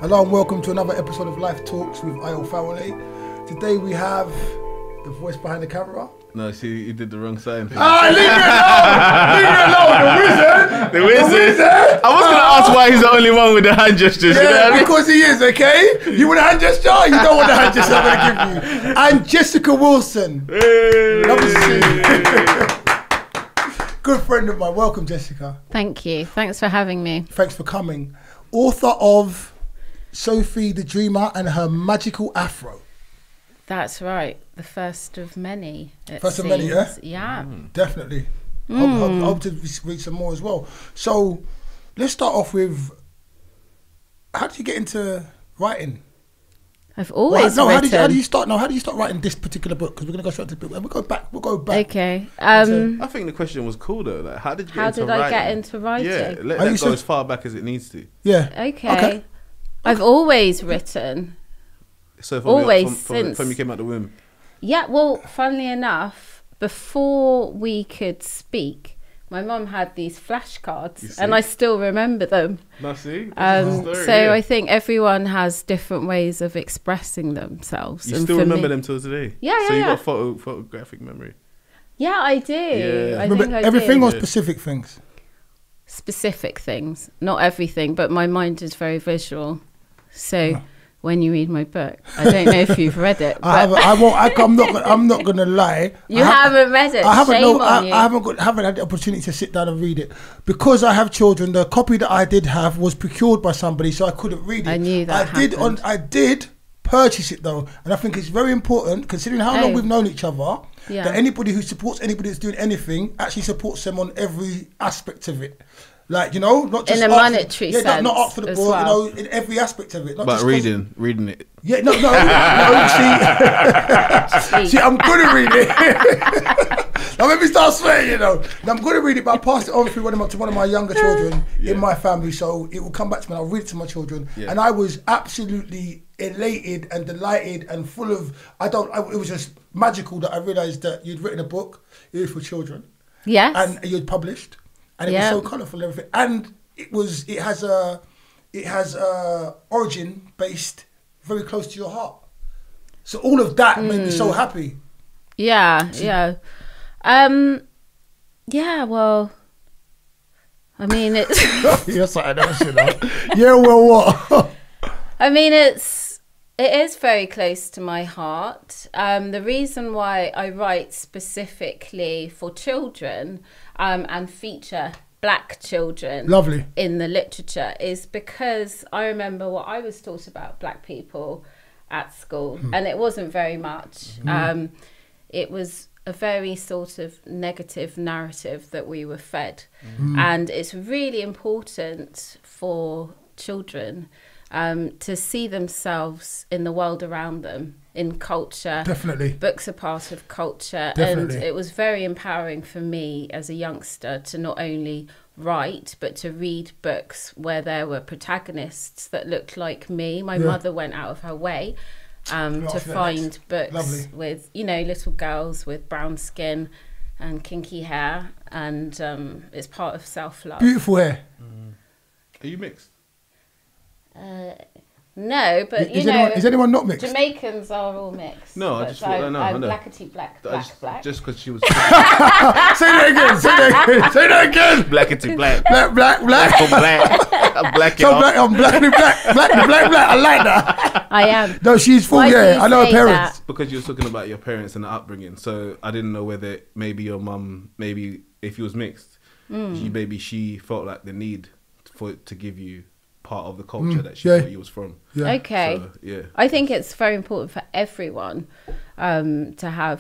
Hello and welcome to another episode of Life Talks with Fawole. Today we have the voice behind the camera. No, see, you did the wrong sign. Ah, leave me alone! Leave me alone! The wizard! The wizard! I was going to ask why he's the only one with the hand gestures. Yeah, you know what I mean? because he is, okay? You want a hand gesture? You don't want a hand gesture I'm going to give you. And Jessica Wilson. Hey. Love to see you. Good friend of mine. Welcome, Jessica. Thank you. Thanks for having me. Thanks for coming. Author of Sophie the Dreamer and Her Magical Afro. That's right. The first of many. First of many, yeah? Yeah. Definitely. I hope to read some more as well. So let's start off with, how did you get into writing? I've always written. How do you start writing this particular book? Because we're going to go straight to the book. And we'll go back. Okay. I think the question was cool though. Like, how did you get into writing? I get into writing? Yeah, let that go as far back as it needs to. Yeah. Okay. I've always written. So from you came out the womb? Yeah, well, funnily enough, before we could speak, my mum had these flashcards and I still remember them. No, see? I think everyone has different ways of expressing themselves. You still remember them till today? Yeah, So you got photographic memory? Yeah, I do. Yeah. I think I everything do. or specific things? Specific things, not everything, but my mind is very visual. So when you read my book, I don't know if you've read it. I'm not gonna lie. You haven't read it. I haven't had the opportunity to sit down and read it because I have children. The copy that I did have was procured by somebody, so I couldn't read it. I knew that. I did purchase it though, and I think it's very important considering how long we've known each other. Yeah. That anybody who supports anybody that's doing anything actually supports them on every aspect of it. Like, you know, not just in a monetary sense. Yeah, not up for the book, well. you know, in every aspect of it. Not but just reading it. Yeah, no, see, I'm good at reading it. Now let me start swearing, you know. Now, I'm good at reading it, but I passed it on through to one of my younger children in my family, so it will come back to me and I'll read it to my children. Yeah. And I was absolutely elated and delighted and full of, it was just magical that I realised that you'd written a book, it was for children. Yes. And you'd published. And it was so colourful and everything. And it has a origin based very close to your heart. So all of that made me so happy. Yeah. Well, I mean, it's... You're something else, you know. Yeah, well, what? I mean, it is very close to my heart. The reason why I write specifically for children and feature black children in the literature is because I remember what I was taught about black people at school, and it wasn't very much. It was a very sort of negative narrative that we were fed, and it's really important for children to see themselves in the world around them, in culture. Definitely. Books are part of culture. Definitely. And it was very empowering for me as a youngster to not only write, but to read books where there were protagonists that looked like me. My mother went out of her way to find books with, you know, little girls with brown skin and kinky hair. And it's part of self-love. Beautiful hair. Are you mixed? No, but is anyone not mixed? Jamaicans are all mixed. No, I just thought, I know. Blackety black. Just because she was... Say that again. Blackety black. Black. I'm black. I'm black. So black. I like that. I am. No, she's full. I know her parents. That? Because you were talking about your parents and the upbringing, so I didn't know whether maybe your mum, maybe if you was mixed, she felt like the need to give you part of the culture that she thought you was from. Yeah. Okay. So, I think it's very important for everyone to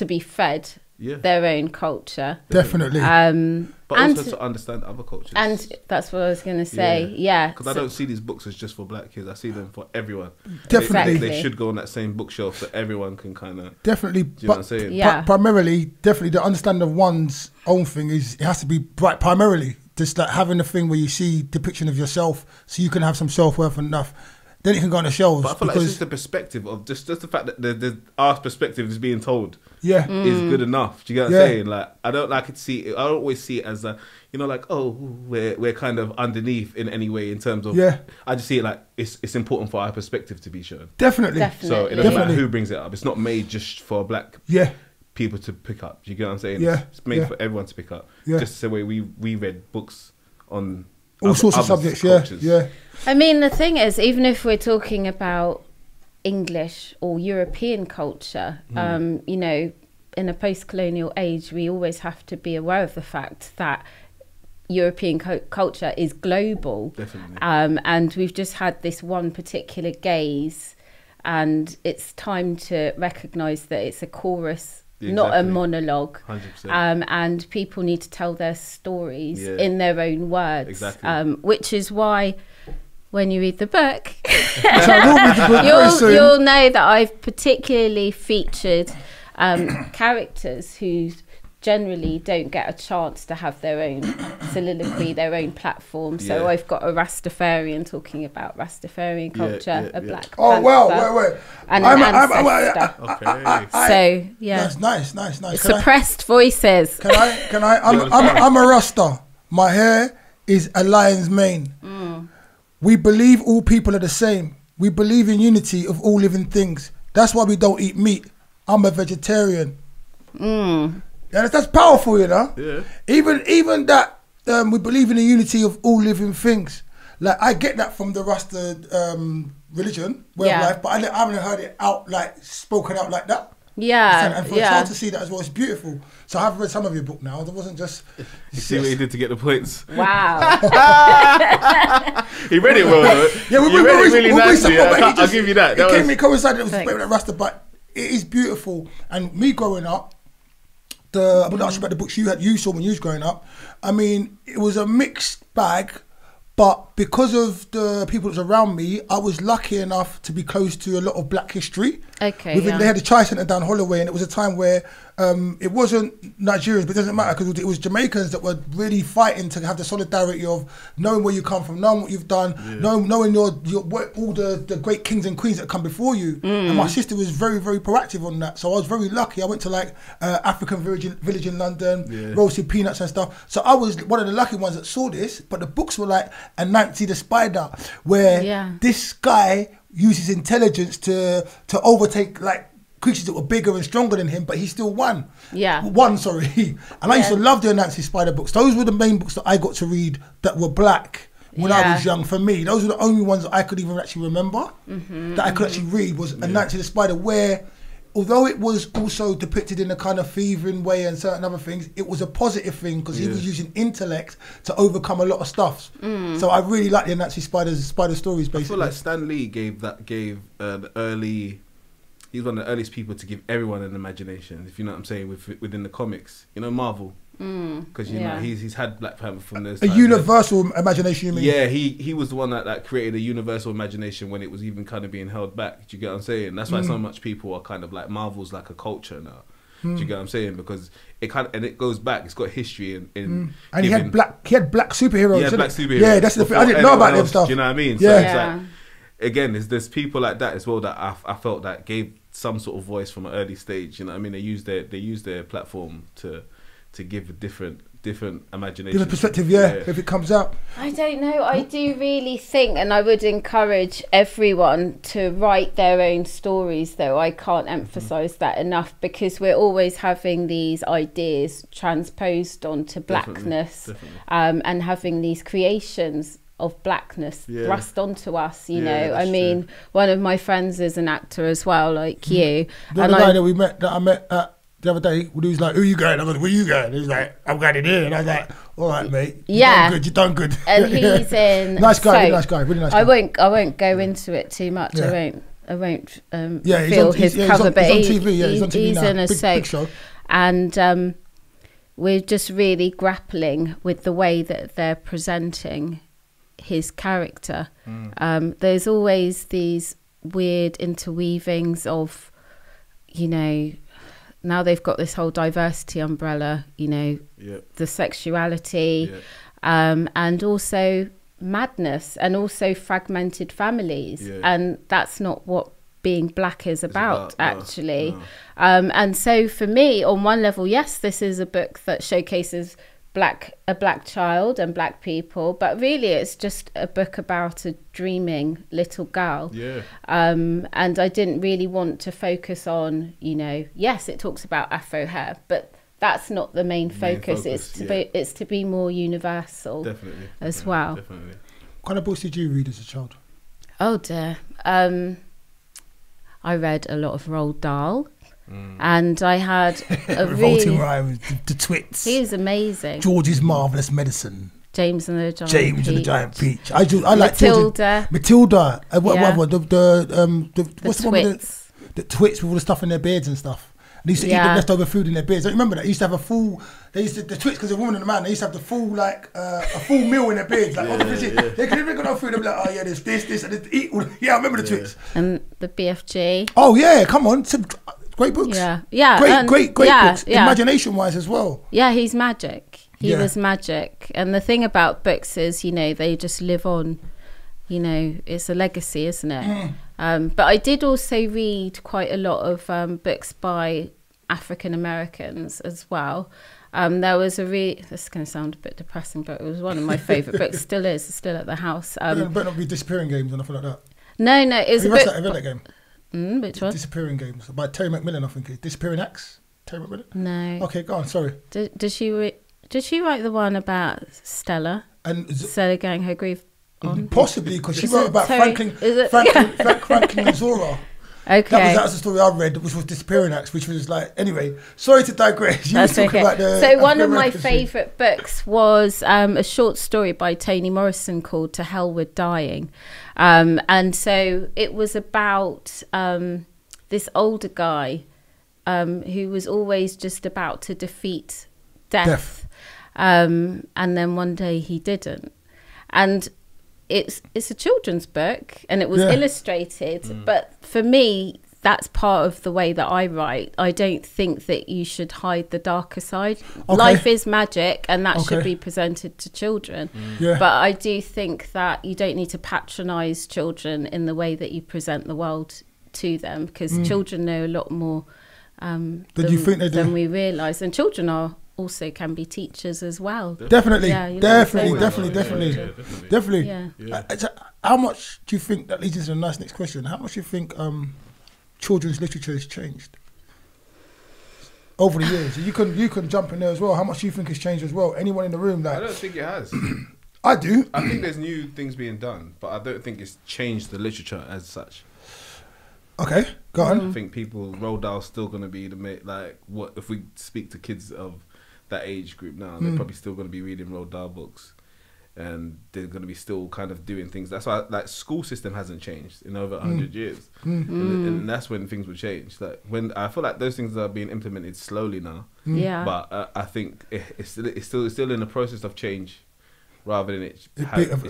be fed their own culture. Definitely. But also to understand other cultures. And that's what I was going to say. Yeah. Because I don't see these books as just for black kids. I see them for everyone. Definitely. They should go on that same bookshelf so everyone can kind of... Definitely. Do you know what I'm saying? Yeah. Primarily, definitely the understanding of one's own thing it has to be bright primarily. Just like having a thing where you see depiction of yourself so you can have some self-worth enough then it can go on the shelves. But I feel like it's just the perspective of just the fact that our perspective is being told. Yeah, is good enough. Do you get what I'm saying? Like, I don't like it. I don't always see it as a, you know, like, oh, we're kind of underneath in any way in terms of. Yeah. I just see it like it's important for our perspective to be shown. Definitely. So it doesn't matter who brings it up. It's not made just for black. People to pick up. Do you get what I'm saying? Yeah. It's made for everyone to pick up. Yeah. Just the way we read books on all sorts of subjects. Cultures. Yeah. I mean, the thing is, even if we're talking about English or European culture, you know, in a post-colonial age, we always have to be aware of the fact that European culture is global. Definitely. And we've just had this one particular gaze, and it's time to recognise that it's a chorus, not a monologue. 100%. And people need to tell their stories in their own words. Exactly. Which is why when you read the book, so you'll know that I've particularly featured characters who generally don't get a chance to have their own soliloquy, their own platform. So I've got a Rastafarian talking about Rastafarian culture, a Black Panther. Oh well, wait. And an ancestor. So yeah, that's nice. Suppressed voices. Can I? I'm a Rasta. My hair is a lion's mane. We believe all people are the same. We believe in unity of all living things. That's why we don't eat meat. I'm a vegetarian. Yeah, that's powerful, you know. Yeah. Even that we believe in the unity of all living things. Like, I get that from the Rasta religion, way of life, but I haven't heard it out, like, spoken out like that. Yeah, and for a child to see that as well, it's beautiful. So I've read some of your book now. It wasn't just. You see what he did to get the points. Wow. He read it well, though. Yeah, we read it really nicely. I'll give you that. It coincided. It was that Rasta, but it is beautiful. And me growing up, I'm going to ask you about the books you saw when you was growing up. I mean, it was a mixed bag, but because of the people that was around me, I was lucky enough to be close to a lot of Black history. Okay. They had a Chai Centre down Holloway, and it was a time where it wasn't Nigerians, but it doesn't matter because it was Jamaicans that were really fighting to have the solidarity of knowing where you come from, knowing what you've done, knowing all the great kings and queens that come before you. And my sister was very, very proactive on that. So I was very lucky. I went to like African village in London, roasted peanuts and stuff. So I was one of the lucky ones that saw this. But the books were like Anansi the Spider, where this guy uses intelligence to overtake like creatures that were bigger and stronger than him, but he still won. And I used to love the Anansi Spider books. Those were the main books that I got to read that were Black when I was young. For me, those were the only ones that I could even actually remember that I could actually read was Anansi the Spider, where although it was also depicted in a kind of thieving way and certain other things, it was a positive thing because he was using intellect to overcome a lot of stuff. So I really like the Anansi Spider stories, basically. I feel like Stan Lee gave an early. He's one of the earliest people to give everyone an imagination, if you know what I'm saying, within the comics. You know, Marvel. Because, you know, he's had Black Panther from those times. Universal imagination, you mean? Yeah, he was the one that created a universal imagination when it was even kind of being held back. Do you get what I'm saying? That's why so much people are kind of like, Marvel's like a culture now. Do you get what I'm saying? Because it goes back. It's got history and he had black superheroes. Yeah, black superheroes. Yeah, that's the thing. I didn't know about them stuff. Do you know what I mean? Yeah. So it's like, again, there's people like that as well that I felt that gave some sort of voice from an early stage. You know what I mean? They use their platform to give a different imagination, different perspective. If it comes out, I don't know. I do really think, and I would encourage everyone to write their own stories. Though I can't emphasize that enough, because we're always having these ideas transposed onto Blackness, and having these creations of Blackness thrust onto us, you know. I mean, one of my friends is an actor as well, like you. The guy that I met the other day, he was like, "Who you going?" I was like, "Where you going?" He was like, "I'm going in here," and I was like, "All right, mate. You done good. And he's in. Nice guy, really nice guy. I won't go into it too much. I won't feel his cover, but he's on TV. He's on TV he's now. in a big show. And we're just really grappling with the way that they're presenting his character. There's always these weird interweavings of, you know, now they've got this whole diversity umbrella, you know, the sexuality, and also madness and also fragmented families, and that's not what being black is about, actually. No. And so for me, on one level, yes, this is a book that showcases a black child and black people, but really it's just a book about a dreaming little girl. And I didn't really want to focus on, you know, yes, it talks about Afro hair, but that's not the main focus. It's to be more universal. As well. What kind of books did you read as a child? Oh dear. I read a lot of Roald Dahl, and I had a revolting rhyme, the Twits. He is amazing. George's Marvelous Medicine. James and the Giant and the Giant Peach. I like Matilda. Matilda. What's the one Twits. The Twits with all the stuff in their beards and stuff. And they used to eat the leftover food in their beards. Don't you remember that? They used to have a full. The Twits, because a woman and a man, they used to have the full a full meal in their beards. Like they could even got no food. They'd be like, oh yeah, there's this, and eat. Yeah, I remember the Twits. And the BFG. Oh yeah, come on, some great books. Great books. Imagination-wise as well. Yeah, he's magic. He was magic. And the thing about books is, you know, they just live on. You know, it's a legacy, isn't it? But I did also read quite a lot of books by African Americans as well. There was this is going to sound a bit depressing, but it was one of my favourite books. Still is. It's still at the house. Better not be Disappearing Games or nothing like that. No, it's a book. Have you read that game? Which one? Disappearing Games by Terry McMillan, I think. It's Disappearing Acts. Terry McMillan. No. Okay, go on. Sorry. Did she write the one about Stella? And Stella getting her grief on? Possibly, because she wrote about Franklin and Zora. Okay. That was the story I read, which was Disappearing Acts, which was like, anyway, sorry to digress. That's okay. So one of my favourite books was a short story by Toni Morrison called To Hell with Dying. And so it was about this older guy who was always just about to defeat death. And then one day he didn't. And it's a children's book, and it was illustrated, but for me that's part of the way that I write. I don't think that you should hide the darker side. Life is magic, and that should be presented to children. But I do think that you don't need to patronize children in the way that you present the world to them, because children know a lot more than we realize, and children also can be teachers as well. Definitely. How much do you think, that leads into a nice next question, how much do you think children's literature has changed over the years? You can jump in there as well. How much do you think has changed as well? Anyone in the room? I don't think it has. I do. I think there's new things being done, but I don't think it's changed the literature as such. Okay, go on. I think Roald Dahl's still going to be what if we speak to kids of that age group now, they're probably still going to be reading Roald Dahl books, and they're going to be still kind of doing things. That's why school system hasn't changed in over 100 years, and that's when things will change. Like when I feel like those things are being implemented slowly now, but I think it's still in the process of change, rather than it's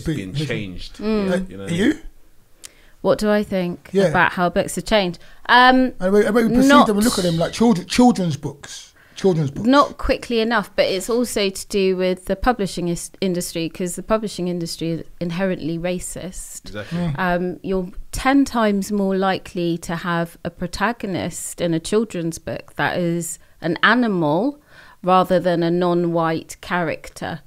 being changed. You know? You? What do I think about how books have changed? And we perceive them and look at them like children's books. Not quickly enough, but it's also to do with the publishing industry, because the publishing industry is inherently racist. Exactly. You're 10 times more likely to have a protagonist in a children's book that is an animal rather than a non-white character,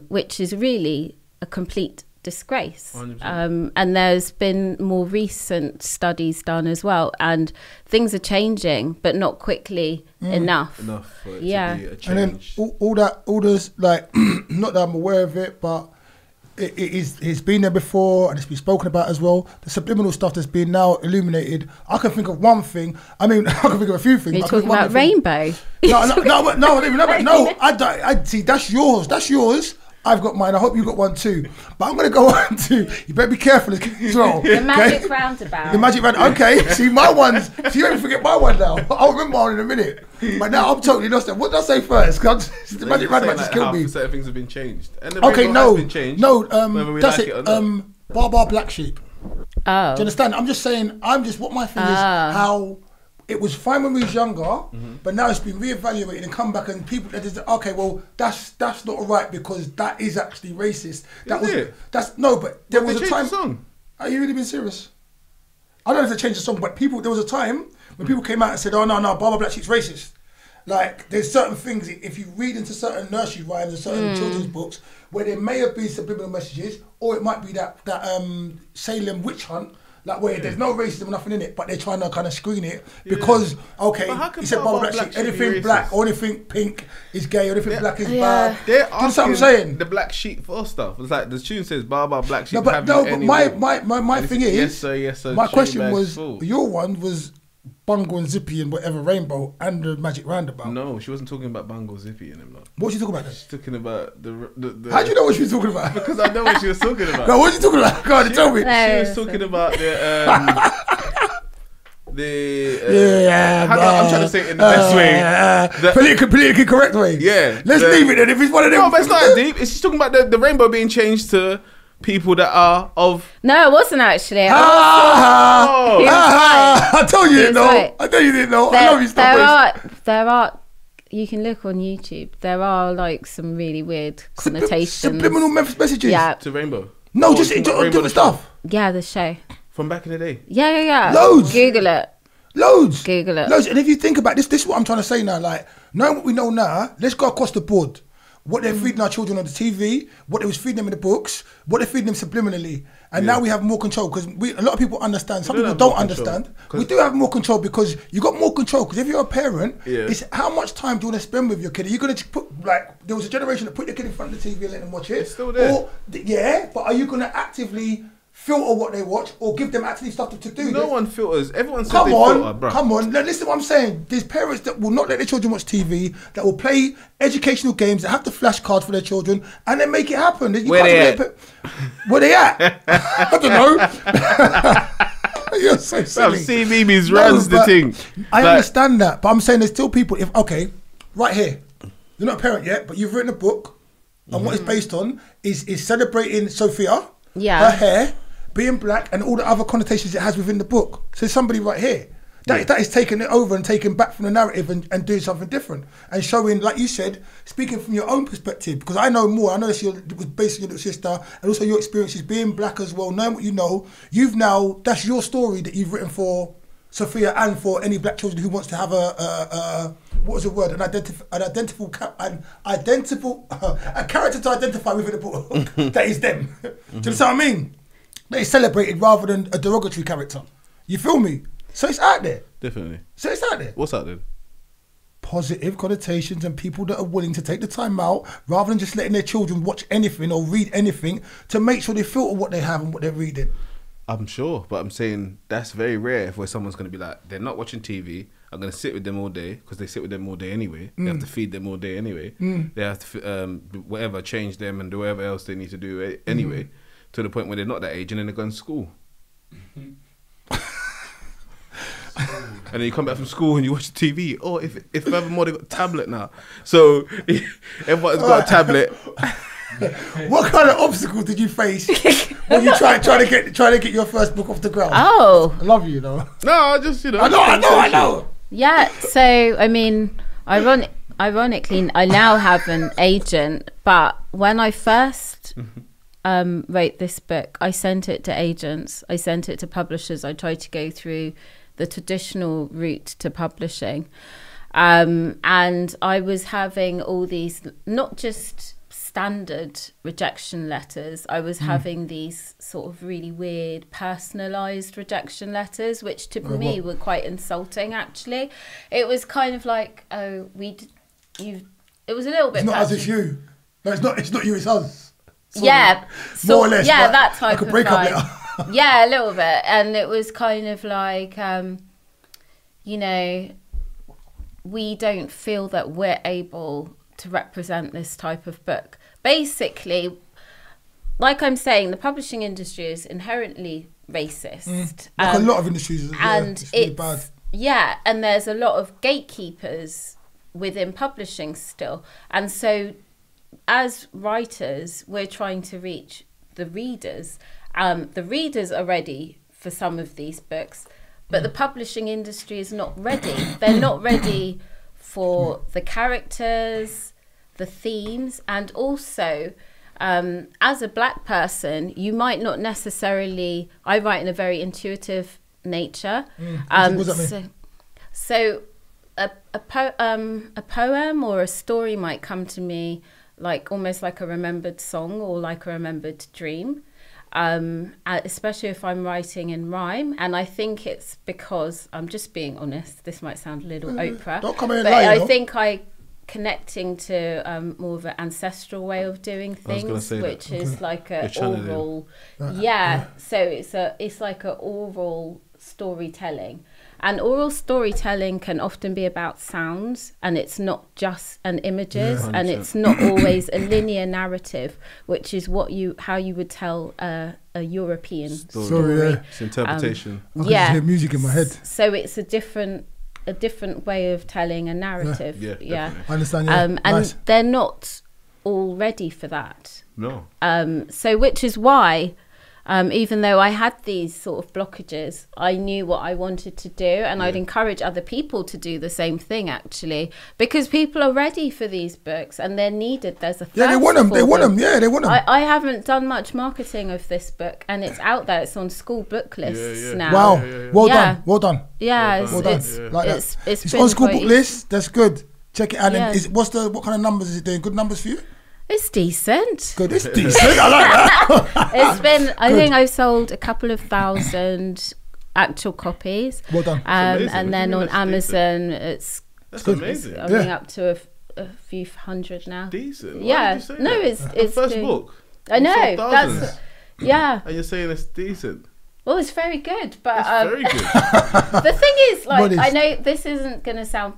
which is really a complete disgrace. And there's been more recent studies done as well, and things are changing, but not quickly enough for it to be a change. And then all this, like, not that I'm aware of it, but it's been there before and it's been spoken about as well. The subliminal stuff that's been now illuminated. I can think of one thing. I mean, I can think of a few things. You're talking about rainbow. No. I see. That's yours. I've got mine. I hope you got one too. But I'm going to go on to, you better be careful as well. The magic roundabout. The magic roundabout. Okay. See, my ones. So you don't forget my one now. I'll remember one in a minute. But now I'm totally lost. What did I say first? The magic roundabout just killed me. Certain things have been changed. And the rainbow has been changed, that's it. Bar Black Sheep. Oh. Do you understand? I'm just saying, what my thing is, how it was fine when we was younger, but now it's been reevaluated and come back and people okay, well that's not right because that is actually racist. But there was a time. The song? Are you really being serious? I don't know if they changed the song, but there was a time when people came out and said, "Oh no, Barbara Black Sheep's racist." Like there's certain things if you read into certain nursery rhymes and certain children's books where there may have been subliminal messages, or it might be that Salem witch hunt. Like where there's no racism, nothing in it, but they're trying to kind of screen it because he said Barbara Black Sheep, anything black or anything pink is gay, or anything black is bad. They're asking, you know what I'm saying? The black sheep for stuff. It's like the tune says Barbara Black Sheep. But my thing is, yes sir. My question was, your one was Bungle and Zippy and whatever Rainbow and the Magic Roundabout. No, she wasn't talking about Bungle, Zippy and them. What was she talking about then? She's talking about the How do you know what she was talking about? Because I know what she was talking about. No, what was she talking about? Go on, tell me. She was talking about I'm trying to say it in the best way. Politically correct way. Yeah. Let's leave it then. If it's one of them. No, but it's not deep. It's just talking about the rainbow being changed to people that are of. No, it wasn't actually. I told you didn't know. Right. I told you didn't know. I love you, there are. You can look on YouTube. There are like some really weird connotations. Subliminal messages. Yeah. To rainbow. No, just different stuff. Yeah, the show. From back in the day. Yeah. Loads. Google it. Loads. Google it. Loads. And if you think about this is what I'm trying to say now. Like, knowing what we know now, let's go across the board. What they're feeding our children on the TV, what they was feeding them in the books, what they're feeding them subliminally. And now we have more control because a lot of people understand. Some people don't understand. We do have more control because you got more control. Because if you're a parent, it's how much time do you want to spend with your kid? Are you going to put, like, there was a generation that put their kid in front of the TV and let them watch it. It's still there. Or, but are you going to actively filter what they watch or give them actually stuff to do? No one filters. Everyone says they filter, bro. Come on. Listen to what I'm saying. There's parents that will not let their children watch TV, that will play educational games, that have the flashcards for their children, and then make it happen. Where they at? Where they at? I don't know. You're so silly. CBeebies runs the thing. I understand that, but I'm saying there's still people, right here, you're not a parent yet, but you've written a book, and what it's based on is celebrating Sophia, her hair, being black and all the other connotations it has within the book. So there's somebody right here that is taking it over and taking back from the narrative and doing something different and showing, like you said, speaking from your own perspective, because I know more. I know it was based on your little sister and also your experiences being black as well, knowing what you know. That's your story that you've written for Sophia and for any black children who wants to have a character to identify within the book that is them. Do you know what I mean? That is celebrated rather than a derogatory character. You feel me? So it's out there. Definitely. So it's out there. What's out there? Positive connotations and people that are willing to take the time out rather than just letting their children watch anything or read anything to make sure they filter what they have and what they're reading. I'm sure, but I'm saying that's very rare where someone's going to be like, they're not watching TV. I'm going to sit with them all day because they sit with them all day anyway. They have to feed them all day anyway. They have to change them and do whatever else they need to do anyway. To the point where they're not that age and then they're going to school. And then you come back from school and you watch the TV. Oh, if furthermore they got a tablet now. So everyone's got a tablet. What kind of obstacle did you face when you try to get your first book off the ground? Oh, I love you though. No, I just I know. Yeah. So I mean, ironically, I now have an agent, but when I first wrote this book, I sent it to agents, I sent it to publishers. I tried to go through the traditional route to publishing, and I was having all these not just standard rejection letters. I was having these sort of really weird personalized rejection letters, which to me were quite insulting. Actually, it was kind of like, oh, it was a little bit. It's not us, it's you. No, it's not you, it's us. Yeah, more or less. Yeah, that type like a breakup of letter. Yeah, a little bit, and it was kind of like, we don't feel that we're able to represent this type of book. Basically, like I'm saying, the publishing industry is inherently racist. Like a lot of industries, and it's really bad. Yeah, and there's a lot of gatekeepers within publishing still, and so as writers, we're trying to reach the readers. The readers are ready for some of these books, but the publishing industry is not ready. They're not ready for the characters, the themes, and also as a black person, you might not necessarily. I write in a very intuitive nature. What does that mean? So a poem or a story might come to me like almost like a remembered song or like a remembered dream. Especially if I'm writing in rhyme, and I think it's because I'm just being honest. This might sound a little Oprah, don't come in but lying, I think I connecting to more of an ancestral way of doing things, which is like a oral. So it's like a oral storytelling. And oral storytelling can often be about sounds, and it's not just images, and it's not always a linear narrative, which is how you would tell a European story. It's interpretation. I can just hear music in my head. So it's a different way of telling a narrative. I understand. And they're not all ready for that. No. So which is why. Even though I had these sort of blockages, I knew what I wanted to do, and I'd encourage other people to do the same thing, actually, because people are ready for these books and they're needed. There's a thirst they want them. They want them. Yeah, they want them. I haven't done much marketing of this book, and it's out there. It's on school book lists now. Wow, well done, well done. Yeah, well done. It's on school book list. That's good. Check it out. Yeah. And what kind of numbers is it doing? Good numbers for you? It's decent. Good, it's decent. I like that. It's been, I think I've sold a couple of thousand actual copies. Well done. And then on Amazon, that's amazing. It's going up to a few hundred now. Decent. Yeah. No, it's first book. I know. That's and you're saying it's decent. Well, it's very good, but it's very good. The thing is, like, I know this isn't going to sound.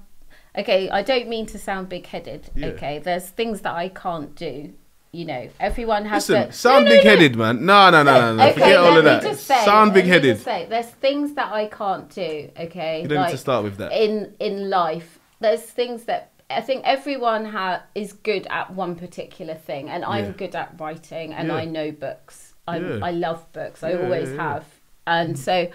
Okay, I don't mean to sound big-headed. Yeah. Okay, there's things that I can't do. You know, everyone has to sound big-headed, man. No. Okay, forget all of that. Sound big-headed. There's things that I can't do. Okay, you don't need to start with that. In life, there's things that I think everyone is good at one particular thing, and I'm good at writing, and I know books. I love books. I always have, and so.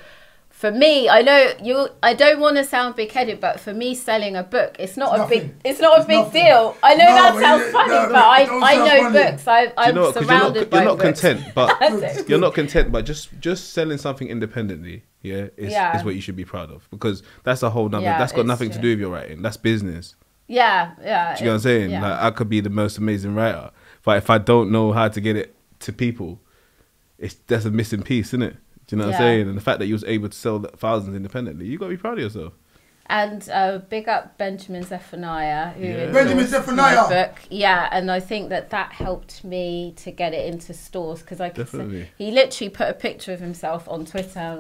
For me, I know I don't want to sound big-headed, but for me, selling a book, it's not a big deal. I know that sounds funny, but I know books. I'm surrounded by books. You're not content, but just selling something independently, is what you should be proud of, because that's a whole nother. That's got nothing to do with your writing. That's business. Yeah. Do you know what I'm saying? Yeah. Like, I could be the most amazing writer, but if I don't know how to get it to people, that's a missing piece, isn't it? Do you know what I'm saying? And the fact that you was able to sell thousands independently, you got to be proud of yourself. And big up Benjamin Zephaniah, who Benjamin Zephaniah book. Yeah, and I think that helped me to get it into stores, because I could see, he literally put a picture of himself on Twitter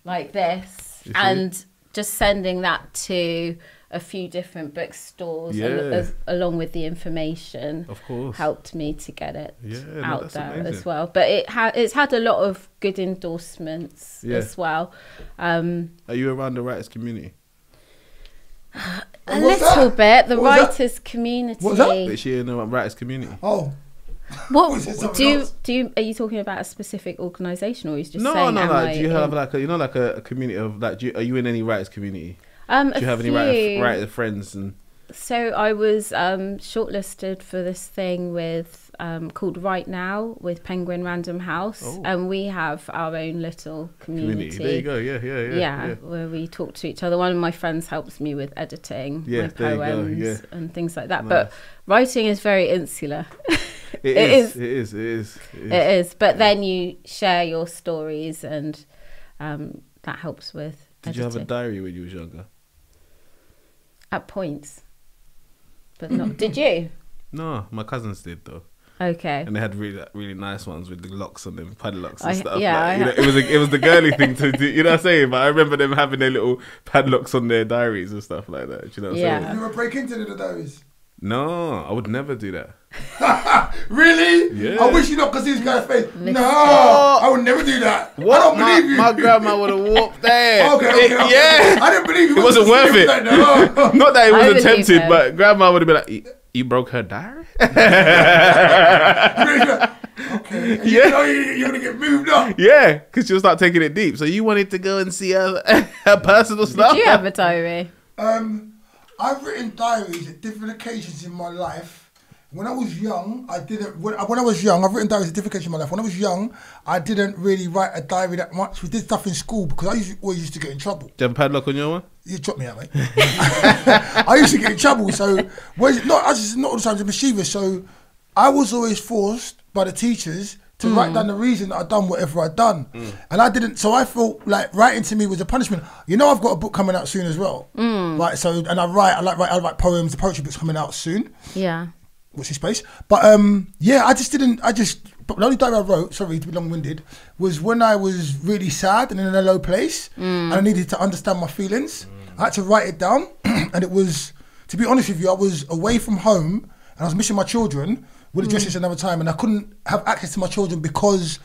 like this, and just sending that to a few different bookstores along with the information, of course, helped me to get it out there amazing. As well. But it's had a lot of good endorsements as well. Are you around the writers community? A little bit. The writers community. What's that? Is she in the writers community? Oh. What are you talking about a specific organisation, or are you just saying? No. Do you have like a community of like? Are you in any writers community? Do you have any writer friends? So I was shortlisted for this thing with called Right Now with Penguin Random House, and we have our own little community. There you go. Yeah. Where we talk to each other. One of my friends helps me with editing my poems and things like that. Nice. But writing is very insular. It is. But then you share your stories, and that helps with. Did you have a diary when you was younger? At points, but not. Did you? No, my cousins did though. Okay. And they had really nice ones with the locks on them, padlocks and stuff. Yeah, it was the girly thing to do. You know what I'm saying? But I remember them having their little padlocks on their diaries and stuff like that. Do you know what I'm saying? You ever break into the diaries? No, I would never do that. Really? Yeah. I wish you not, because he's got a face. No, I would never do that. What? I don't believe you. My grandma would have whooped that. Okay. Yeah. I didn't believe you. It wasn't worth it. No. Not that it wasn't tempted, but grandma would have been like, You broke her diary? Okay. And you know you're going to get moved up. Yeah, because she'll start taking it deep. So you wanted to go and see her personal stuff? Did you have a diary? I've written diaries at different occasions in my life. When I was young, I didn't. When I was young, I've written diaries at different occasions in my life. When I was young, I didn't really write a diary that much. We did stuff in school because I always used to get in trouble. Do you have a padlock on your one? You dropped me out, mate. I used to get in trouble. So, not all the time, it's mischievous. So, I was always forced by the teachers to write down the reason that I'd done whatever I'd done. And I didn't, so I felt like writing to me was a punishment. You know, I've got a book coming out soon as well. Right, so, and I write poems, the poetry book's coming out soon. Yeah. What's his space? But yeah, but the only diary I wrote, sorry to be long-winded, was when I was really sad and in a low place and I needed to understand my feelings. I had to write it down and it was, to be honest with you, I was away from home and I was missing my children. We'll address this another time, and I couldn't have access to my children because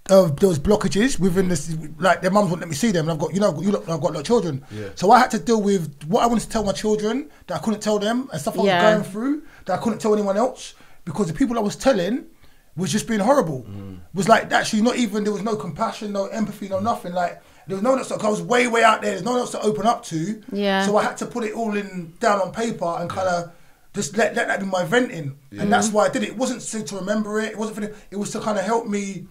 of those blockages within this. Like their mums wouldn't let me see them, and I've got I've got a lot of children. Yeah. So I had to deal with what I wanted to tell my children that I couldn't tell them, and stuff I was going through that I couldn't tell anyone else because the people I was telling was just being horrible. Was like actually not even, there was no compassion, no empathy, no nothing. Like there was no one else. I was way out there. There's no one else to open up to. Yeah. So I had to put it all down on paper and kind of. Just let that be my venting, and that's why I did it. It wasn't to remember it. It wasn't it was to kind of help me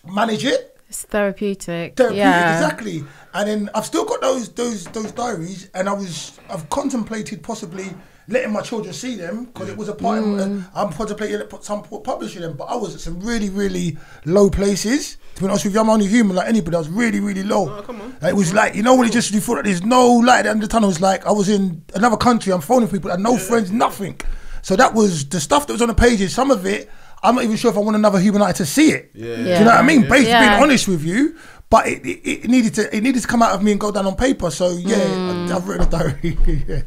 manage it. It's therapeutic. Exactly. And then I've still got those diaries, and I've contemplated possibly letting my children see them because it was a part. I'm contemplating some publishing them, but I was at some really, really low places. To be honest with you, I'm only human like anybody. I was really, really low. Oh, come on. It was like, you know, when you thought that there's no light at the end of the tunnel. It was like I was in another country. I'm phoning people. I had no friends, nothing. So that was the stuff that was on the pages. Some of it, I'm not even sure if I want another human eye to see it. Do you know what I mean? Basically, being honest with you. But it needed to come out of me and go down on paper. So I've written a diary.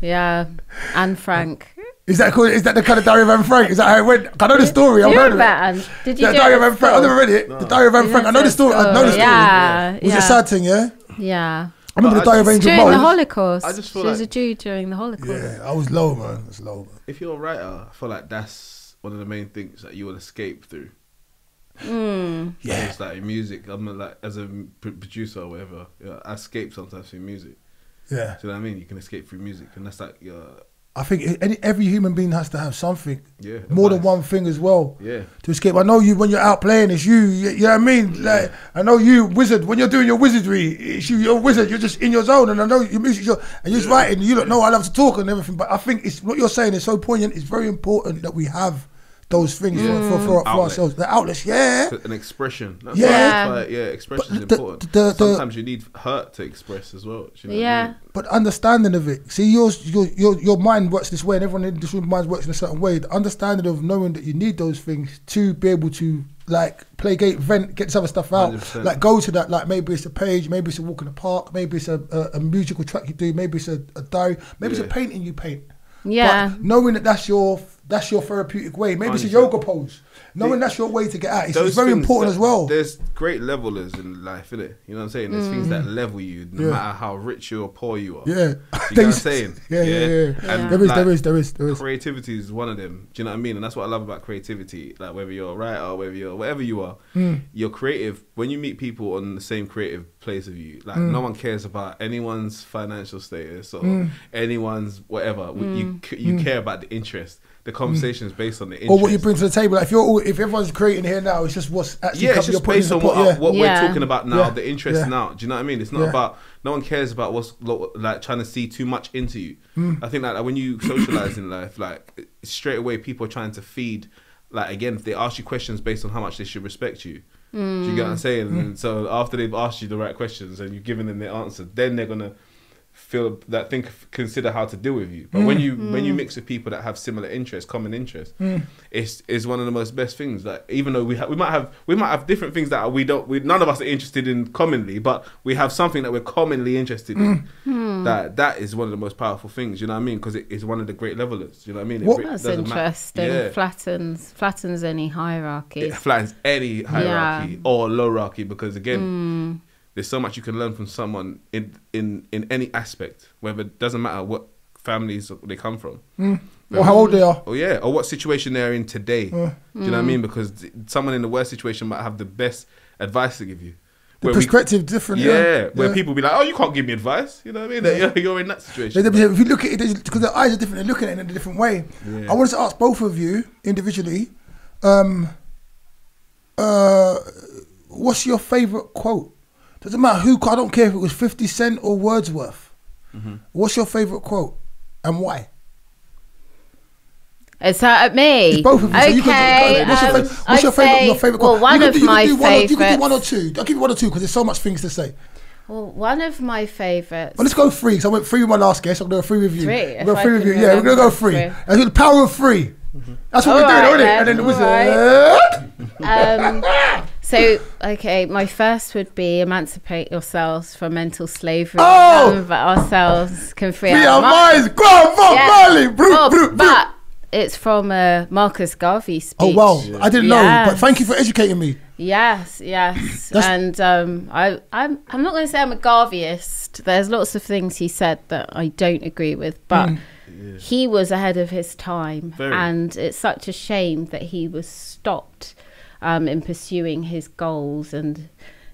Yeah, Anne Frank. Is that cool? Is that the kind of diary of Anne Frank? Is that how it went? I know the story. I've heard of it. Did you? The diary of Anne Frank. I've never read it. No. The diary of Anne Frank. I know the story. I know the story. Yeah, it was a sad thing. Yeah. Yeah. I remember the diary of Angel during Mole. the Holocaust. I just feel she was a Jew during the Holocaust. Yeah, I was low, man. I was low. Man. If you're a writer, I feel like that's one of the main things that you will escape through. Yeah, it's like music. I'm like, as a producer or whatever, I escape sometimes through music. Yeah, do you know what I mean? You can escape through music, and that's like I think every human being has to have something. Yeah, more than one thing as well. Yeah, to escape. I know you when you're out playing, it's you. You know what I mean? Like I know you, wizard. When you're doing your wizardry, it's you. You're a wizard. You're just in your zone, and I know your music. And you're just writing. You don't know I love to talk and everything, but I think it's what you're saying is so poignant. It's very important that we have those things for ourselves. The outlets, an expression. That's why expression is important. Sometimes you need hurt to express as well. You know what I mean? But understanding of it. See, your mind works this way, and everyone in this room mind works in a certain way. The understanding of knowing that you need those things to be able to like play gate, vent, get this other stuff out. 100%. Like go to that. Like maybe it's a page, maybe it's a walk in the park, maybe it's a musical track you do, maybe it's a diary, maybe it's a painting you paint. Yeah. But knowing that that's your therapeutic way. Maybe it's a yoga pose. Knowing that's your way to get out. It's very important as well. There's great levelers in life, isn't it? You know what I'm saying? There's things that level you, no matter how rich or poor you are. Yeah. You know what I'm saying? Yeah. And there is. Creativity is one of them. Do you know what I mean? And that's what I love about creativity. Like whether you're a writer, whether you're whatever you are, you're creative. When you meet people on the same creative place of you, like no one cares about anyone's financial status or anyone's whatever. You care about the interest. The conversation is based on the interest. Or what you bring to the table. Like if everyone's creating here now, it's just what's actually it's just based on what we're talking about now, the interest now. Do you know what I mean? It's not about, no one cares about what's like trying to see too much into you. I think like when you socialize in life, like straight away people are trying to feed, like again, if they ask you questions based on how much they should respect you. Do you get what I'm saying? And so after they've asked you the right questions and you've given them their answer, then they're gonna feel that consider how to deal with you. But when you mix with people that have similar interests, common interests, it's one of the most best things. Like even though we might have different things that none of us are interested in commonly, but we have something that we're commonly interested in. That is one of the most powerful things. You know what I mean? Because it is one of the great levelers. You know what I mean? That's interesting. Flattens any hierarchy. It flattens any hierarchy or lowerarchy because again. There's so much you can learn from someone in any aspect, whether it doesn't matter what families they come from. or how old they are. Oh yeah, or what situation they're in today. Do you know what I mean? Because someone in the worst situation might have the best advice to give you. The perspective different. Where people be like, oh, you can't give me advice. You know what I mean? That you're in that situation. If you look at it, because their eyes are different, they're looking at it in a different way. Yeah. I wanted to ask both of you individually, what's your favourite quote? Doesn't matter who, I don't care if it was 50 Cent or Wordsworth. What's your favourite quote and why? It's that at me. It's both of you. Okay. So what's your favourite quote? Well, one of my favourites. You can do one or two. I'll give you one or two because there's so much things to say. Well, one of my favourites. Well, let's go three. So I went three with my last guest. I'm going to go three with you. Three? We're going to yeah, we're going to go three. And the power of three. That's what we're doing, isn't it? And then it was So, okay, my first would be emancipate yourselves from mental slavery. Oh! But ourselves can free our minds. Go on, but it's from Marcus Garvey's speech. Oh, wow. I didn't know, but thank you for educating me. Yes. And I'm not going to say I'm a Garveyist. There's lots of things he said that I don't agree with, but he was ahead of his time. And it's such a shame that he was stopped in pursuing his goals. And,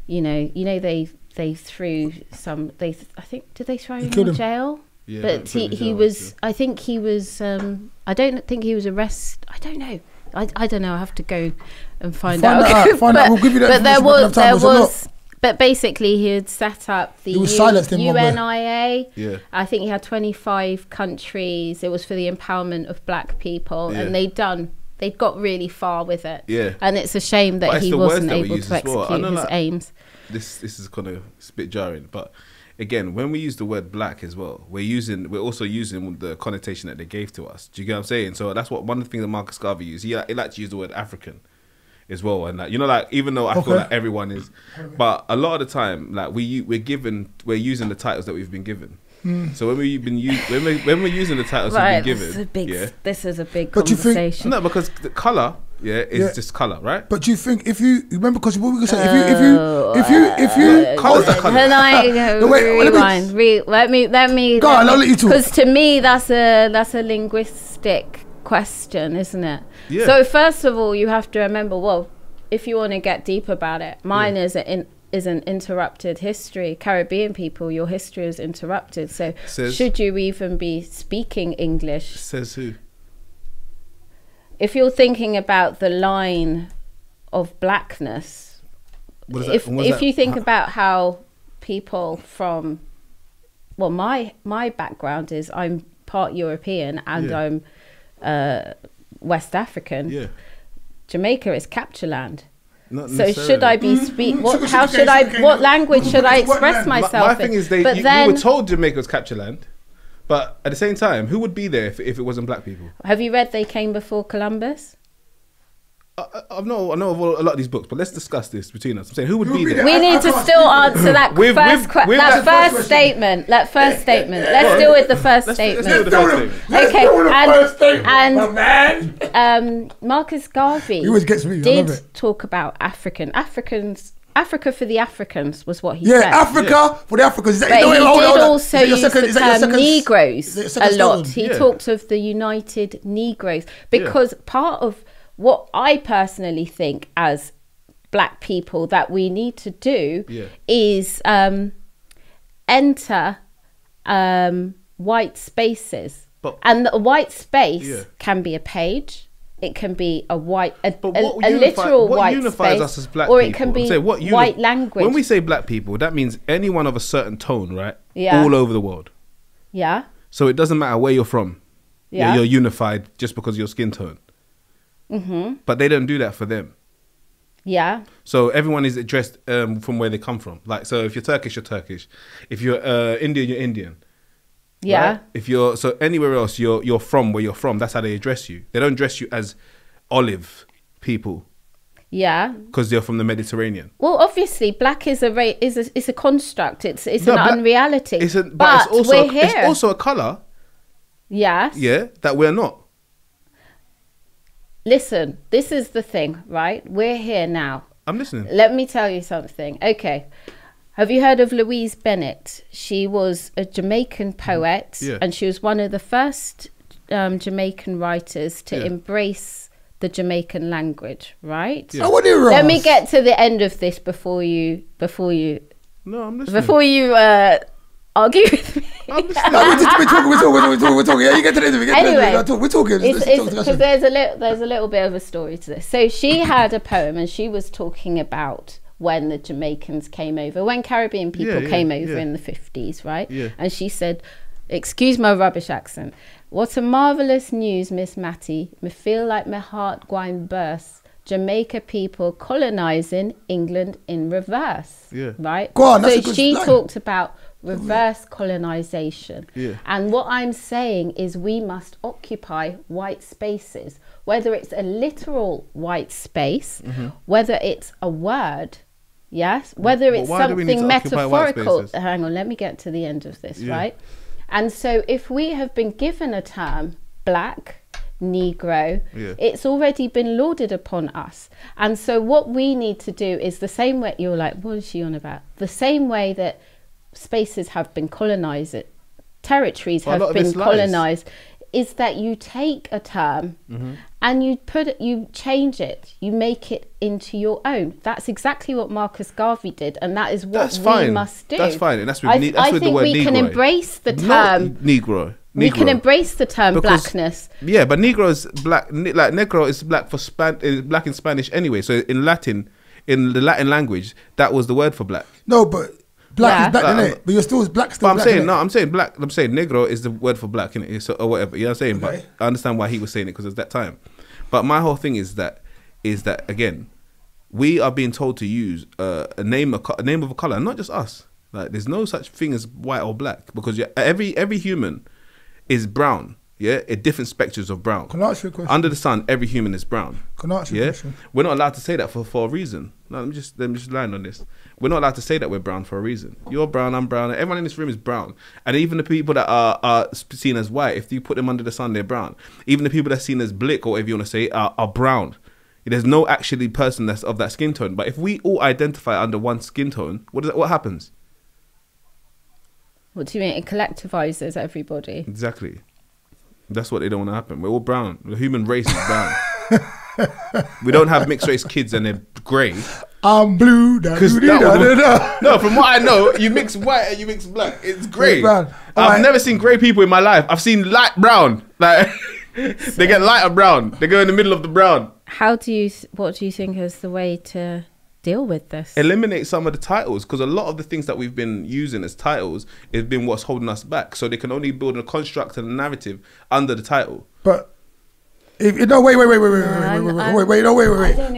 they threw some, I think, did they throw him in jail? Yeah, but he was, I think he was, I don't think he was arrested. I don't know. I don't know. I have to go and find out. We'll give you that. But basically he had set up the UNIA. Yeah. I think he had 25 countries. It was for the empowerment of black people. And they'd got really far with it. Yeah. And it's a shame that he wasn't able to execute his aims. This is kind of a bit jarring, but again, when we use the word black as well, we're also using the connotation that they gave to us. Do you get what I'm saying? So that's one of the things that Marcus Garvey used. He liked to use the word African as well, and even though I feel like everyone is, but a lot of the time, like we're using the titles that we've been given. So when we're using the titles we've been given, this is a big conversation. No, because the colour. It's just colour, right? But do you think if you remember, because what we were saying, if you colours the colour. Can I rewind? Let me. Go on, I'll let you talk. Because to me, that's a linguistic question, isn't it? Yeah. So first of all, you have to remember. Well, if you want to get deep about it, mine is an interrupted history. Caribbean people, your history is interrupted. So should you even be speaking English? Says who? If you're thinking about the line of blackness, if you think about how people from, well, my background is I'm part European and I'm West African. Yeah. Jamaica is capture land. So should I be what language should I express myself my thing is we were told Jamaica was capture land. But at the same time, who would be there if it wasn't black people? Have you read They Came Before Columbus? I know of a lot of these books, but let's discuss this between us. I'm saying, who would be there? We need to still answer that first statement. Let's deal with the first statement. Okay, and Marcus Garvey did talk about Africa for the Africans was what he said. Africa for the Africans. But he did also use the term Negroes a lot. He talked of the United Negroes because part of what I personally think as black people that we need to do is enter white spaces. And the white space can be a page. It can be a literal white space, us as black or people? It can be white language. When we say black people, that means anyone of a certain tone, right? Yeah. All over the world. Yeah. So it doesn't matter where you're from. Yeah. You're unified just because of your skin tone. Mm-hmm. But they don't do that for them. Yeah. So everyone is addressed from where they come from. Like, so if you're Turkish, you're Turkish. If you're Indian, you're Indian. Yeah. Right? If you're anywhere else, you're from where you're from. That's how they address you. They don't address you as olive people. Yeah. Because they're from the Mediterranean. Well, obviously, black is a construct. It's an unreality. But it's also a colour. Yes. Yeah, that we're not. Listen, this is the thing, right? We're here now. I'm listening. Let me tell you something. Okay. Have you heard of Louise Bennett? She was a Jamaican poet, and she was one of the first Jamaican writers to embrace the Jamaican language, right? Yeah. What are you, Let me get to the end of this before you. No, I'm listening. Before you argue with me. No, we're talking. Yeah, you get to the end. Anyway, we're talking. Because there's a little bit of a story to this. So she had a poem, and she was talking about when the Jamaicans came over, when Caribbean people came over in the 50s, right? Yeah. And she said, excuse my rubbish accent, what a marvellous news, Miss Matty. Me feel like my heart gwine burst. Jamaica people colonising England in reverse. Yeah. Right? Go on, so she talked about reverse colonisation. Yeah. And what I'm saying is we must occupy white spaces, whether it's a literal white space, whether it's a word, yes, whether it's something metaphorical. Hang on, let me get to the end of this, right? And so if we have been given a term, black, Negro, it's already been lauded upon us. And so what we need to do is the same way, you're like, what is she on about? The same way that spaces have been colonized, territories have been colonized, is that you take a term and you change it, you make it into your own. That's exactly what Marcus Garvey did, and that is what we must do. That's fine, and that's with I think we can embrace the term Negro. We can embrace the term blackness. Yeah, but Negro is black. Like Negro is black for black in Spanish anyway. So in Latin, in the Latin language, that was the word for black. No, but black is black, innit? But you're still black. Still but black, I'm saying black. I'm saying Negro is the word for black, innit? So, or whatever. You know what I'm saying? Okay. But I understand why he was saying it because it's that time. But my whole thing is that again, we are being told to use a name of a color, and not just us. Like there's no such thing as white or black because every human is brown, at different spectrums of brown. Can I ask you a question? Under the sun, every human is brown. Can I ask you a question? We're not allowed to say that for a reason. No, let me just land on this. We're not allowed to say that we're brown for a reason. You're brown, I'm brown, everyone in this room is brown. And even the people that are seen as white, if you put them under the sun, they're brown. Even the people that are seen as blick, or whatever you want to say, are brown. There's no actually person that's of that skin tone. But if we all identify under one skin tone, what happens? What do you mean? It collectivizes everybody. Exactly. That's what they don't want to happen. We're all brown. The human race is brown. We don't have mixed race kids and they're grey. I'm blue. No, from what I know, you mix white and you mix black. It's grey. I've never seen grey people in my life. I've seen light brown. Like they get lighter brown. They go in the middle of the brown. What do you think is the way to deal with this? Eliminate some of the titles, because a lot of the things that we've been using as titles has been what's holding us back. So they can only build a construct and a narrative under the title. But wait.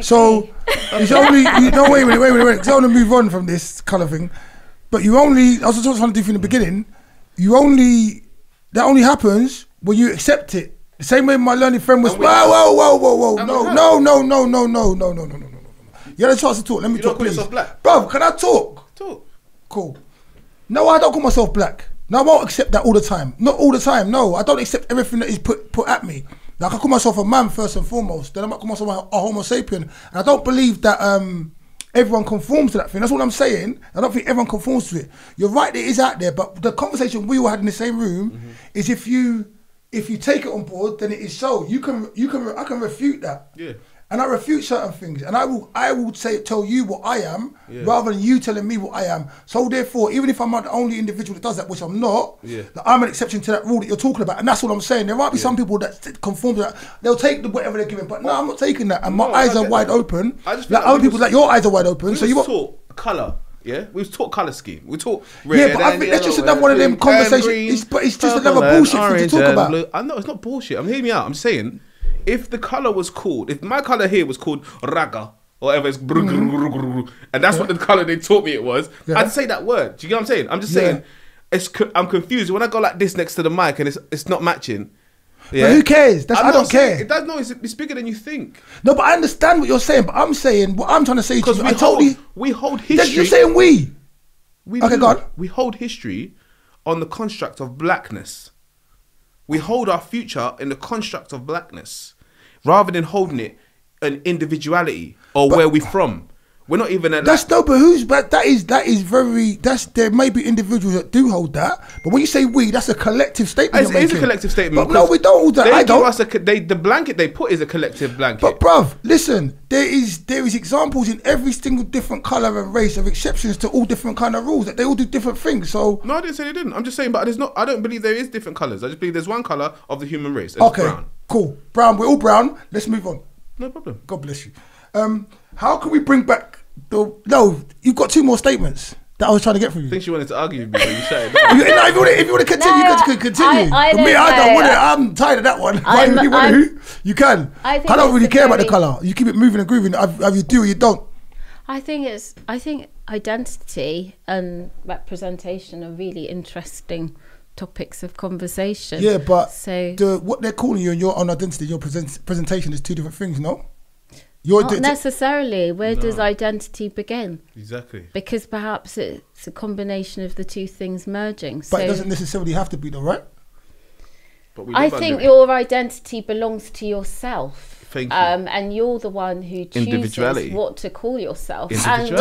So it's only wait. So I want to move on from this colour thing. But I was trying to do from the beginning. That only happens when you accept it. The same way my learning friend was. Whoa. No. You had a chance to talk. Let me talk, please. Bro, can I talk? Talk. Cool. No, I don't call myself black. No, I won't accept that all the time. Not all the time. No, I don't accept everything that is put at me. Like I call myself a man first and foremost. Then I might call myself a homo sapien. And I don't believe that everyone conforms to that thing. That's what I'm saying. I don't think everyone conforms to it. You're right, it is out there. But the conversation we all had in the same room is if you take it on board, then it is so. I can refute that. Yeah. And I refute certain things, and I will tell you what I am, rather than you telling me what I am. So therefore, even if I'm not the only individual that does that, which I'm not, that I'm an exception to that rule that you're talking about, and that's what I'm saying. There might be some people that conform to that. They'll take whatever they're given, but no, I'm not taking that. And my eyes are wide open. Like other people, like your eyes are wide open. So you talk colour. Yeah, we've taught colour scheme. We taught red. Yeah, but I think that's just another one of them conversations. It's just another bullshit thing to talk about. I know it's not bullshit. Hear me out. I'm saying, if the colour was called, if my colour here was called raga, or whatever, it's and that's what the colour they taught me it was, I'd say that word. Do you get what I'm saying? I'm just saying, I'm confused when I go like this next to the mic and it's not matching. Yeah. But who cares? I don't care. It's bigger than you think. No, but I understand what you're saying. But I'm saying what I'm trying to say to you. We hold history. You're saying we. Okay, go on. We hold history on the construct of blackness. We hold our future in the construct of blackness, rather than holding it an individuality or where we're from. We're not even at But that is very, there may be individuals that do hold that, but when you say we, that's a collective statement. It is a collective statement. But no, we don't hold that. I don't. The blanket they put is a collective blanket. But bruv, listen, there is examples in every single different colour and race of exceptions to all different kind of rules, that they all do different things. So no, I didn't say they didn't. I'm just saying, but there's not. I don't believe there is different colours. I just believe there's one colour of the human race. And okay, it's brown. Cool, brown. We're all brown. Let's move on. No problem. God bless you. How can we bring back no, you've got 2 more statements that I was trying to get from you. I think she wanted to argue with me, but you shut it down. If you want to continue, you can continue. I don't want it. I'm tired of that one. You can. I don't really care about the colour. You keep it moving and grooving. Either you do or you don't. I think identity and representation are really interesting topics of conversation. Yeah, but so what they're calling you and your own identity, your presentation is 2 different things, no? Not necessarily. Where does identity begin? Exactly. Because perhaps it's a combination of the 2 things merging. But it doesn't necessarily have to be, though, right? I think your identity belongs to yourself. Thank you. And you're the one who chooses what to call yourself. And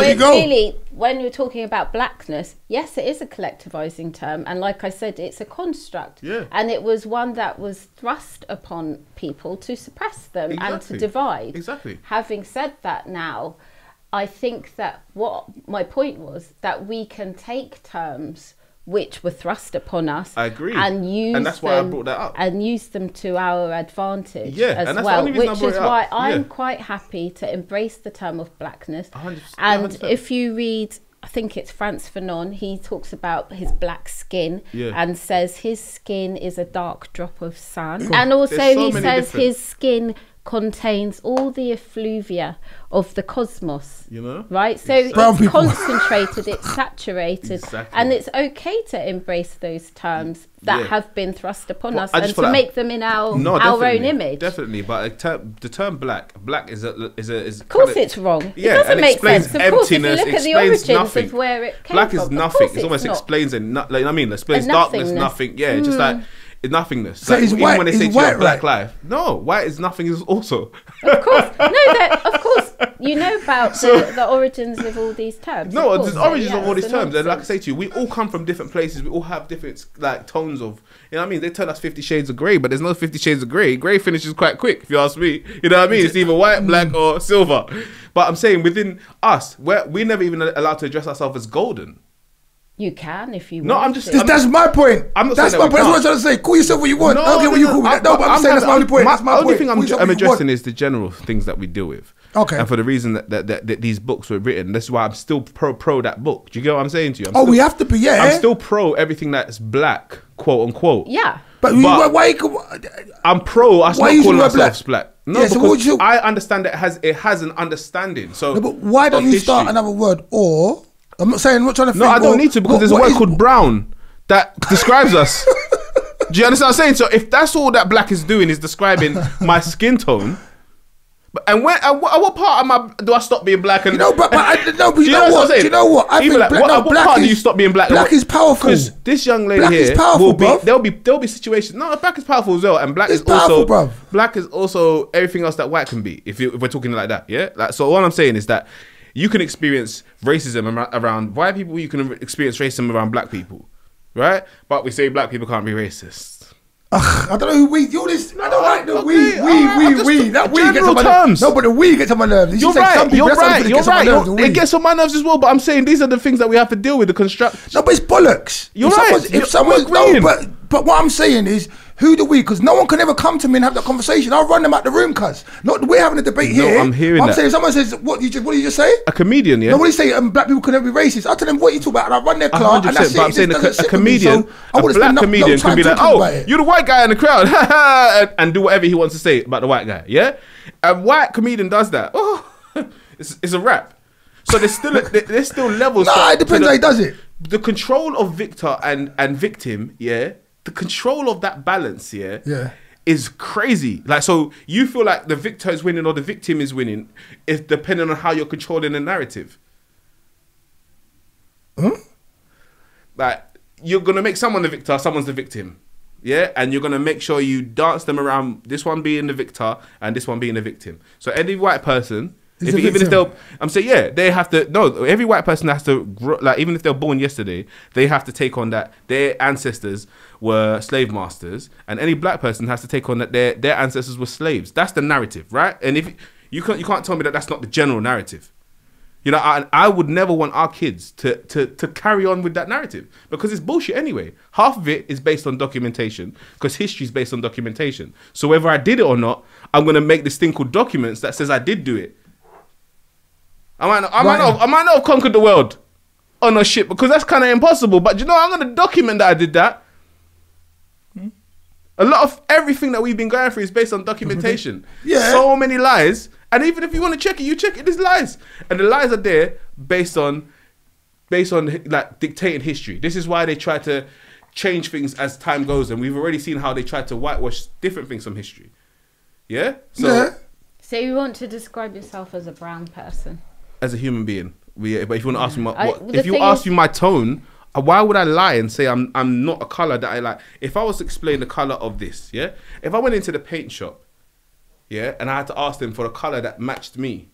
when you're talking about blackness, yes, it is a collectivizing term. And like I said, it's a construct. Yeah. And it was one that was thrust upon people to suppress them and to divide. Exactly. Having said that now, I think that what my point was, that we can take terms which were thrust upon us. I agree. And that's why I brought that up. And use them to our advantage and that's well, the only reason which is why I'm Yeah. quite happy to embrace the term of blackness. 100%, and 100%. if you read, I think it's Frantz Fanon, he talks about his black skin and says his skin is a dark drop of sun. Cool. And also he says his skin contains all the effluvia of the cosmos, right? So it's concentrated, it's saturated, and it's okay to embrace those terms that have been thrust upon us and to make them in our own image. Definitely, but the term black is of course it's wrong. It doesn't make sense. Of course, if you look at the origins of where it came black from, is nothing. It almost explains it. Explains darkness, nothing. Yeah, just like. Nothingness. So even white, when they say white, black life, no, white is nothing. Is also. Of course, of course, you know about the origins of all these terms. No, there's origins of all these terms, and like I say to you, we all come from different places. We all have different tones of. You know what I mean? They tell us 50 Shades of Grey, but there's no 50 Shades of Grey. Grey finishes quite quick, if you ask me. You know what I mean? It's either white, black, or silver. But I'm saying within us, we're never even allowed to address ourselves as golden. You can if you want. No, I'm just. That's my point. I'm not that's saying my point. That's what I'm trying to say. Call yourself what you want. No, I don't care what you call me. No, but I'm saying that's my only point. That's my only point. thing I'm addressing is the general things that we deal with. Okay. And for the reason that these books were written, that's why I'm still pro that book. Do you get what I'm saying to you? We have to be. Yeah. I'm still pro everything that's black, quote unquote. Yeah. But why? I'm pro us not calling ourselves black. No, because so I understand that it has an understanding. So, no, but why don't you start another word or? I'm not saying, I'm not trying to think. No, I don't need to, because there's a word called brown that describes us. Do you understand what I'm saying? So if that's all that black is doing is describing my skin tone, and what part do I stop being black? And but you know what? Do you know what? I think what part do you stop being black? Black is powerful. Because this young lady black here is powerful, there'll be situations. No, black is powerful as well, and black is powerful, also bruv. Black is also everything else that white can be. If we're talking like that, yeah. So all I'm saying is that. You can experience racism around white people. You can experience racism around black people, right? But we say black people can't be racist. I don't know who we. You're this. I don't like the we. That we gets on my nerves. No, but the we gets on my nerves. You're right. You're right. It gets on my nerves as well. But I'm saying these are the things that we have to deal with. The construct. No, but it's bollocks. You're right. If someone's no, but what I'm saying is. Who do we? Because no one can ever come to me and have that conversation. I'll run them out the room, cuz. We're having a debate here. No, I'm hearing that. I'm saying, if someone says, what did you just say? A comedian, yeah? No, what do you say? Black people can never be racist. I'll tell them what you talk about and I'll run their class. And that's but I'm saying a comedian, a black comedian can be like, you're the white guy in the crowd. and do whatever he wants to say about the white guy, yeah? A white comedian does that. It's a rap. So there's still levels. Nah, it depends how he does it. The control of victor and victim, yeah? The control of that balance, is crazy. Like, so you feel like the victor is winning or the victim is winning, if depending on how you're controlling the narrative. Like, you're gonna make someone the victor, someone's the victim, yeah, and you're gonna make sure you dance them around. This one being the victor and this one being the victim. So any white person Even if they'll, I'm saying, yeah, they have to. No, every white person has to grow, like, even if they're born yesterday, they have to take on that their ancestors were slave masters, and any black person has to take on that their ancestors were slaves. That's the narrative, right? And if you can't tell me that that's not the general narrative. You know, I would never want our kids to carry on with that narrative because it's bullshit anyway. Half of it is based on documentation because history is based on documentation. So whether I did it or not, I'm going to make this thing called documents that says I did do it. I might not have conquered the world on a ship because that's kind of impossible. But you know, I'm going to document that I did that. A lot of everything that we've been going through is based on documentation. Yeah. So many lies. And even if you want to check it, you check it, there's lies. And the lies are there based on like dictating history. This is why they try to change things as time goes. And we've already seen how they try to whitewash different things from history. Yeah? So you want to describe yourself as a brown person? As a human being. But if you want to ask me if you ask me my tone, why would I lie and say I'm not a colour that I like? If I was to explain the colour of this, yeah? If I went into the paint shop, yeah, and I had to ask them for a colour that matched me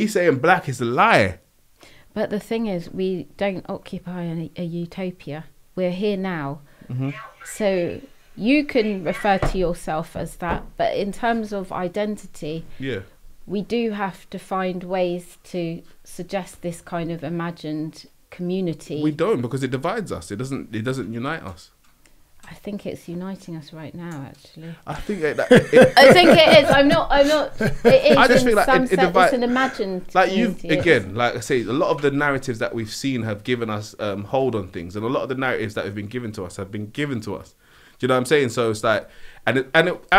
saying black is a lie. But the thing is, we don't occupy a utopia. We're here now. Mm-hmm. So you can refer to yourself as that, but in terms of identity, yeah, we do have to find ways to suggest this kind of imagined community. We don't, because it divides us. It doesn't unite us. I think it's uniting us right now, actually. I think I think it is. I'm not. It is. I just feel like it's an imagined. Like again, like I say, a lot of the narratives that we've seen have given us hold on things, and a lot of the narratives that have been given to us have been given to us. Do you know what I'm saying? So it's like, and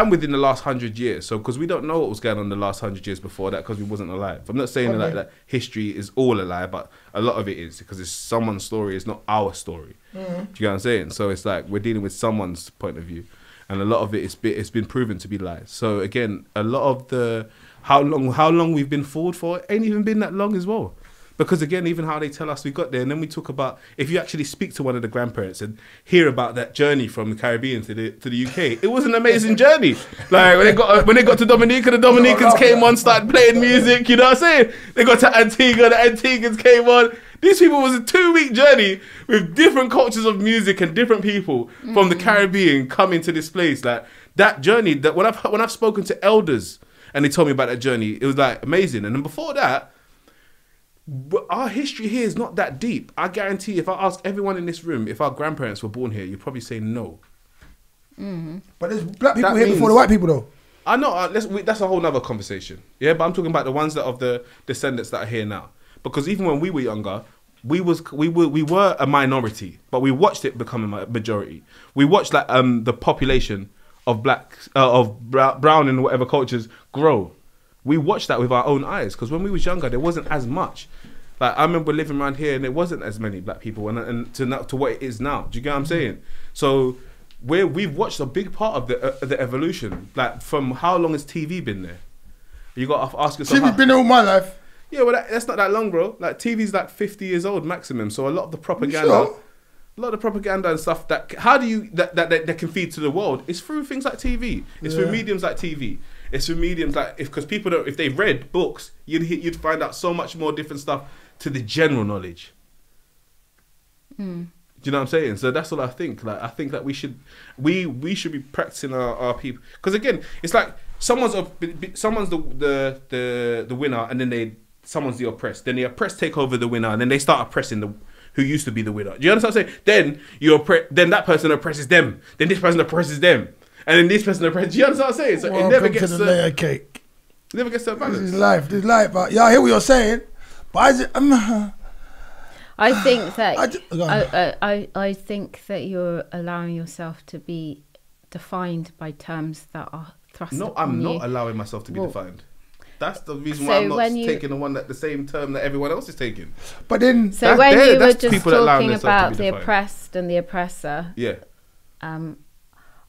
within the last 100 years. So because we don't know what was going on in the last 100 years before that, because we wasn't alive. I'm not saying that history is all a lie, but a lot of it is, because it's someone's story. It's not our story. Mm-hmm. Do you know what I'm saying? So it's like we're dealing with someone's point of view, and a lot of it's been proven to be lies. So again, a lot of the how long we've been fooled for ain't even been that long as well. Because again, even how they tell us we got there, and then we talk about, if you actually speak to one of the grandparents and hear about that journey from the Caribbean to the UK, it was an amazing journey. Like when they got to Dominica, the Dominicans came on, started playing music. You know what I'm saying? They got to Antigua, the Antiguans came on. These people was a 2-week journey with different cultures of music and different people from the Caribbean coming to this place. Like that journey, that when I've spoken to elders and they told me about that journey, it was like amazing. And then before that, but our history here is not that deep. I guarantee if I ask everyone in this room if our grandparents were born here, you'd probably say no. Mm-hmm. But there's black people here before the white people, though. I know. That's a whole nother conversation. Yeah, but I'm talking about the ones that of the descendants that are here now. Because even when we were younger, we were a minority, but we watched it become a majority. We watched like the population of brown and whatever cultures grow. We watched that with our own eyes, because when we was younger, there wasn't as much. Like I remember living around here, and there wasn't as many black people, and to what it is now. Do you get what I'm saying? So we've watched a big part of the evolution. Like from how long has TV been there? You got to ask yourself. TV's been there all my life. Yeah, well that's not that long, bro. Like TV's like 50 years old maximum. So a lot of the propaganda. Sure? A lot of the propaganda and stuff that can feed to the world is through things like TV. It's through mediums like TV. It's through mediums like because people don't, if they read books, you'd find out so much more different stuff to the general knowledge. Do you know what I'm saying? So that's what I think. Like I think that we should be practicing our people, because again, it's like someone's the winner, and then someone's the oppressed. Then the oppressed take over the winner, and then they start oppressing who used to be the winner. Do you understand what I'm saying? Then that person oppresses them. Then this person oppresses them. And then this person oppresses. Do you understand what I'm saying? So it never gets to the layer cake. It never gets to a balance. This is life. But yeah, I hear what you're saying. But I think that I think that you're allowing yourself to be defined by terms that are thrust upon you. No, I'm not allowing myself to be defined. That's the reason why I'm not taking the same term that everyone else is taking. But then, so when you were just talking about the oppressed and the oppressor, yeah,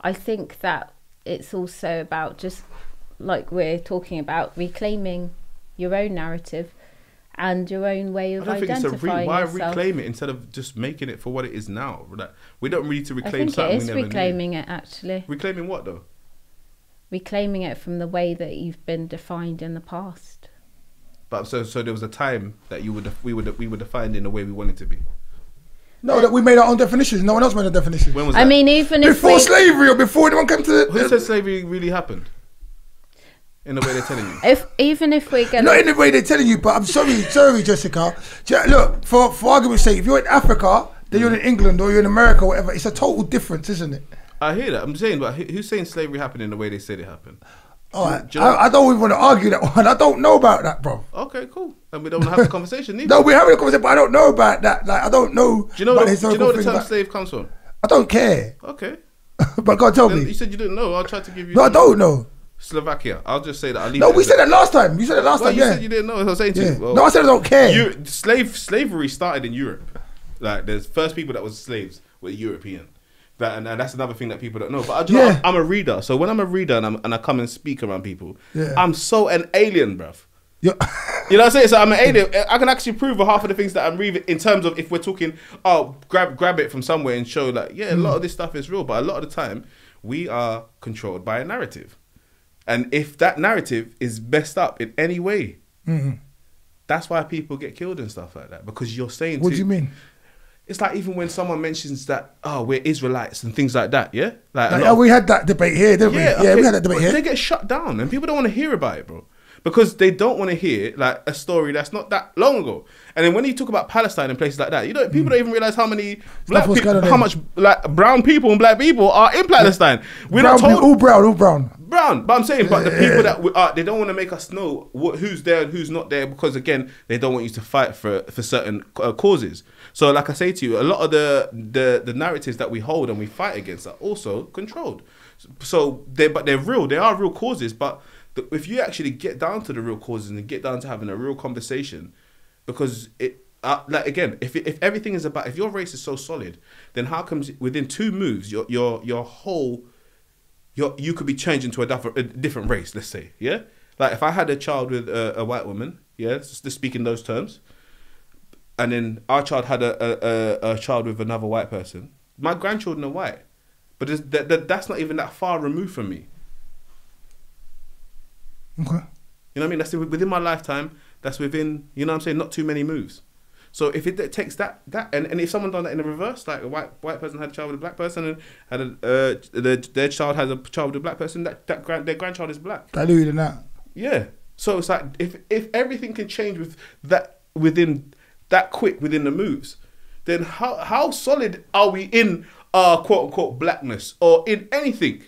I think that it's also about, just like we're talking about, reclaiming your own narrative and your own way of identifying yourself. Why reclaim it instead of just making it for what it is now? We don't need to reclaim something we never knew. I think it is reclaiming it, actually. Reclaiming what, though? Reclaiming it from the way that you've been defined in the past. But so there was a time that we would define in the way we wanted to be. No, that we made our own definitions. No one else made a definition. When was that? I mean, even if before slavery or before anyone came to. Who said slavery really happened? In the way they're telling you. Even if we're gonna, not in the way they're telling you, but I'm sorry, Jessica. Look, for argument's sake, if you're in Africa, then you're in England or you're in America or whatever, it's a total difference, isn't it? I hear that. I'm saying, but who's saying slavery happened in the way they said it happened? All right. I don't even want to argue that one. I don't know about that, bro. Okay, cool. And we don't have a conversation either. No, we're having a conversation, but I don't know about that. Like, I don't know. Do you know where the term slave comes from? I don't care. Okay. But God, tell me. You said you didn't know. I'll try to give you. No, I don't know. Slovakia. I'll just say that. I'll leave no, we said that last time. You said it last time. You said you didn't know. I was saying to you. Well, no, I said I don't care. Slavery started in Europe. Like, the first people that was slaves were European. And that's another thing that people don't know. But I'm a reader. So when I'm a reader and I come and speak around people, I'm so an alien, bruv. You know what I'm saying? So I'm an alien. I can actually prove half of the things that I'm reading in terms of if we're talking, grab it from somewhere and show like, a lot of this stuff is real. But a lot of the time, we are controlled by a narrative. And if that narrative is messed up in any way, that's why people get killed and stuff like that. Because you're saying... What do you mean? It's like even when someone mentions that, we're Israelites and things like that, yeah? We had that debate here, didn't we? Yeah, we had that debate here. They get shut down and people don't want to hear about it, bro. Because they don't want to hear like a story that's not that long ago. And then when you talk about Palestine and places like that, people don't even realize how many black people, how much like brown people and black people are in Palestine. We're not told all brown. But I'm saying, but the people that they don't want to make us know who's there and who's not there because again, they don't want you to fight for certain causes. So, like I say to you, a lot of the narratives that we hold and we fight against are also controlled. So, they're real. They are real causes, but if you actually get down to the real causes and get down to having a real conversation, because like again, if everything is about, if your race is so solid, then how comes within 2 moves your whole you could be changed into a different race, let's say, yeah? Like if I had a child with a white woman, yeah, just speak in those terms, and then our child had a child with another white person, my grandchildren are white, but that's not even that far removed from me. Okay. You know what I mean? That's within my lifetime. That's within, you know what I'm saying, not too many moves. So if it takes that and if someone done that in the reverse, like a white person had a child with a black person and had their child has a child with a black person, their grandchild is black. Diluted in that. Yeah. So it's like if everything can change with that within that quick within the moves, then how solid are we in our quote unquote blackness or in anything?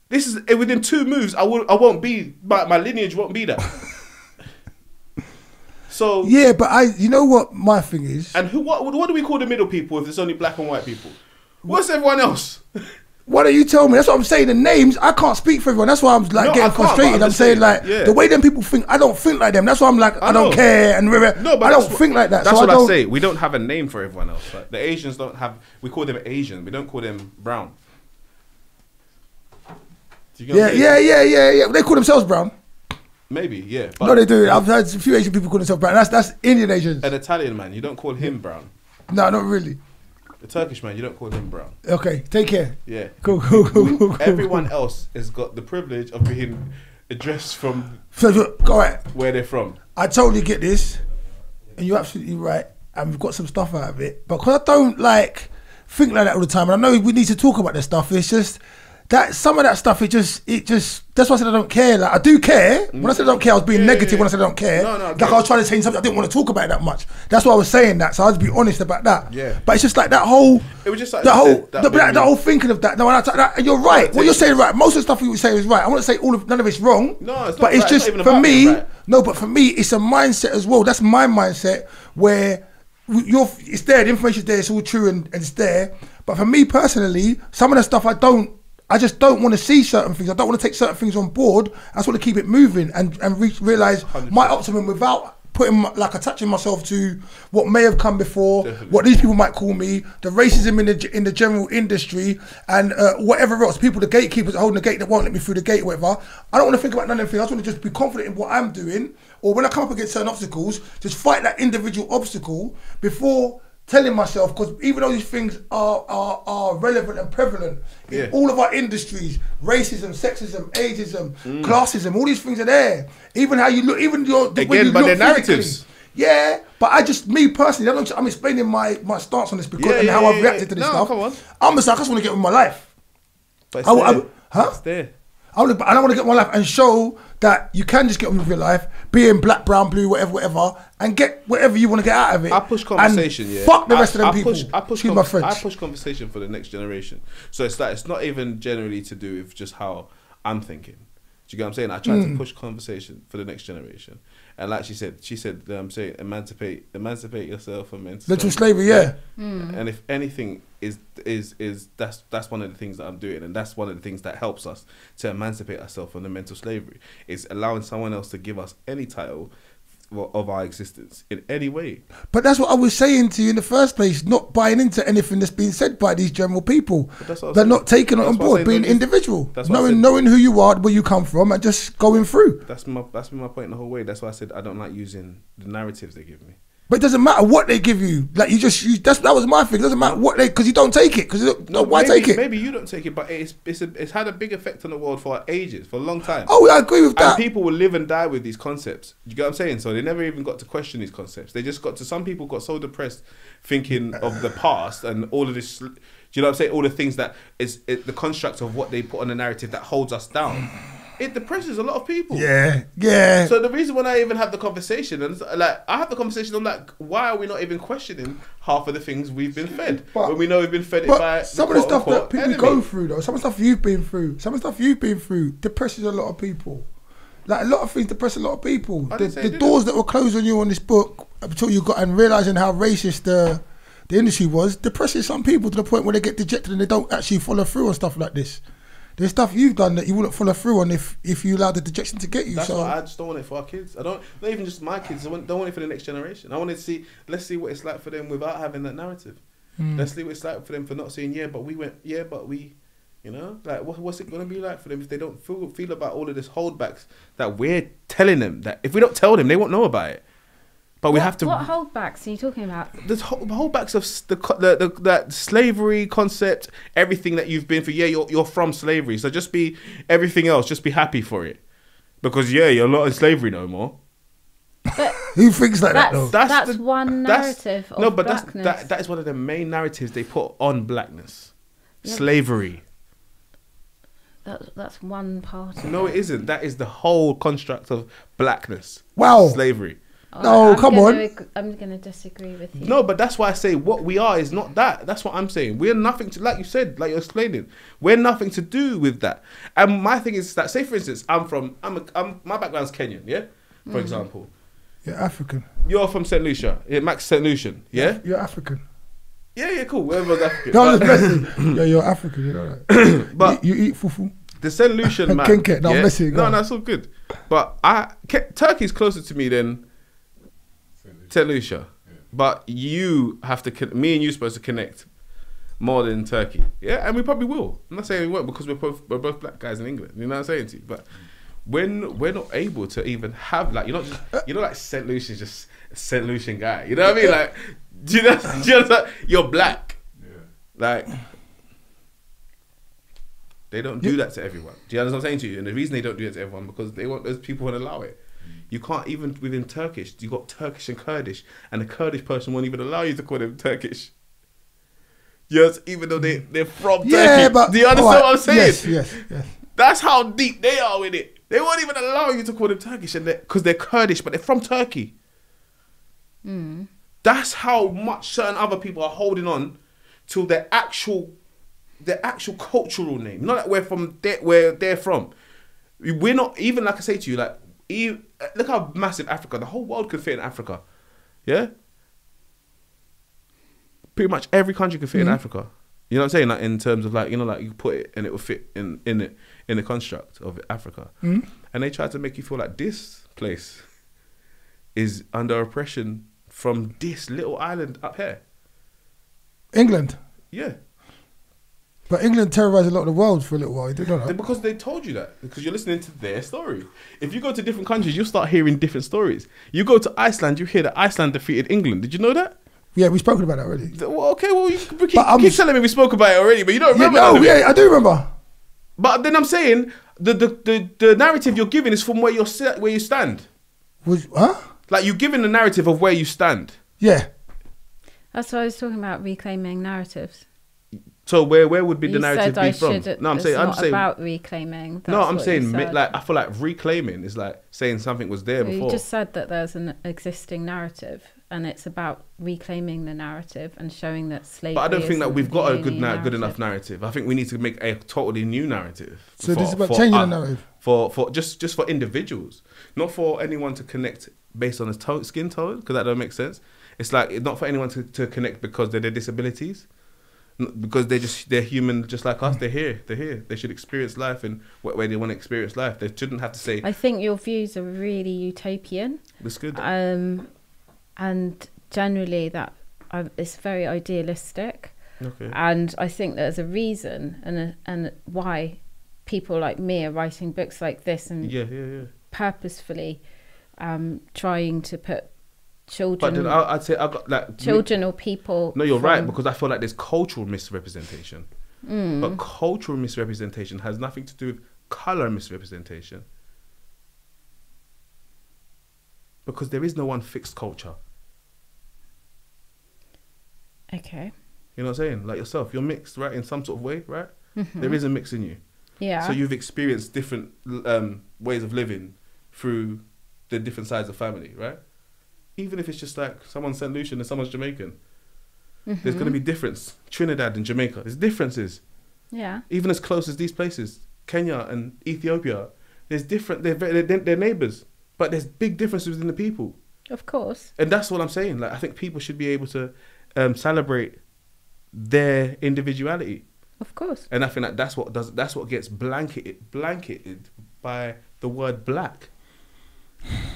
This is within 2 moves. I won't be my lineage won't be that. So yeah, but you know what my thing is. And what do we call the middle people if it's only black and white people? What's everyone else? Why don't you tell me? That's what I'm saying. The names, I can't speak for everyone. That's why I'm like getting frustrated. I'm saying like the way them people think, I don't think like them. That's why I'm like I don't care and but I don't think like that. That's what I say. We don't have a name for everyone else. Like, the Asians don't have. We call them Asian. We don't call them brown. Yeah. They call themselves brown. Maybe, yeah. No, they do. I've heard a few Asian people call themselves brown. That's Indian Asians. An Italian man, you don't call him brown. No, not really. The Turkish man, you don't call him brown. Okay, take care. Yeah. Cool. Everyone else has got the privilege of being addressed from where they're from. I totally get this, and you're absolutely right. And we've got some stuff out of it. But because I don't think like that all the time, and I know we need to talk about this stuff, it's just that some of that stuff, it just that's why I said I don't care. Like I do care. When I said I don't care, I was being negative. When I said I don't care, like I was trying to say something I didn't want to talk about it that much. That's why I was saying that. So I was be honest about that. Yeah. But it's just like that whole, it was just like the whole thinking of that. No, and you're right. What you're saying right. Most of the stuff you say is right. I want to say none of it's wrong. No, it's not. But it's right. just for me. Right. No, but for me, it's a mindset as well. That's my mindset where it's there. The information's there. It's all true and it's there. But for me personally, some of the stuff I just don't want to see certain things. I don't want to take certain things on board. I just want to keep it moving and realise my optimum without putting attaching myself to what may have come before, what these people might call me, the racism in the general industry, and whatever else. People, the gatekeepers holding the gate that won't let me through the gate, or whatever. I don't want to think about none of them things. I just want to just be confident in what I'm doing, or when I come up against certain obstacles, just fight that individual obstacle before telling myself, because even though these things are relevant and prevalent in all of our industries, racism, sexism, ageism, classism, all these things are there. Even how you look, even the way you look they're physically. narratives. Yeah, but me personally, I'm explaining my stance on this because and how I've reacted to this stuff. Come on. I'm just like, I just want to get on with my life. But it's there. I want to get on with my life and show that you can just get on with your life, be in black, brown, blue, whatever, and get whatever you want to get out of it. I push conversation, and fuck the rest of them people. I push my French. I push conversation for the next generation. So it's like, it's not even generally to do with just how I'm thinking. Do you get what I'm saying? I try to push conversation for the next generation. And like she said, I'm saying emancipate yourself from mental slavery, yeah. And if anything is that's one of the things that I'm doing, and that's one of the things that helps us to emancipate ourselves from the mental slavery, is allowing someone else to give us any title of our existence in any way. But that's what I was saying to you in the first place, not buying into anything that's being said by these general people. They're not taking it on board, being individual, knowing who you are, where you come from, and just going through. That's been my point the whole way. That's why I said I don't like using the narratives they give me. But it doesn't matter what they give you. Like that was my thing. It doesn't matter what because you don't take it. Why take it? Maybe you don't take it, but it's had a big effect on the world for ages, for a long time. Oh, I agree with that. And people will live and die with these concepts. You get what I'm saying? So they never even got to question these concepts. They just some people got so depressed thinking of the past and all of this. Do you know what I'm saying? All the things that the construct of what they put on the narrative that holds us down. It depresses a lot of people. Yeah. So the reason when I even have the conversation, and like I have the conversation, I'm like, why are we not even questioning half of the things we've been fed when we know we've been fed it by some of the stuff that people go through, though, some of the stuff you've been through, depresses a lot of people. Like a lot of things depress a lot of people. The doors that were closed on you on this book until you got and realizing how racist the industry was depresses some people to the point where they get dejected and they don't actually follow through on stuff like this. There's stuff you've done that you wouldn't follow through on if you allowed the dejection to get you. That's why I just don't want it for our kids. Not even just my kids. I don't want it for the next generation. I want to see. Let's see what it's like for them without having that narrative. Let's see what it's like for them for not saying but we went, but we, you know, like what's it gonna be like for them if they don't feel about all of this holdbacks that we're telling them, that if we don't tell them they won't know about it. But we have to. What holdbacks are you talking about? The holdbacks of that slavery concept, everything that you've been through. Yeah, you're from slavery, so just be everything else. Just be happy for it, because you're not in slavery no more. But who thinks like that though? That's one narrative of blackness. That is one of the main narratives they put on blackness. Yep. Slavery. That's one part of it isn't. That is the whole construct of blackness. Wow. Slavery. No, come on. I'm going to disagree with you. No, but that's why I say what we are is not that. That's what I'm saying. We're nothing to, like you said, like you're explaining, we're nothing to do with that. And my thing is that, say for instance, my background's Kenyan, yeah? For example. You're African. You're from St. Lucia. Yeah, Max St. Lucian, yeah? You're African. Yeah, cool. Whoever's African. No, I'm messing. Yeah, you're African, you know that. But you eat fufu. The St. Lucian man. No, I'm messing. No, it's all good. But Turkey's closer to me than St. Lucia, but you have to. Me and you supposed to connect more than Turkey, yeah, and we probably will. I'm not saying we won't because we're both black guys in England. You know what I'm saying to you? But when we're not able to even have like like St. Lucian's just a St. Lucian guy. You know what I mean? Like, do you know you're black? Yeah. Like they don't do that to everyone. Do you understand what I'm saying to you? And the reason they don't do it to everyone because they want those people who allow it. You can't even within Turkish. You got Turkish and Kurdish, and the Kurdish person won't even allow you to call them Turkish. Yes, even though they're from Turkey. But do you understand what I'm saying? Yes. That's how deep they are with it. They won't even allow you to call them Turkish, and because they're Kurdish, but they're from Turkey. That's how much certain other people are holding on to their actual cultural name. Not that we're from where they're from. We're not even, like I say to you, like. Look how massive Africa, the whole world could fit in Africa. Yeah? Pretty much every country could fit in Africa. You know what I'm saying? Like in terms of like, you know, like you put it and it will fit in the construct of Africa. And they try to make you feel like this place is under oppression from this little island up here. England? Yeah. But England terrorised a lot of the world for a little while. You don't know that? Because they told you that. Because you're listening to their story. If you go to different countries, you'll start hearing different stories. You go to Iceland, you hear that Iceland defeated England. Did you know that? Yeah, we've spoken about that already. Well, okay, well, you keep telling me we spoke about it already, but you don't remember. Yeah, I do remember. But then I'm saying the narrative you're giving is from where you stand. Like you're giving the narrative of where you stand. Yeah. That's what I was talking about, reclaiming narratives. So where would be the narrative be from? No, I'm saying about reclaiming. No, I'm saying like I feel like reclaiming is like saying something was there before. You just said that there's an existing narrative, and it's about reclaiming the narrative and showing that slavery. But I don't think that we've got a good enough narrative. I think we need to make a totally new narrative. So this is about changing the narrative for just for individuals, not for anyone to connect based on his skin tone, because that don't make sense. It's like not for anyone to connect because they're their disabilities. Because they're human just like us. They're here. They should experience life in what way they want to experience life. They shouldn't have to say. I think your views are really utopian. That's good. And generally that it's very idealistic. Okay. And I think there's a reason and why people like me are writing books like this and purposefully trying to put children, but then I'd say I've got like children or people. No, you're right, because I feel like there's cultural misrepresentation. But cultural misrepresentation has nothing to do with color misrepresentation, because there is no one fixed culture. Okay. You know what I'm saying? Like yourself, you're mixed, right, in some sort of way, right? Mm-hmm. There is a mix in you. Yeah. So you've experienced different ways of living through the different sides of family, right? Even if it's just like someone's St. Lucian and someone's Jamaican, there's going to be difference. Trinidad and Jamaica, there's differences. Yeah. Even as close as these places, Kenya and Ethiopia, there's different. They're neighbours, but there's big differences within the people. Of course. And that's what I'm saying. Like I think people should be able to celebrate their individuality. Of course. And I think that that's what gets blanketed by the word black,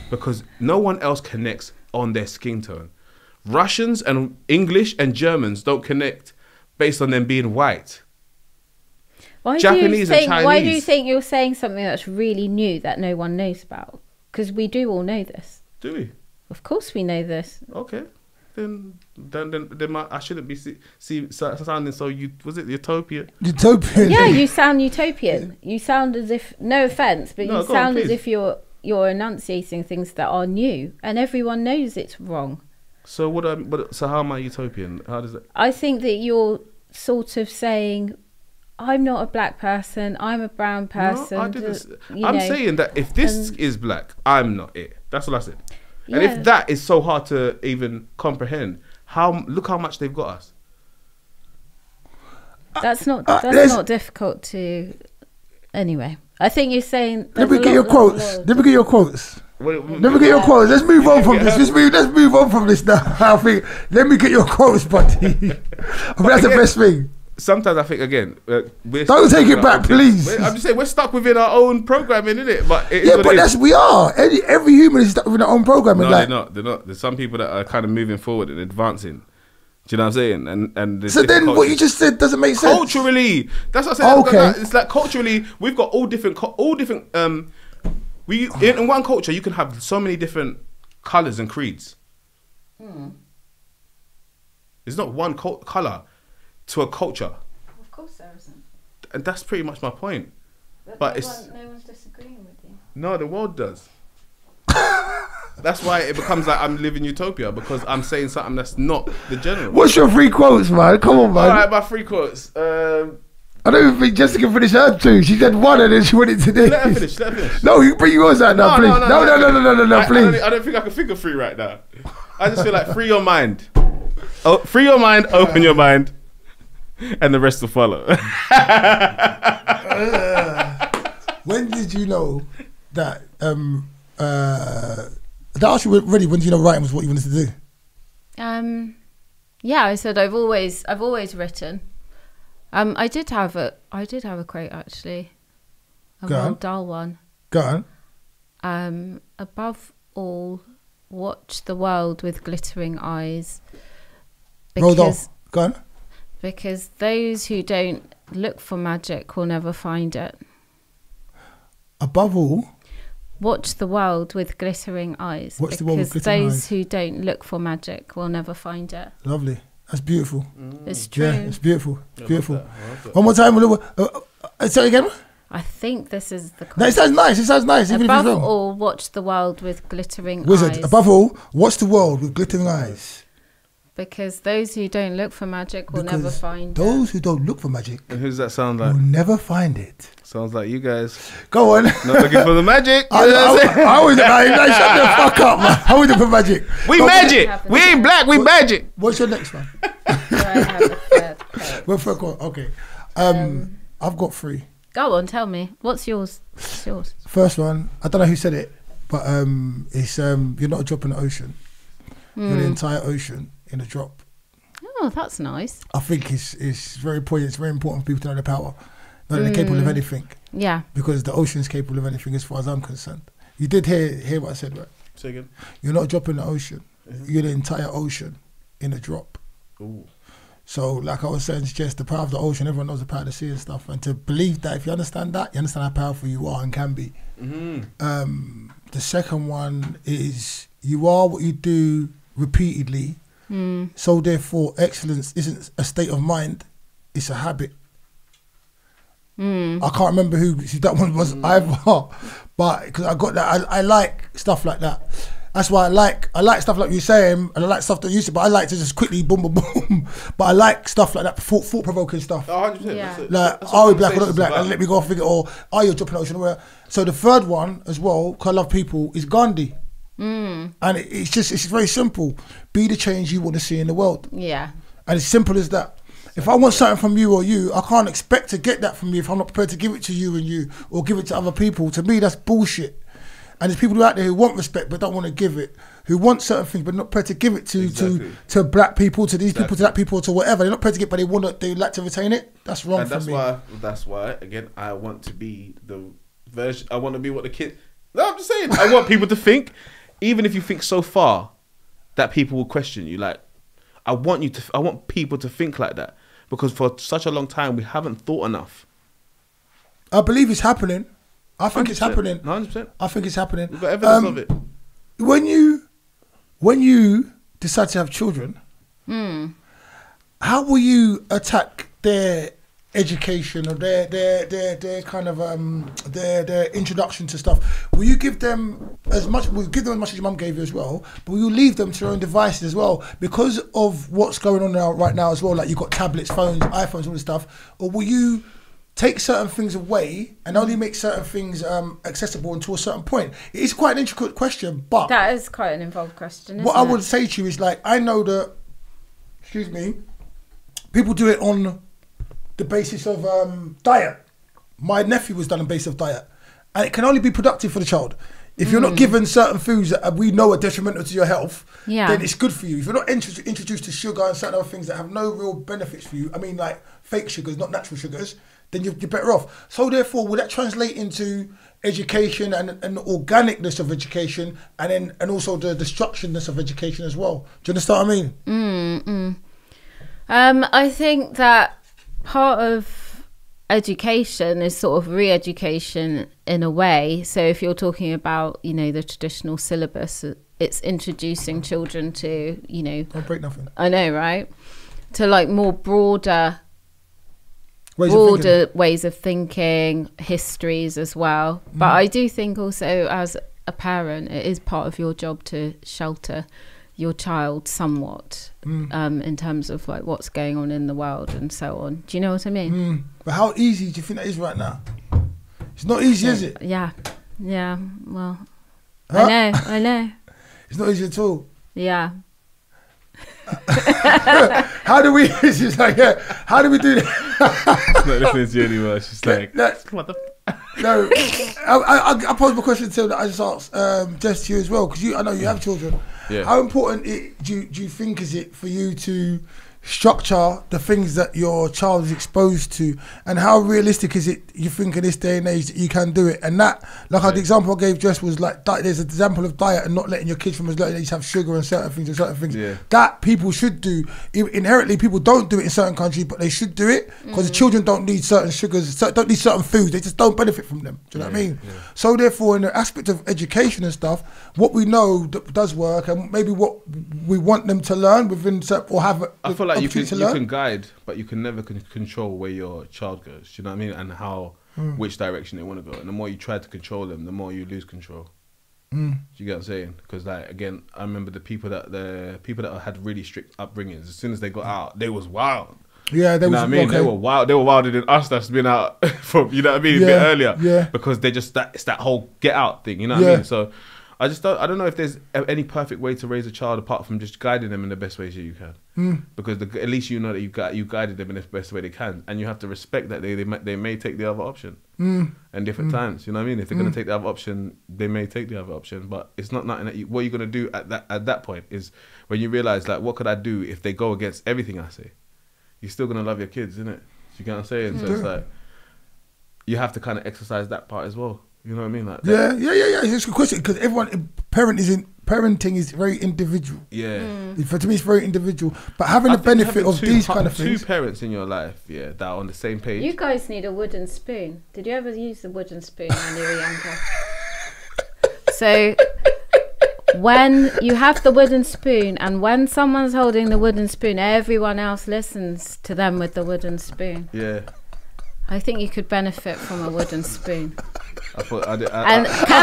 because no one else connects on their skin tone. Russians and English and Germans don't connect based on them being white. Japanese and Chinese. Why do you think you're saying something that's really new that no one knows about? Because we do all know this. Do we? Of course we know this. Okay. Then I shouldn't be sounding so. Was it utopia? Utopian. Yeah, you sound utopian. You sound as if, no offense, but you sound as if you're enunciating things that are new, and everyone knows it's wrong. So so how am I utopian? How does it? I think that you're sort of saying, I'm not a black person, I'm a brown person. No, I did this. I'm saying that if this is black, I'm not it. That's what I said. Yeah. And if that is so hard to even comprehend, look how much they've got us. That's not difficult to. Anyway, I think you're saying. Let me get your quotes. Let me get your quotes. Let's move on from this. Let's move on from this now. I think. Let me get your quotes, buddy. I think that's the best thing. Sometimes I think again, don't take it back, please. I'm just saying we're stuck within our own programming, isn't it? But we are. Every human is stuck within their own programming. No, they're not. There's some people that are kind of moving forward and advancing. Do you know what I'm saying? And so then what you just said doesn't make sense. Culturally, that's what I'm saying. Okay. It's like culturally, we've got all different. We in one culture you can have so many different colors and creeds. There's not one color to a culture. Of course there isn't. And that's pretty much my point. But no one's disagreeing with you. No, the world does. That's why it becomes like I'm living utopia, because I'm saying something that's not the general. What's your 3 quotes, man? Come on, man. Alright, my 3 quotes. I don't even think Jessica finished her 2. She said 1 and then she went into this. Let her finish. No, you bring yours out now, please. No, please. I don't think I can think of 3 right now. I just feel like free your mind. Free your mind, open your mind, and the rest will follow. When did you know that that asked you already, when did you know writing was what you wanted to do? Yeah, I said I've always written. I did have a quote actually. A real dull one. Go on. Above all, watch the world with glittering eyes. Roll on. Go on. Because those who don't look for magic will never find it. Above all, Watch the world with glittering eyes. Watch the world with glittering those eyes. who don't look for magic will never find it. Lovely. That's beautiful. It's true. Yeah, it's beautiful. It's beautiful. I love that. One more time. Say it again. I think this is the No, it sounds nice. It sounds nice. Even above if it's wrong. all, watch the world with glittering Wizard. eyes. Above all, watch the world with glittering eyes. Because those who don't look for magic will never Because find those it. who don't look for magic And who's that sound will like? never find it. Sounds like you guys. Go on. Not looking for the magic. I always like, shut the fuck up, man. I always for magic. We Go on. magic. We ain't black. We magic. What's your next one? Do I have a third quote? Well, first one. Okay. I've got 3. Go on, tell me. What's yours? What's yours? First one, I don't know who said it, but it's you're not a drop in the ocean. You're the entire ocean in a drop. Oh, that's nice. I think it's very important. It's very important for people to know their power, know that they're capable of anything, Yeah. because the ocean is capable of anything as far as I'm concerned. You did hear what I said, right? Say again. You're not a drop in the ocean. You're the entire ocean in a drop. Ooh. So, like I was saying, it's just the power of the ocean. Everyone knows the power of the sea and stuff. And to believe that, if you understand that, you understand how powerful you are and can be. The second one is you are what you do repeatedly. So therefore, excellence isn't a state of mind; it's a habit. I can't remember who that one was either, but because I got that, I like stuff like that. That's why I like stuff like you saying, and I like stuff that you say, but I like to just quickly boom, boom, boom. But I like stuff like that, thought-provoking stuff. 100%. Yeah. Like, are we black or not black? And let me go off figure, or are you dropping ocean? Or so the third one as well, because I love people, is Gandhi. And it's very simple. Be the change you want to see in the world. Yeah. And it's simple as that. If I want something from you or you, I can't expect to get that from you if I'm not prepared to give it to you and you, or give it to other people. To me, that's bullshit. And there's people out there who want respect but don't want to give it, who want certain things but not prepared to give it to black people, to these people, to that people, to whatever. They're not prepared to get, but they like to retain it. That's wrong And for me. that's why again I want to be the version. I want to be what the kid. No, I'm just saying. I want people to think, even if you think so far, that people will question you. Like, I want people to think like that, because for such a long time we haven't thought enough. I believe it's happening. I think it's 100%. happening. 100%. I think it's happening. We've got evidence of it. When you decide to have children, how will you attack their education or their kind of their introduction to stuff? Will you give them as much? Will you give them as much as your mum gave you as well? But will you leave them to their own devices as well because of what's going on right now as well? Like you've got tablets, phones, iPhones, all this stuff. Or will you take certain things away and only make certain things accessible until a certain point? It is quite an intricate question, but That is quite an involved question, isn't what it? I would say to you is, like, I know that, people do it on the basis of diet. My nephew was done on the basis of diet, and it can only be productive for the child. If you're not given certain foods that we know are detrimental to your health, then it's good for you. If you're not introduced to sugar and certain other things that have no real benefits for you, I mean, like fake sugars, not natural sugars, then you're better off. So therefore, will that translate into education and the organicness of education, and also the destructionness of education as well? Do you understand what I mean? I think that part of education is sort of re-education in a way. So if you're talking about, the traditional syllabus, it's introducing children to, Don't break nothing. I know, right? To like more broader ways of thinking, histories as well. But I do think also as a parent, it is part of your job to shelter your child somewhat in terms of like what's going on in the world and so on. Do you know what I mean? But how easy do you think that is right now? It's not easy, is it? Yeah. Well, Huh? I know. It's not easy at all. Yeah. How do we? It's just like, how do we do that? She's not listening to you anymore. She's like, what the? No, I posed my question to that I just asked Jess to you as well, because I know you have children. Yeah. How important do you think is it for you to structure the things that your child is exposed to, and how realistic is it you think in this day and age that you can do it. And that, like the example I gave Jess was like, there's an example of diet and not letting your kids from as little age have sugar and certain things that people should do. Inherently people don't do it in certain countries, but they should do it because the children don't need certain sugars, don't need certain foods, they just don't benefit from them. Do you know what I mean? So therefore, in the aspect of education and stuff, what we know that does work and maybe what we want them to learn within or have I feel like you can guide, but you can never control where your child goes. Do you know what I mean? And how, which direction they want to go. And the more you try to control them, the more you lose control. Do you get what I'm saying? Because like again, I remember the people that had really strict upbringings. As soon as they got out, they was wild. Yeah, they you know what I mean? They were wild. They were wilder than us that's been out from, you know what I mean, a bit earlier. Yeah. Because they just it's that whole get out thing. You know what I mean? So I don't know if there's any perfect way to raise a child apart from just guiding them in the best ways that you can. Because at least you know that you guided them in the best way they can, and you have to respect that they may take the other option and different times. You know what I mean? If they're going to take the other option, they may take the other option, but it's not nothing that what you're going to do at that point is when you realize like, what could I do if they go against everything I say? You're still going to love your kids, isn't it? You get what I'm saying? So it's like you have to kind of exercise that part as well. You know what I mean? Like yeah. It's a good question because parenting is very individual. Yeah. To me, it's very individual. But having the benefit of these kind of things. Two parents in your life, that are on the same page. You guys need a wooden spoon. Did you ever use the wooden spoon when you were younger? So when you have the wooden spoon, and when someone's holding the wooden spoon, everyone else listens to them with the wooden spoon. Yeah. I think you could benefit from a wooden spoon. Can I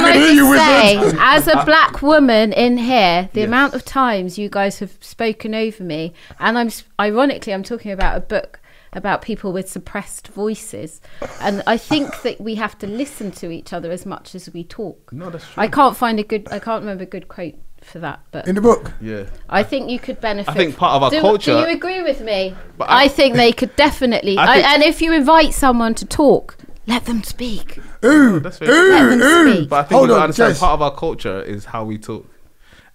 just say, as a black woman in here, the amount of times you guys have spoken over me, and I'm talking about a book about people with suppressed voices, and I think that we have to listen to each other as much as we talk. No, that's true. I can't remember a good quote for that, but in the book, I think you could benefit. I think part of our culture. Do you agree with me? But I think they could definitely. And if you invite someone to talk, let them speak. Let them speak. But I think you understand part of our culture is how we talk,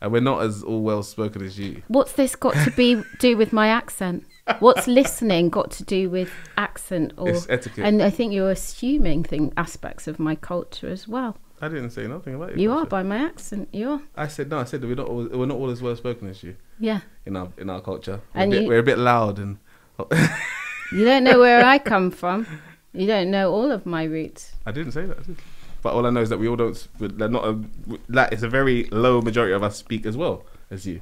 and we're not as all well spoken as you. What's this got to do with my accent? What's listening got to do with accent it's etiquette? And I think you're assuming aspects of my culture as well. I didn't say nothing about it. You are by my accent. You are. I said no. I said that we're not all as well spoken as you. Yeah. In our culture, we're a bit loud and. You don't know where I come from. You don't know all of my roots. I didn't say that. But all I know is that we all don't. It's a very low majority of us speak as well as you.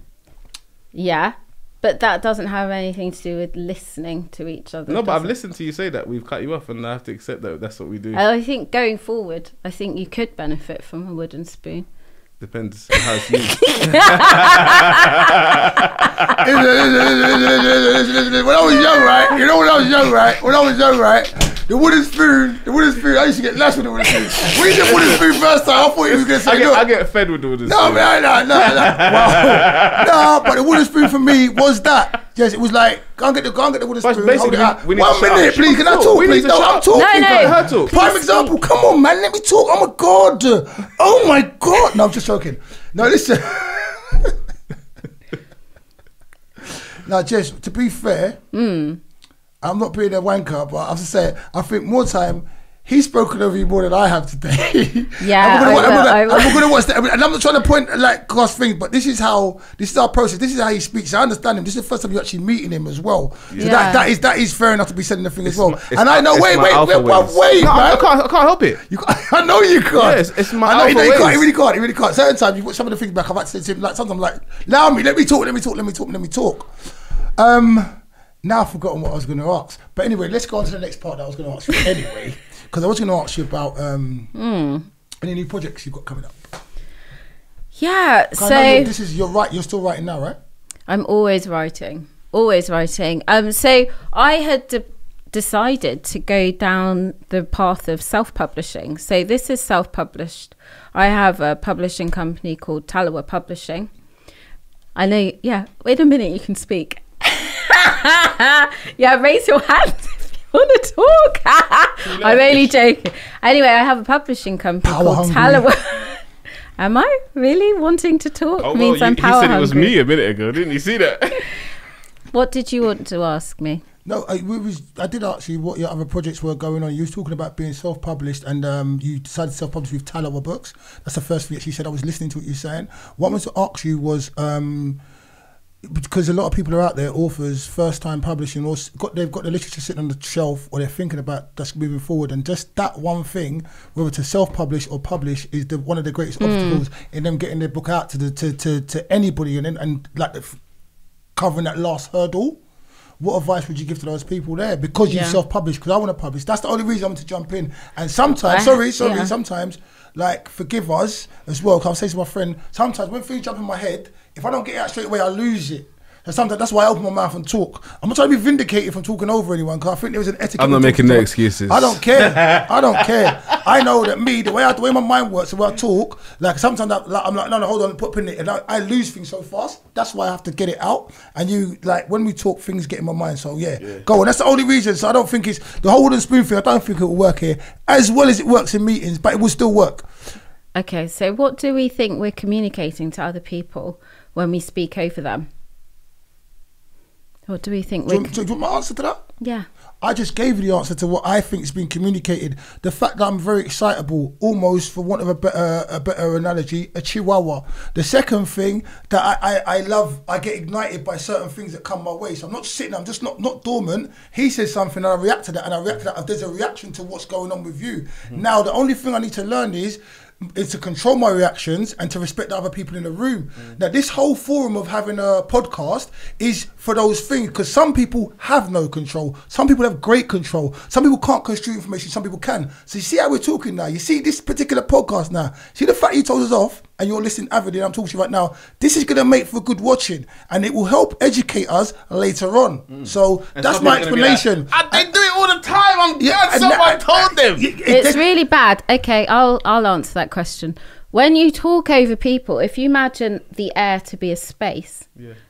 Yeah. But that doesn't have anything to do with listening to each other. No, but I've listened to you say that. We've cut you off, and I have to accept that that's what we do. I think going forward, I think you could benefit from a wooden spoon. Depends on how it's used. When I was young, right? You know when I was young, right? The wooden spoon, I used to get lashed with the wooden spoon. When you said wooden spoon first time, I thought you was going to say I get fed with the wooden spoon. No. No, but the wooden spoon for me was that. Yes, it was like, go and get the wooden spoon. Basically, we need 1 minute, please. Can I talk, please? No, I'm talking. No. Prime example. Come on, man. Let me talk. Oh, my God. Oh, my God. No, I'm just joking. No, listen. Now, Jess, to be fair, I'm not being a wanker, but I have to say, I think more time, he's spoken over you more than I have today. Yeah, I'm going to watch that. And I'm not trying to point cross things, but this is our process. This is how he speaks. I understand him. This is the first time you're actually meeting him as well. So that is fair enough to be saying the thing as well. And I know, wait, man. I can't help it. I know you can't. Yes, it's my alpha ways. He really can't. Certain times you put some of the things back. I've had to say to him, like sometimes like, allow me, let me talk. Now I've forgotten what I was going to ask. But anyway, let's go on to the next part that I was going to ask you anyway. Because I was going to ask you about any new projects you've got coming up. Yeah, you're still writing now, right? I'm always writing. So I had decided to go down the path of self-publishing. So this is self-published. I have a publishing company called Talawa Publishing. I know, wait a minute, you can speak. Raise your hand if you want to talk. I'm only joking. Anyway, I have a publishing company called Talawa. Am I really wanting to talk? Oh, means I'm power hungry. He said it was me a minute ago, didn't you see that? What did you want to ask me? No, I did ask you what your other projects were going on. You was talking about being self-published, and you decided to self-publish with Talowa Books. That's the first thing that she said. I was listening to what you were saying. What I wanted to ask you was, because a lot of people are out there, authors, first-time publishing, or they've got the literature sitting on the shelf, or they're thinking about just moving forward, and just that one thing, whether to self-publish or publish, is one of the greatest obstacles in them getting their book out to anybody, and like covering that last hurdle. What advice would you give to those people there? Because you self-published, because I want to publish. That's the only reason I want to jump in. And sometimes, sometimes, like, forgive us as well, because I'm saying to my friend, sometimes when things jump in my head, if I don't get it out straight away, I lose it. And sometimes that's why I open my mouth and talk. I'm not trying to be vindicated from talking over anyone, because I think there was an etiquette. I'm not making no excuses. I don't care. I don't care. I know that the way my mind works, the way I talk, like sometimes I'm like, no, hold on, put a pin in it. And I lose things so fast. That's why I have to get it out. And you, like, when we talk, things get in my mind. So go on. That's the only reason. So I don't think it's the whole wooden spoon thing. I don't think it will work here as well as it works in meetings, but it will still work. Okay, so what do we think we're communicating to other people when we speak over them? What do we think? Do you want my answer to that? Yeah. I just gave you the answer to what I think has been communicated. The fact that I'm very excitable, almost for want of a better analogy, a chihuahua. The second thing that I love, I get ignited by certain things that come my way. So I'm not sitting, I'm just not dormant. He says something and I react to that, and I react to that. There's a reaction to what's going on with you. Now, the only thing I need to learn is to control my reactions and to respect the other people in the room. Now, this whole forum of having a podcast is for those things, because some people have no control. Some people have great control. Some people can't construe information, some people can. So you see how we're talking now? You see this particular podcast now? See the fact you told us off and you're listening avidly and I'm talking to you right now? This is going to make for good watching, and it will help educate us later on. So and that's my explanation. Like, they do it all the time. I'm glad someone told them. It's really bad. Okay, I'll answer that question. When you talk over people, if you imagine the air to be a space,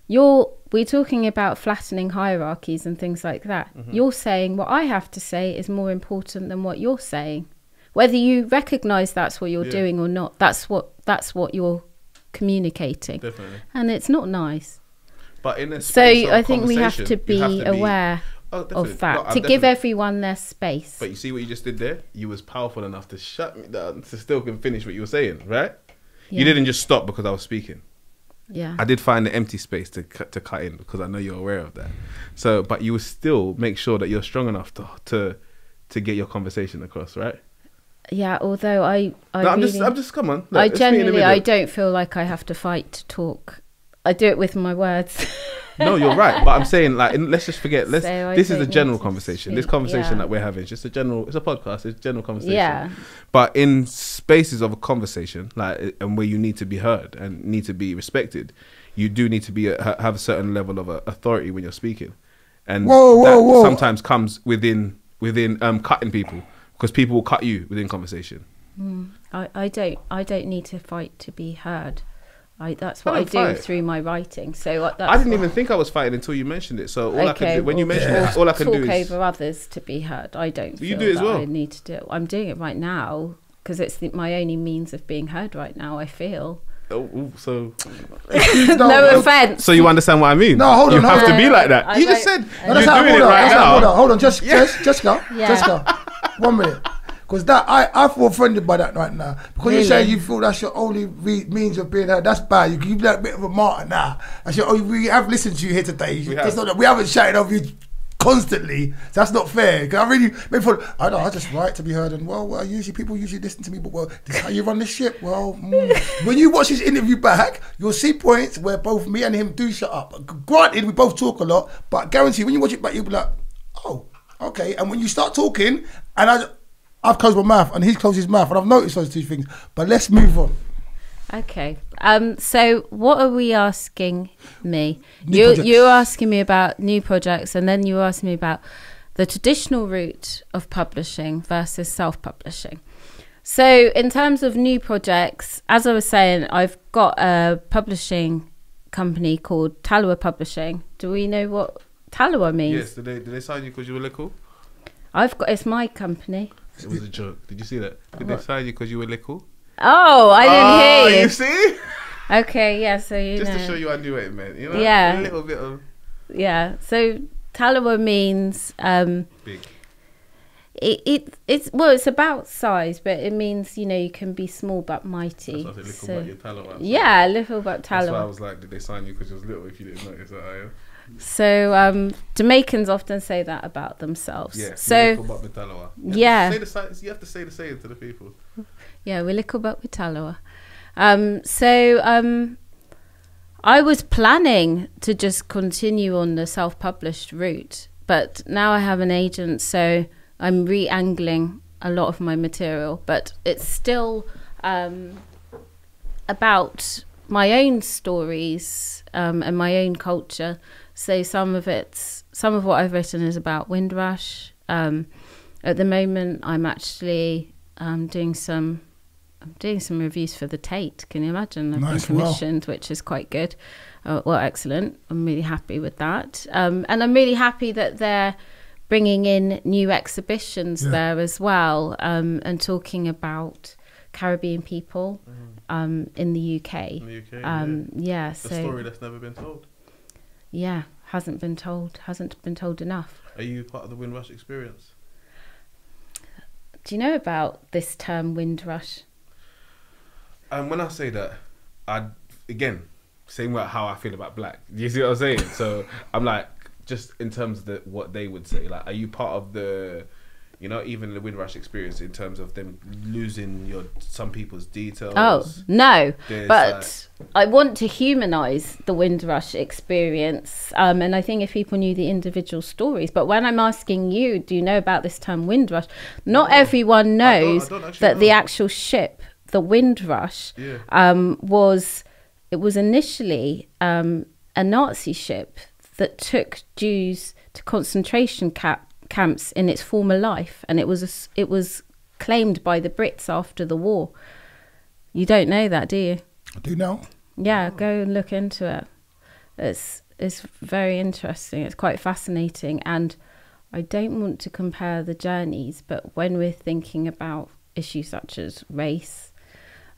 we're talking about flattening hierarchies and things like that. You're saying what I have to say is more important than what you're saying. Whether you recognise that's what you're doing or not, that's what you're communicating. Definitely. And it's not nice. But in a I think we have to be aware of that, to give everyone their space. But you see what you just did there? You was powerful enough to shut me down to still can finish what you were saying, right? Yeah. You didn't just stop because I was speaking. Yeah. I did find the empty space to cut in because I know you're aware of that. So, but you will still make sure that you're strong enough to get your conversation across, right? Yeah, although I'm just come on. Look, I don't feel like I have to fight to talk. I do it with my words. No, you're right. But I'm saying, like, let's just forget. This is a general conversation. This conversation that we're having is just it's a podcast. It's a general conversation. Yeah. But in spaces of a conversation, like, and where you need to be heard and need to be respected, you do need to have a certain level of authority when you're speaking. And that sometimes comes within cutting people, because people will cut you within conversation. I don't need to fight to be heard. That's what I do through my writing. So I didn't even think I was fighting until you mentioned it. So all I can do when you mention it, all I can do is talk over others to be heard. I don't. You do it as well. I need to do it. I'm doing it right now because it's my only means of being heard right now. I feel. So no offense. So you understand what I mean? No, hold on. You have to be like that. You just said you're doing it right now. Hold on, Jessica. 1 minute. Because that I feel offended by that right now. Because you say you feel that's your only means of being heard. That's bad. You give that bit of a martyr now. We have listened to you here today. It's not that we haven't shouted over you constantly. So that's not fair. Because I really maybe thought, I just write to be heard. And people usually listen to me. But this is how you run the ship. When you watch this interview back, you'll see points where both me and him do shut up. Granted, we both talk a lot, but I guarantee when you watch it back, you'll be like, oh, okay. And when you start talking, and I've closed my mouth and he's closed his mouth, and I've noticed those two things. But let's move on. Okay. So what are we asking me? You're asking me about new projects, and then you asked me about the traditional route of publishing versus self-publishing. So in terms of new projects, as I was saying, I've got a publishing company called Talowa Publishing. Do we know what Talowa means? Yes. Did they sign you because you were little? It's my company. It was a joke. Did you see that? Did they sign you because you were little? Oh, I didn't hear you. You see? Okay, yeah, so Just to show you I knew it, man. You know? Yeah. A little bit of... Yeah. So Talawa means Big. It's about size, but it means, you know, you can be small but mighty. That's what I said, little but your Talawa. Yeah, little but Talawa. That's why I was like, did they sign you because you was little? If you didn't notice that, So Jamaicans often say that about themselves. Yeah. So little but with Talawa. Yeah. You have to say the saying to the people. Yeah, we're little but with Talawa. So I was planning to just continue on the self-published route, but now I have an agent, so I'm re-angling a lot of my material, but it's still about my own stories and my own culture. So some of what I've written is about Windrush. At the moment, I'm actually doing some reviews for the Tate. Can you imagine? I've been commissioned, which is quite good. Well, excellent. I'm really happy with that. And I'm really happy that they're bringing in new exhibitions there as well, and talking about Caribbean people in the UK. The so story that's never been told. Yeah, hasn't been told enough. Are you part of the Windrush experience? Do you know about this term Windrush? When I say that, again, same way how I feel about black. Do you see what I'm saying? So I'm like, just in terms of what they would say, like, are you part of the, you know, even the Windrush experience in terms of them losing some people's details? Oh, no. But I want to humanise the Windrush experience. And I think if people knew the individual stories, but when I'm asking you, do you know about this term Windrush? Not everyone knows that the actual ship, the Windrush, was initially a Nazi ship that took Jews to concentration camps in its former life, and it was claimed by the Brits after the war. You don't know that, do you? I do now. Yeah, go and look into it. It's very interesting. It's quite fascinating, and I don't want to compare the journeys, but when we're thinking about issues such as race,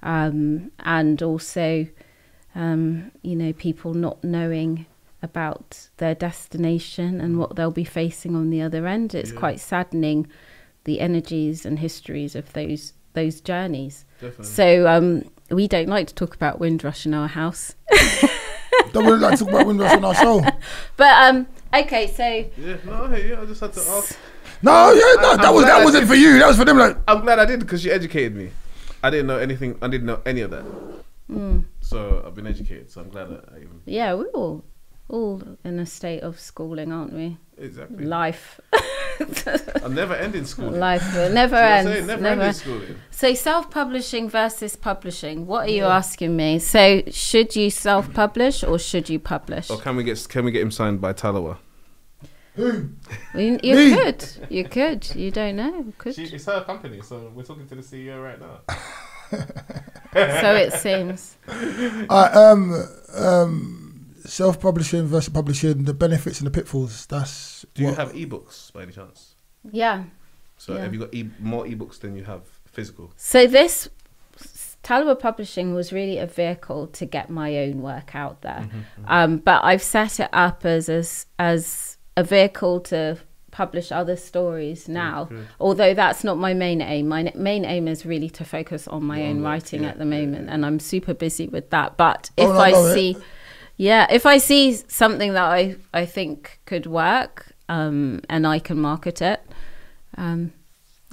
and also, you know, people not knowing about their destination and what they'll be facing on the other end, it's quite saddening, the energies and histories of those journeys. Definitely. So we don't like to talk about Windrush in our house. Don't really like to talk about Windrush on our show. But okay, so I just had to ask. That wasn't for you. That was for them. Like, I'm glad I did, because you educated me. I didn't know anything. I didn't know any of that. So I've been educated. So I'm glad that I even. Yeah, we're all in a state of schooling, aren't we? Exactly. Life. A never-ending schooling. Life never ends. Never-ending schooling. So self-publishing versus publishing. What are you asking me? So should you self-publish or should you publish? Or can we get him signed by Talawa? who? You could. You could. You don't know. Could. It's her company, so we're talking to the CEO right now. So it seems. Self-publishing versus publishing, the benefits and the pitfalls. Do you have ebooks by any chance? Yeah. So have you got more ebooks than you have physical? So this Talawa Publishing was really a vehicle to get my own work out there. But I've set it up as a vehicle to publish other stories now, although that's not my main aim. My main aim is really to focus on my own writing at the moment, and I'm super busy with that. But if if I see something that I think could work, and I can market it and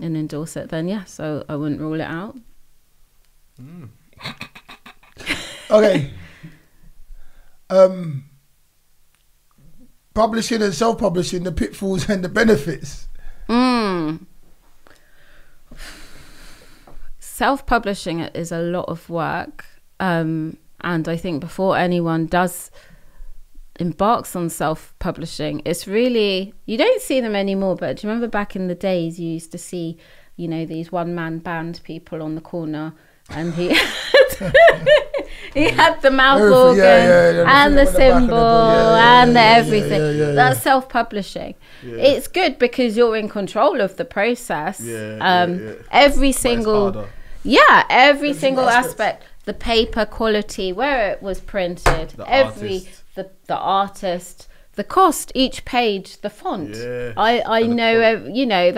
endorse it, then so I wouldn't rule it out. Okay. Publishing and self-publishing, the pitfalls and the benefits. Self-publishing is a lot of work, and I think before anyone embarks on self-publishing, it's really, you don't see them anymore, but do you remember back in the days you used to see, you know, these one-man band people on the corner, and he had the mouth organ and the cymbal and everything. That's self-publishing. It's good because you're in control of the process. Every single every single aspect, the paper quality, where it was printed, the artist, the cost, each page, the font. Yeah. I know, you know,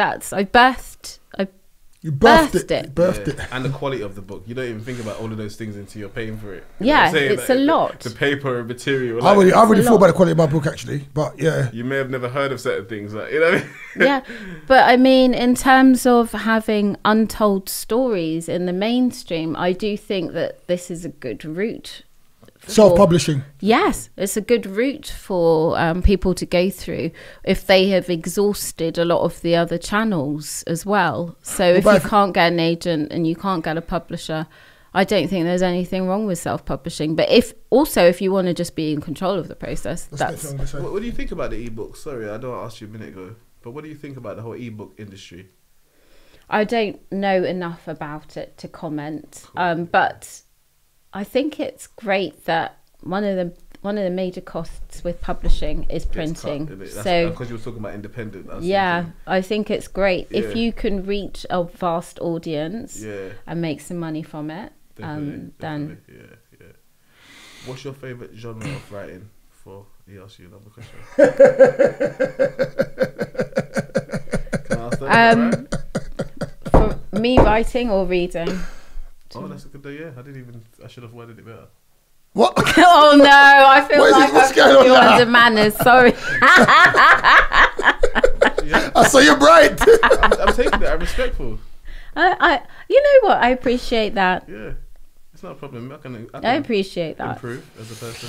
You birthed it. And the quality of the book. You don't even think about all of those things until you're paying for it. It's a lot. The paper and material. I really thought about the quality of my book, actually. But yeah. You may have never heard of certain things. Like, you know what I mean? Yeah. But I mean, in terms of having untold stories in the mainstream, I do think that this is a good route. Self-publishing. Yes, it's a good route for people to go through if they have exhausted a lot of the other channels as well. So if you can't get an agent and you can't get a publisher, I don't think there's anything wrong with self-publishing. But if you want to just be in control of the process, that's... What do you think about the ebook? Sorry, I don't ask you a minute ago, but what do you think about the whole ebook industry? I don't know enough about it to comment, but I think it's great that one of the major costs with publishing is printing. So because you were talking about independent. I think it's great if you can reach a vast audience and make some money from it. Then yeah. What's your favourite genre of writing? For he asked you another question. Can I ask that? For me, writing or reading. Oh, that's a good day. I should have worded it better. What? Oh no, I feel like I'm under manners. Sorry. I saw you're bright. I'm taking it. I'm respectful. You know what? I appreciate that. Yeah, it's not a problem. I appreciate that. Improve as a person.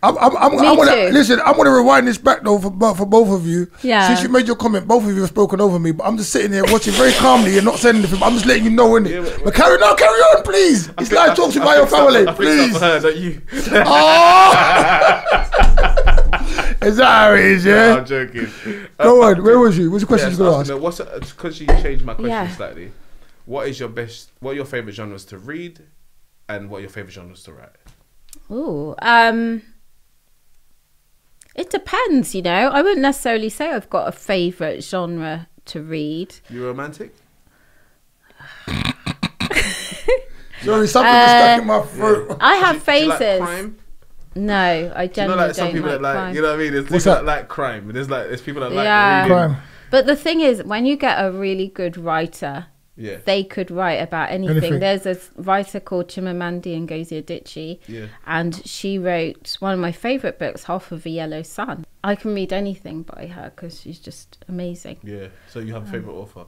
I'm gonna rewind this back though for both of you. Yeah. Since you made your comment, both of you have spoken over me, but I'm just sitting here watching very calmly and not saying anything. I'm just letting you know, innit? Yeah, but carry on, please. It's live talks with your family, please. Her, not you. Oh! Is that how it is? Yeah. No, I'm joking. Go on. Where was you? What's the question you going to ask? Because you changed my question slightly. What are your favourite genres to read, and what are your favourite genres to write? Ooh, it depends, you know. I wouldn't necessarily say I've got a favourite genre to read. You romantic? Sorry, something was stuck in my throat. I have phases. Do you like crime? No, I generally don't some people like that crime. You know what I mean? There's people that like crime, but there's people that like reading. Crime. But the thing is, when you get a really good writer, they could write about anything. There's a writer called Chimamanda Ngozi Adichie, and she wrote one of my favourite books, Half of a Yellow Sun. I can read anything by her because she's just amazing. Yeah. So you have a favourite author?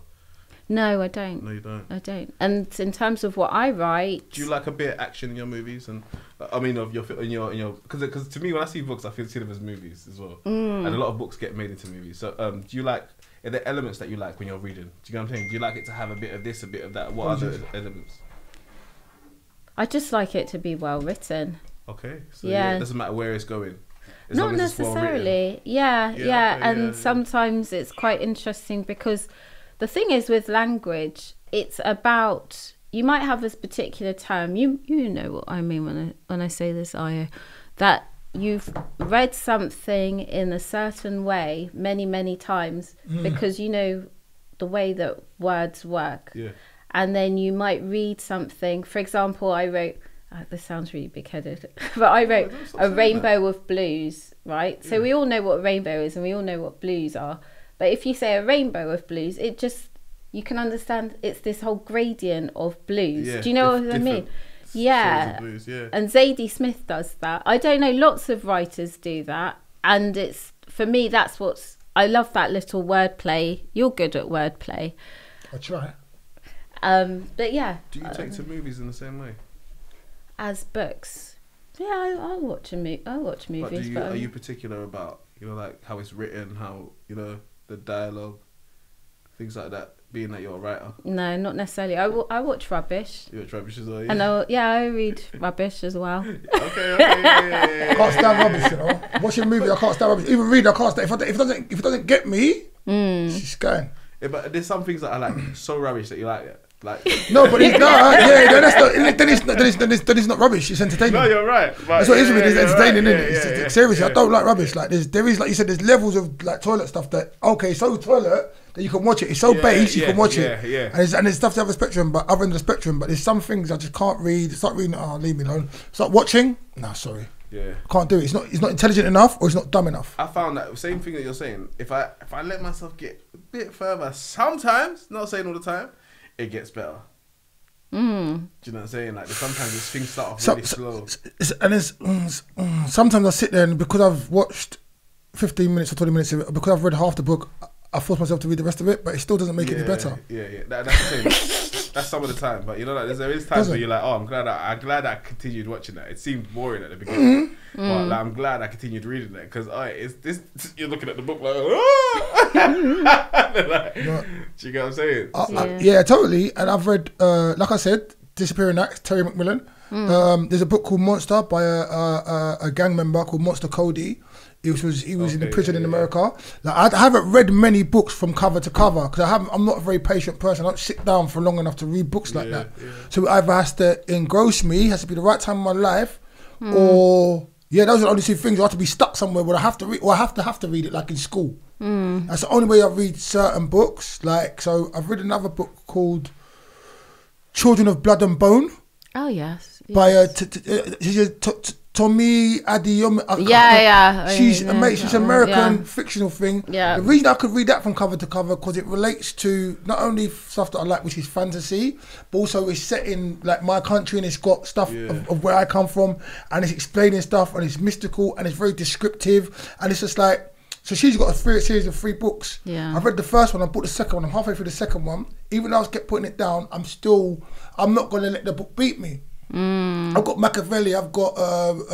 No, I don't. No, you don't. I don't. And in terms of what I write, do you like a bit of action in your movies? And I mean, of your because to me, when I see books, I see them as movies as well. And a lot of books get made into movies. So do you like? Are there elements that you like when you're reading? Do you know what I'm saying? Do you like it to have a bit of this, a bit of that? What other elements? I just like it to be well written. Okay. So it doesn't matter where it's going. Not necessarily. And sometimes it's quite interesting because the thing is with language, it's about, you might have this particular term. You know what I mean when I say this, Ayo, that you've read something in a certain way many times because you know the way that words work. Yeah. And then you might read something. For example, I wrote, this sounds really big-headed, but I wrote a rainbow of blues, right? So we all know what a rainbow is and we all know what blues are. But if you say a rainbow of blues, it just, you can understand it's this whole gradient of blues. Yeah, do you know what I mean? Yeah. Blues, yeah. And Zadie Smith does that. I don't know, lots of writers do that. And it's, for me, that's what's, I love that little wordplay. You're good at wordplay. I try. But yeah. Do you take to movies in the same way? As books? Yeah, I'll watch movies. But are you particular about, you know, like how it's written, how, you know, the dialogue, things like that, being that you're a writer? No, not necessarily. I watch rubbish. You watch rubbish as well? Yeah? And I read rubbish as well. Okay. Yeah. I can't stand rubbish, you know. Watching a movie, I can't stand rubbish. Even reading, I can't stand. If it doesn't get me, she's going. Yeah, but there's some things that are like so rubbish that you like it. No, but then it's not rubbish. It's entertaining. No, you're right. That's what it is with it. It's entertaining, right. isn't it? Seriously, I don't like rubbish. Like there is, like you said, there's levels of like toilet stuff that so toilet that you can watch it. It's so base you can watch it. Yeah. And there's stuff to have a spectrum, but other than the spectrum, but there's some things I just can't read. Start reading. Oh, leave me alone. Start watching. No, sorry. Yeah. I can't do it. It's not intelligent enough, or it's not dumb enough. I found that same thing that you're saying. If I let myself get a bit further, sometimes, not saying all the time, it gets better. Do you know what I'm saying? Like sometimes these things start off really slow. Sometimes I sit there and because I've watched 15 minutes or 20 minutes of it, because I've read half the book, I force myself to read the rest of it, but it still doesn't make it any better. Yeah. That's the same. That's some of the time, but you know, like there is times where you're like, oh, I'm glad I continued watching that. It seemed boring at the beginning, but like, I'm glad I continued reading that because it's this. You're looking at the book like, like, do you get what I'm saying? Yeah, totally. And I've read, like I said, Disappearing Acts, Terry McMillan. There's a book called Monster by a gang member called Monster Cody. He was in the prison in America. Like, I haven't read many books from cover to cover because I'm not a very patient person. I don't sit down for long enough to read books like that. Yeah. So it either has to engross me, has to be the right time in my life, or those are the only two things. I have to be stuck somewhere where I have to read, or I have to read it like in school. That's the only way I read certain books. Like, so I've read another book called Children of Blood and Bone. Oh yes. By Tommy Adeyemi. She's amazing. She's an American fictional thing. Yeah. The reason I could read that from cover to cover because it relates to not only stuff that I like, which is fantasy, but also it's set in like my country and it's got stuff of where I come from, and it's explaining stuff and it's mystical and it's very descriptive, and it's just like. So she's got a series of 3 books. Yeah. I've read the first one. I bought the second one. I'm halfway through the second one. Even though I kept putting it down, I'm not going to let the book beat me. I've got Machiavelli. I've got I've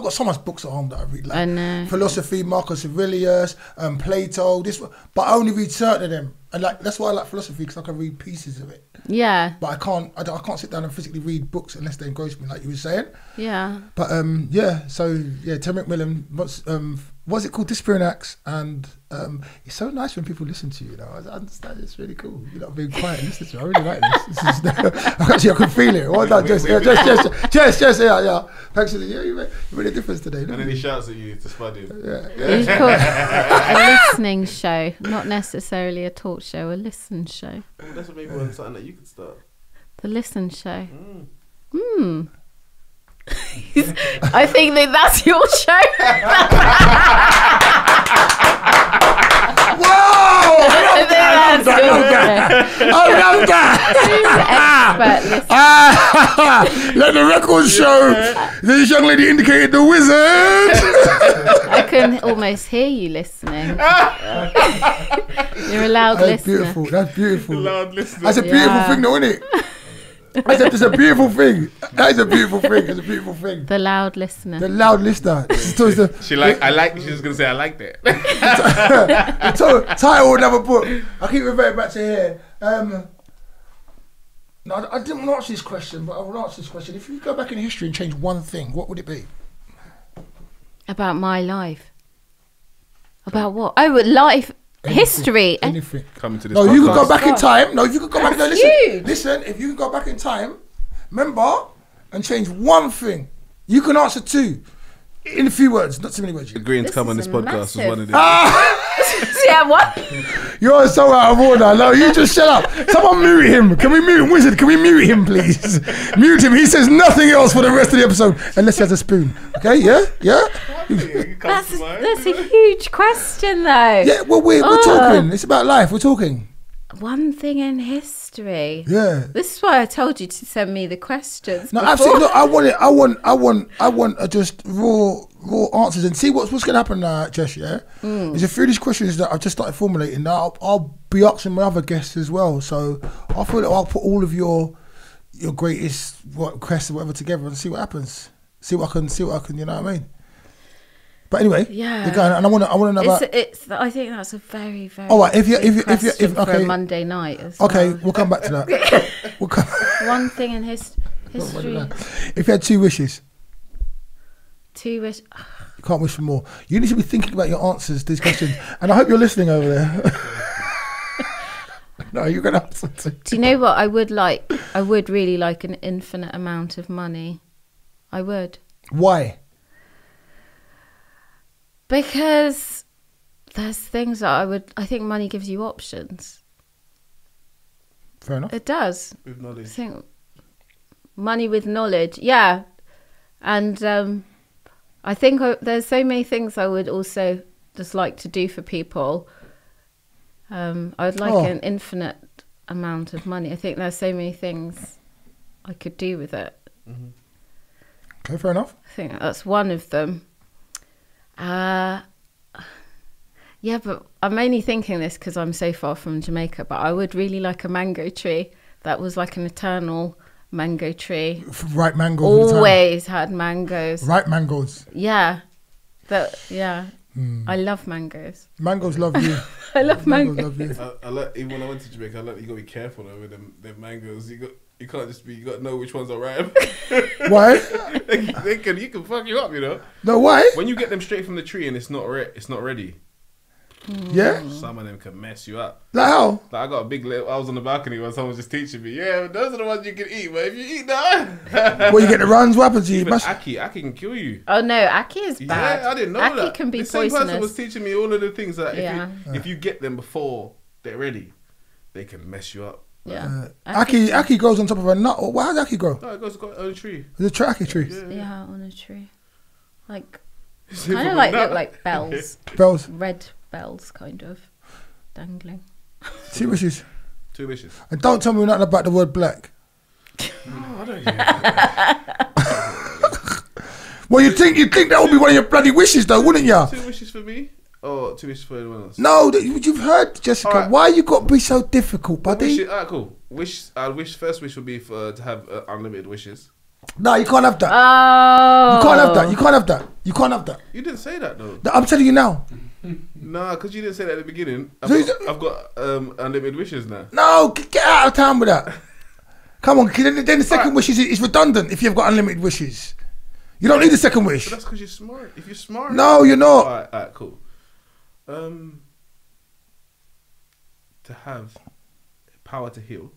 got so much books at home that I read. Like I know. Philosophy, Marcus Aurelius, Plato. But I only read certain of them, and like that's why I like philosophy because I can read pieces of it. Yeah. But I can't sit down and physically read books unless they engross me, like you were saying. Yeah. But So Terry McMillan. What's it called? Disappearing Acts, and it's so nice when people listen to you. You know, I understand it's really coul. You're not being quiet and listening to me. I really like this. Actually, I can feel it. Well done, Jess. Yeah. Thanks for you made a difference today. And then he shouts at you to spud him. It's called a listening show, not necessarily a talk show. A listen show. Well, that's what maybe something that you could start. The listen show. I think that's your show. Whoa! I love that. Let the record show this young lady indicated the wizard. I can almost hear you listening. You're a loud listener. That's beautiful. Loud listener. That's a beautiful thing though, isn't it? It's a beautiful thing. That is a beautiful thing. It's a beautiful thing. The loud listener. The loud listener. She was gonna say I liked it. So title another book. I keep reverting back to here. No, I didn't want to answer this question, but I will answer this question. If you go back in history and change one thing, what would it be? About my life. About what? Oh, life. History. Anything. Coming to this. No, you could go back in time. No, you could go back. No, listen. If you can go back in time, remember, and change one thing, you can answer 2 in a few words, not too many words. Agreeing to come on this podcast was one of them. Yeah, what? You're so out of order. No, you just shut up. Someone mute him. Can we mute him, Wizard? Can we mute him, please? Mute him. He says nothing else for the rest of the episode unless he has a spoon. Okay? Yeah. That's a huge question, though. Yeah. Well, we're talking. It's about life. We're talking. One thing in history. Yeah. This is why I told you to send me the questions. No, absolutely. No, I want just raw answers and see what's going to happen now, Jess. Yeah. There's a few of these questions that I've just started formulating. Now I'll be asking my other guests as well. So I feel like I'll put all of your greatest requests or whatever together and see what happens. See what I can. You know what I mean? But anyway, and I want to know about. I think that's a very, very. All right, if for a Monday night. Okay, we'll come back to that. One thing in history. If you had 2 wishes. 2 wishes. You can't wish for more. You need to be thinking about your answers to these questions, and I hope you're listening over there. No, you're gonna have something. Do you know what I would like? I would really like an infinite amount of money. I would. Why? Because there's things that I think money gives you options. Fair enough. It does. With knowledge. I think money with knowledge, yeah. And I think there's so many things I would also just like to do for people. I would like an infinite amount of money. I think there's so many things I could do with it. Mm-hmm. Okay, fair enough. I think that's one of them. Yeah, but I'm only thinking this because I'm so far from Jamaica, but I would really like a mango tree that was like an eternal mango tree. Ripe mangoes. Always had mangoes. Ripe mangoes. Yeah. I love mangoes. Mangoes love you. I love mangoes. Love you. Even when I went to Jamaica, I you got to be careful though with them mangoes. You can't just be. You got to know which ones are ripe. Why? You can fuck you up, you know. No, why? When you get them straight from the tree and it's not ready. Yeah. Some of them can mess you up. Like how? Like I got a big. I was on the balcony when someone was just teaching me. Yeah, those are the ones you can eat. But if you eat that, well, you get the runs. What happens to you? Even Aki can kill you. Oh no, Aki is bad. Yeah, I didn't know Aki that. Aki can be the same poisonous. person was teaching me all of the things that if you get them before they're ready, they can mess you up. Yeah. Aki grows on top of a nut. Or how does Aki grow? No, it goes on a tree. The Aki tree. Yeah, on a tree. Like kind of like look like bells. Bells. Red bells, kind of dangling. 2 wishes. 2 wishes. And don't tell me nothing about the word black. No, I don't hear. Well, you think that would be one of your bloody wishes, though, wouldn't you? 2 wishes for me, or 2 wishes for anyone else? No, you've heard, Jessica. Right. Why you got to be so difficult, buddy? Alright, cool. First wish would be to have unlimited wishes. No, you can't have that. Oh, You can't have that. You can't have that. You can't have that. You didn't say that though. I'm telling you now. Nah, because you didn't say that at the beginning. I've got unlimited wishes now. No, get out of town with that. Come on, then the second wish is redundant if you've got unlimited wishes. You don't need the second wish. But that's because you're smart. If you're smart. No, you're not. Alright, cool. To have power to heal.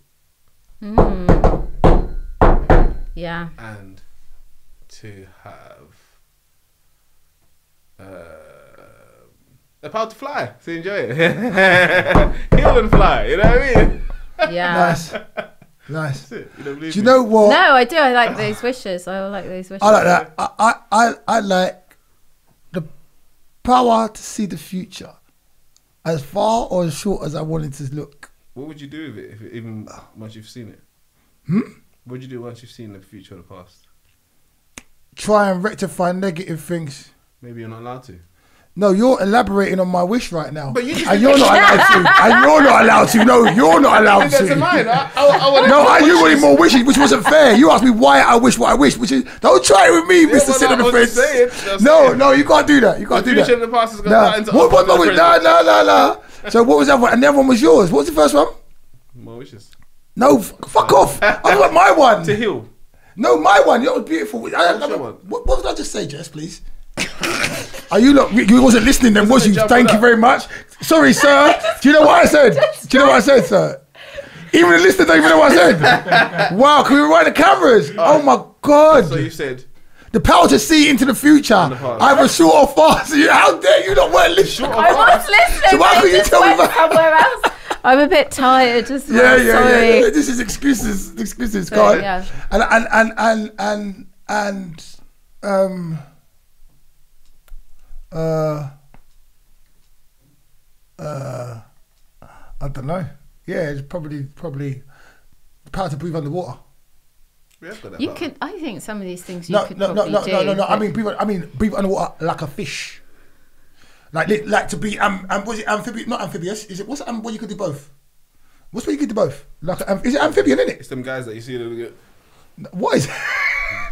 Yeah. And to have the power to fly, to enjoy it. Heal and fly, you know what I mean? Yeah. Nice. That's it. You don't believe Do you me? know what? No, I do. I like those wishes. I like those wishes. I like that. I like the power to see the future as far or as short as I wanted to look. What would you do with it, even once you've seen it? What would you do once you've seen the future or the past? Try and rectify negative things. Maybe you're not allowed to. No, you're elaborating on my wish right now. But you just and you're not allowed to. And you're not allowed to. No, you're not allowed That's to. mine. I You wanted more wishes, which wasn't fair. You asked me why I wish what I wish, which is don't try it with me, Mr. Sit on the fence. No, you can't do that. You can't do that. The future and the past is going to No. No. So what was that one? And the other one was yours. What was the first one? More wishes. No, fuck off. I want my one. To heal. No, my one. That was beautiful. What's your one? What did I just say, Jess, please? Are you not? You wasn't listening then, was you? Thank you very much. Sorry, sir. Do you know what I said? Sir? Even the listener don't even know what I said. Wow, can we rewind the cameras? Oh my God. So you said the power to see into the future. Either short or fast. How dare you not weren't listening? I was listening. So why could you tell me that? Somewhere else. I'm a bit tired as well. Sorry. Yeah. This is excuses. God. Yeah. And I don't know. Yeah, it's probably the power to breathe underwater. You could. I think some of these things you could probably do. No. I mean, breathe underwater like a fish. Like to be was it amphibious? Not amphibious. Is it? What you could do both? What's what you could do both? Like is it amphibian? Isn't it? It's them guys that you see that get. What is?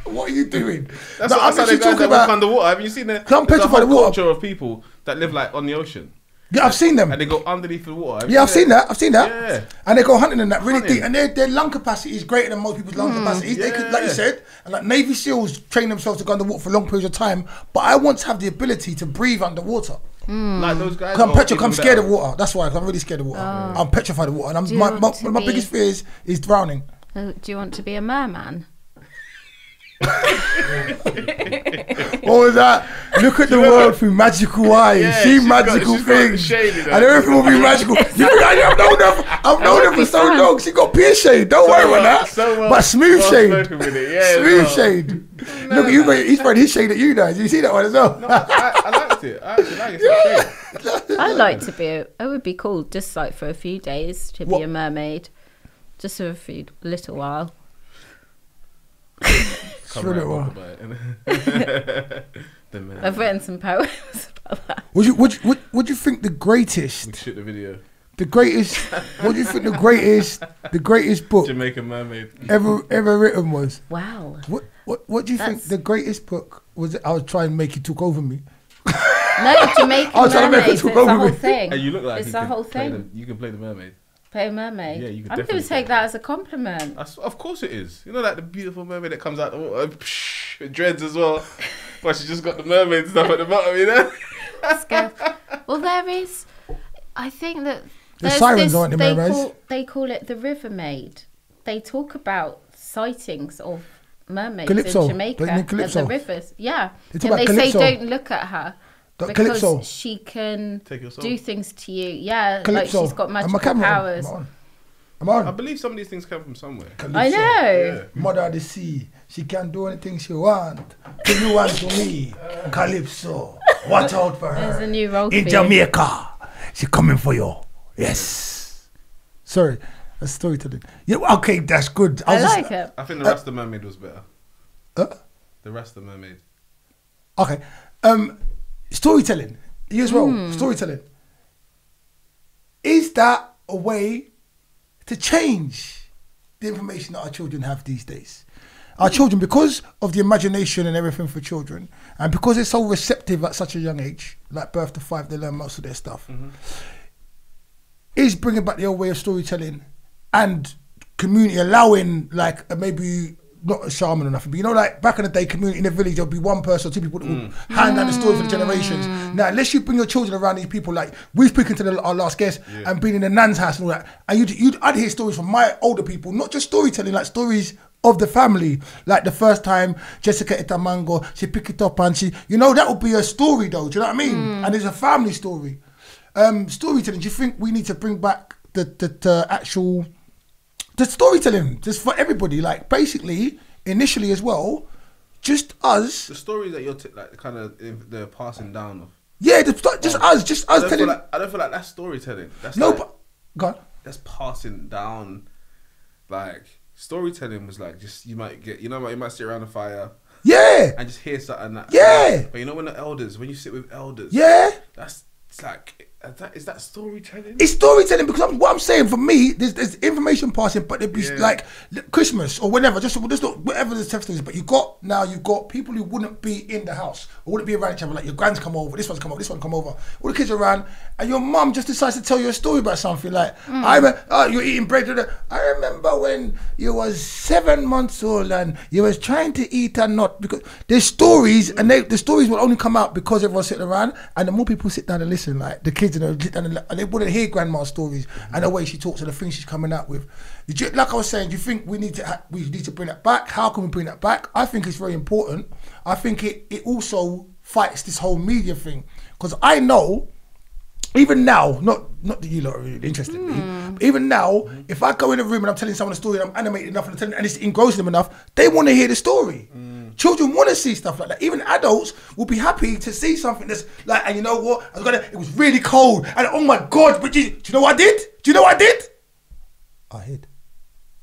What are you doing? That's how the guys that walk underwater. Have you seen the petrified water culture of people that live like on the ocean? Yeah, I've seen them. And they go underneath the water. I've seen that. Yeah. And they go hunting in that really deep. And their lung capacity is greater than most people's lung capacities. Yeah. They could, like you said, and like Navy SEALs train themselves to go underwater for long periods of time. But I want to have the ability to breathe underwater. Like those guys. I'm scared of water. That's why I'm really scared of water. I'm petrified of water. And one of my biggest fears is drowning. Do you want to be a merman? What was that? look at the world through magical eyes. Yeah, See she's got magical things. shade in her. And everything will be magical. I've known her for so long. She got peer shade. Don't worry about that. But smooth shade. Smooth shade. Look, he's throwing his shade at you guys. You see that one as well? No, I liked it. I actually like it. I like to be. It would be cool, just like for a few days, to be a mermaid, just for a little while. I've written some poems about that. Would you think the greatest? Shoot the video. The greatest. What do you think the greatest book Jamaican mermaid ever written was? Wow. What do you think the greatest book was? I was trying to make you talk over me. No, Jamaican mermaid. It's the whole thing. Hey, you look like it's the whole thing. You can play the mermaid. Play a mermaid. Yeah, you can. I'm going to take that as a compliment. Of course it is. You know, like the beautiful mermaid that comes out with dreads as well. But she just got the mermaid stuff at the bottom, you know. Well, there is. I think that the sirens aren't the mermaids. They call it the River Maid. They talk about sightings of mermaids Calypso. in Jamaica and the rivers. Yeah, and they Calypso. say don't look at her because Calypso. she can do things to you. Yeah, Calypso. like she's got magical powers. I'm on. I believe some of these things come from somewhere. Calypso. I know. Yeah. Mother of the sea. She can do anything she want. Till you want to me. Calypso. Watch out for her. There's a new role in Jamaica. She coming for you. Yes. Sorry. That's storytelling. Yeah, okay, that's good. I like it. I think the Rasta Mermaid was better. The Rasta Mermaid. Okay. Storytelling. You as well. Storytelling. Is that a way to change the information that our children have these days? Our children, because of the imagination and everything for children, and because they're so receptive at such a young age, like birth to 5, they learn most of their stuff, is bringing back the old way of storytelling and community allowing, like, maybe not a shaman or nothing, but you know, like back in the day, community in the village, there'll be one person or two people that would hand down the story for the generations. Now, unless you bring your children around these people, like we're speaking to our last guest and being in the nan's house and all that, and I'd hear stories from my older people, not just storytelling, like stories of the family, like the first time Jessica ate a mango, she picked it up and she, you know, that would be a story though, do you know what I mean? And it's a family story. Storytelling, do you think we need to bring back the actual storytelling just for everybody, like basically initially as well, just us, the stories that you're like kind of they're passing down of, just us telling. I don't feel like that's storytelling. That's but go on. That's passing down. Like storytelling was like just you might sit around a fire and just hear something but you know when you sit with elders it's like is that storytelling? It's storytelling because what I'm saying, for me, there's information passing, but there'd be like Christmas or whenever, just whatever the text is. But you've got people who wouldn't be in the house or wouldn't be around each other. Like your grand's come over, this one's come over, this one come over. All the kids are around, and your mum just decides to tell you a story about something. Like you're eating bread. I remember when you was 7 months old and you was trying to eat a nut, because there's stories, and the stories will only come out because everyone's sitting around, and the more people sit down and listen, like the kids. And they wouldn't hear grandma's stories and the way she talks and the things she's coming out with. Like I was saying, do you think we need to bring that back? How can we bring that back? I think it's very important. I think it also fights this whole media thing, because I know even now, not that you lot are really interested in me, but even now, if I go in a room and I'm telling someone a story and I'm animated enough and it's engrossing them enough, they want to hear the story. Children want to see stuff like that. Even adults will be happy to see something that's like, and you know what? It was really cold, and oh my God! But do you know what I did? Do you know what I did? I hid.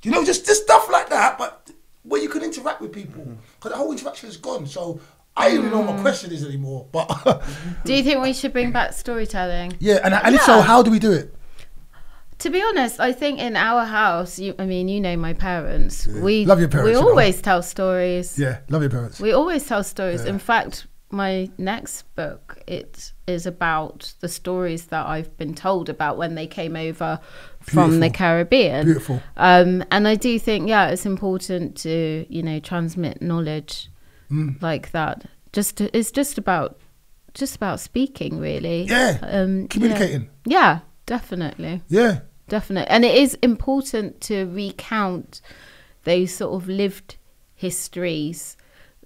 Do you know, just stuff like that, but where you can interact with people, because the whole interaction is gone. So I don't even know what my question is anymore. But do you think we should bring back storytelling? Yeah, and if so, how do we do it? To be honest, I think in our house, you know my parents. Yeah. We love your parents. We always tell stories. Yeah, love your parents. We always tell stories. Yeah. In fact, my next book, it is about the stories that I've been told about when they came over from the Caribbean. Beautiful. And I do think, it's important to, transmit knowledge like that. It's just about speaking, really. Yeah. Communicating. Yeah, definitely. Yeah. Definitely. And it is important to recount those sort of lived histories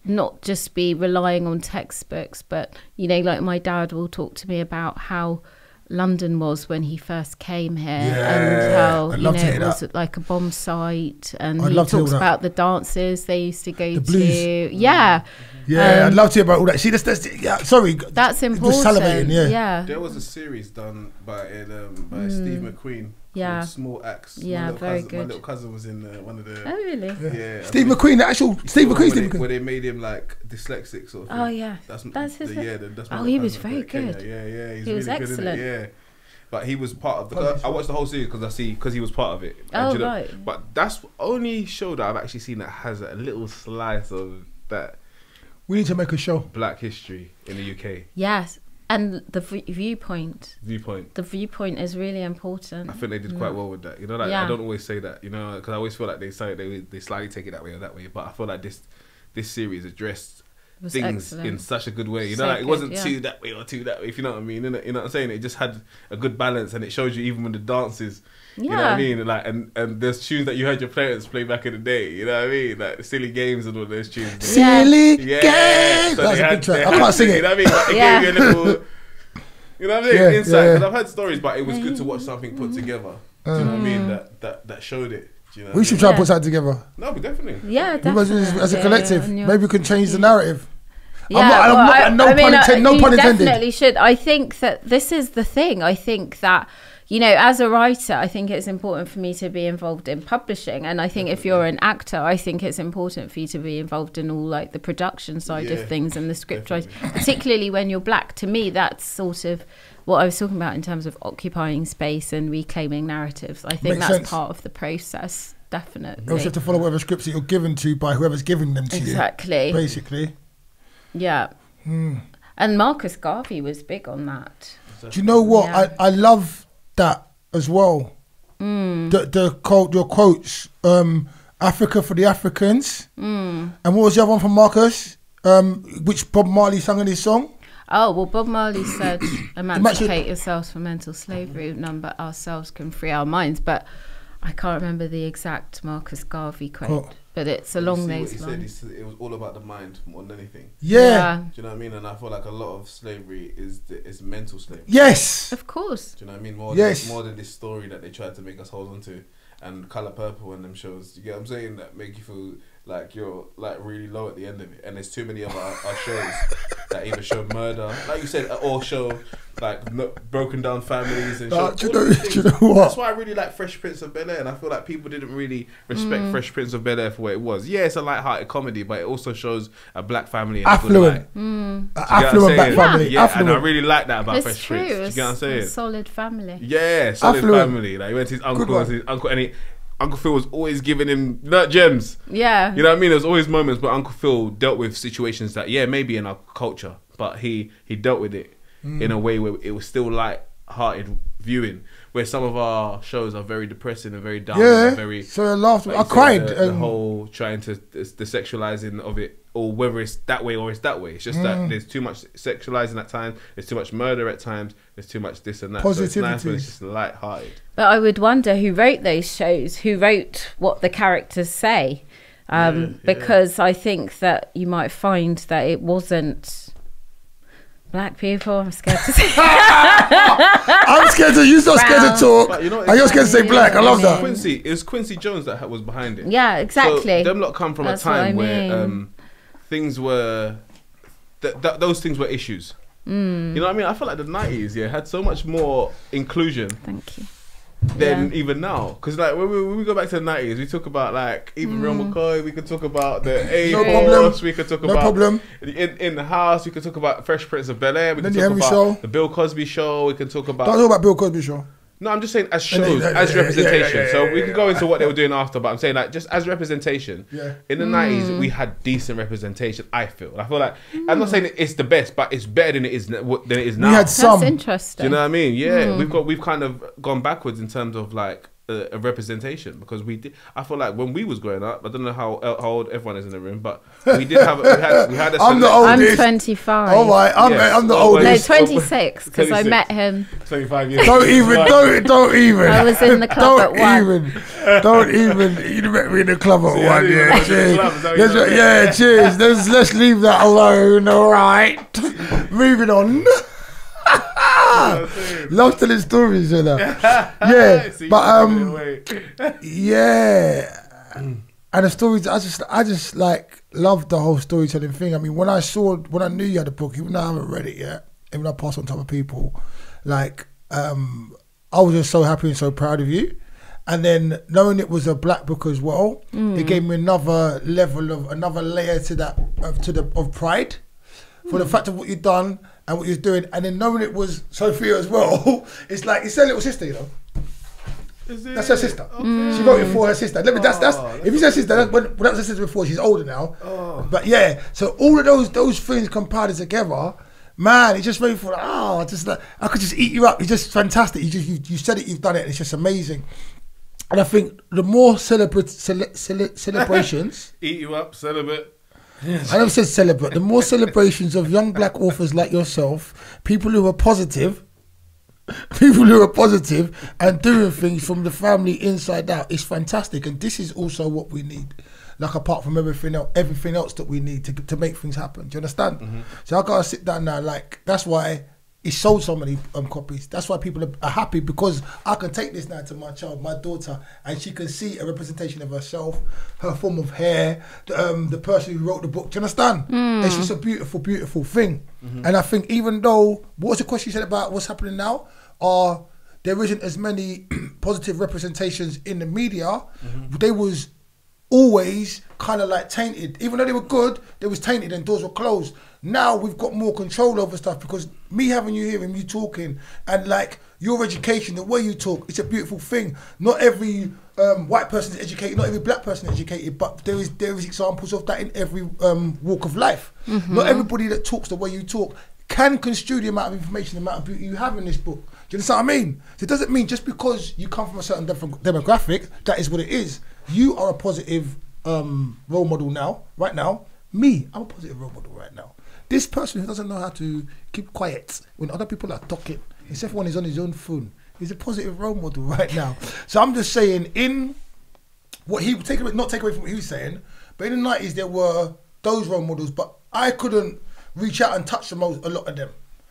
not just be relying on textbooks, but, you know, like my dad will talk to me about how London was when he first came here, and how it was like a bomb site, and he talks about the dances they used to go to. I'd love to hear about all that. See, that's that's important. Just salivating, yeah. There was a series done by Steve McQueen. Yeah. Small Acts. Yeah, very good. My little cousin was in one of the. Oh really? Yeah. Steve McQueen, the actual Steve McQueen. Where they made him like dyslexic sort of thing. Oh yeah. That's his. That's he was very good. Yeah. He was really excellent. Yeah. But he was part of the. I watched the whole series because he was part of it. Right. But that's the only show that I've actually seen that has a little slice of that. We need to make a show. Black history in the UK. Yes. And the viewpoint. The viewpoint is really important. I think they did quite well with that. You know, like, I don't always say that. You know, because I always feel like they slightly take it that way or that way. But I feel like this series addressed things in such a good way. You know, like it wasn't too that way or too that way. If you know what I mean. You know what I'm saying? It just had a good balance, and it shows you even when the dances. You know what I mean? Like, and there's tunes that you heard your parents play back in the day. You know what I mean? Like silly games and all those tunes. Silly games. So that's a good track. I can't sing it. You know what I mean? Like, it gave you a little. You know what I'm saying? Insight. Because I've heard stories, but it was good to watch something put together. Do you know what I mean? That showed it. Do you know we should try and put something together. No, but definitely. Yeah, definitely. As a collective, maybe we can change the narrative. Yeah, no pun intended. Definitely should. I think that this is the thing. I think that, you know, as a writer, I think it's important for me to be involved in publishing. And I think if you're an actor, I think it's important for you to be involved in all like the production side of things and the script writing, particularly when you're black. To me, that's sort of what I was talking about in terms of occupying space and reclaiming narratives. I think that's part of the process, definitely. You also have to follow whatever scripts that you're given to by whoever's giving them to you. Exactly. Basically. Yeah. And Marcus Garvey was big on that. Do you know what? Yeah. I love that as well. Your quotes, Africa for the Africans. And what was the other one from Marcus? Which Bob Marley sang in his song? Oh, well, Bob Marley said, emancipate yourselves from mental slavery, none but ourselves can free our minds. But I can't remember the exact Marcus Garvey quote. But it's along those lines. He said it was all about the mind more than anything. Yeah. Do you know what I mean? And I feel like a lot of slavery is mental slavery. Yes. Of course. Do you know what I mean? More than this story that they tried to make us hold on to. And Colour Purple and them shows, you get what I'm saying, that make you feel like you're like really low at the end of it. And there's too many of our shows that either show murder, like you said, or show like broken down families and show. Do you know what? That's why I really like Fresh Prince of Bel-Air, and I feel like people didn't really respect Fresh Prince of Bel-Air for what it was. Yeah, it's a light-hearted comedy, but it also shows a black family in affluent, affluent black family. Yeah, affluent. and I really like that about It's Fresh true. Prince. Do you get what I'm saying? A solid family. Yeah, solid affluent. family. Like he went to his uncle, and Uncle Phil was always giving him nut gems. Yeah. You know what I mean? There's always moments where Uncle Phil dealt with situations that, maybe in our culture, but he dealt with it in a way where it was still light-hearted viewing, where some of our shows are very depressing and very dark. And very, so I laughed. like I cried. The whole trying to, the sexualizing of it, or whether it's that way or it's that way. It's just that there's too much sexualizing at times, there's too much murder at times, there's too much this and that. Positivity. So it's nice when it's just light-hearted. But I would wonder who wrote those shows, who wrote what the characters say. Because I think that you might find that it wasn't black people. I'm scared to say. I'm scared to. You're not scared to talk. But you know, and you're scared to say black. I love that. It was Quincy Jones that was behind it. Yeah, exactly. So them lot come from a time where things were, those things were issues. You know what I mean? I feel like the 90s, had so much more inclusion. Thank you. Than even now, because like when we go back to the 90s, we talk about like even Real McCoy, we could talk about the A-Force, we could talk about in the House, we could talk about Fresh Prince of Bel-Air, we could talk about the Bill Cosby Show, we can talk about. Don't talk about Bill Cosby Show. No, I'm just saying as shows, as representation. So we can go into what they were doing after, but I'm saying like just as representation. Yeah. In the 90s, we had decent representation. I feel like I'm not saying it's the best, but it's better than it is now. We had some. That's interesting. Do you know what I mean? Yeah, we've kind of gone backwards in terms of like a representation, because we did. I feel like when we was growing up, I don't know how old everyone is in the room, but we did have. We had a. I'm the oldest. I'm 25. All right, I'm the oldest. No, 26, because I met him. 25 years. Don't even. I was in the club at 1. Don't even. You met me in the club at 1. Yeah, cheers. Yeah, cheers. Let's leave that alone. All right. Moving on. Love telling stories, you know. Yeah, but yeah, and the stories. I just like love the whole storytelling thing. I mean, when I knew you had a book, even though I haven't read it yet, even though I passed on to other people, like I was just so happy and so proud of you. And then knowing it was a black book as well, it gave me another layer to that of pride for the fact of what you've done and what you're doing, and then knowing it was Sophia as well, it's like it's her little sister, you know. That's her sister. Okay. She wrote it for her sister. That's if you say sister, that was her sister before. She's older now. But yeah, so all of those things compiled together, man, it's just very for just like I could just eat you up. It's just fantastic. You said it, you've done it, and it's just amazing. And I think the more celebrations, eat you up, celebrate. I never said celebrate. The more celebrations of young black authors like yourself, people who are positive and doing things from the family inside out, is fantastic. And this is also what we need. Like apart from everything else that we need to make things happen. Do you understand? So I gotta sit down now. Like that's why it sold so many copies. That's why people are happy, because I can take this now to my child, my daughter, and she can see a representation of herself, her form of hair, the person who wrote the book. Do you understand? It's just a beautiful, beautiful thing. And I think even though, what was the question you said about what's happening now? There isn't as many positive representations in the media. They was always kind of like tainted. Even though they were good, they was tainted and doors were closed. Now we've got more control over stuff, because me having you here and you talking, and like your education, the way you talk, it's a beautiful thing. Not every white person is educated, not every black person is educated, but there is examples of that in every walk of life. Not everybody that talks the way you talk can construe the amount of information, the amount of beauty you have in this book. Do you understand what I mean? So it doesn't mean just because you come from a certain demographic, that is what it is. You are a positive role model now, right now. Me, I'm a positive role model right now. This person who doesn't know how to keep quiet when other people are talking, except everyone is on his own phone, he's a positive role model right now. So I'm just saying, in what he would not take away from what he was saying, but in the 90s there were those role models, but I couldn't reach out and touch a lot of them.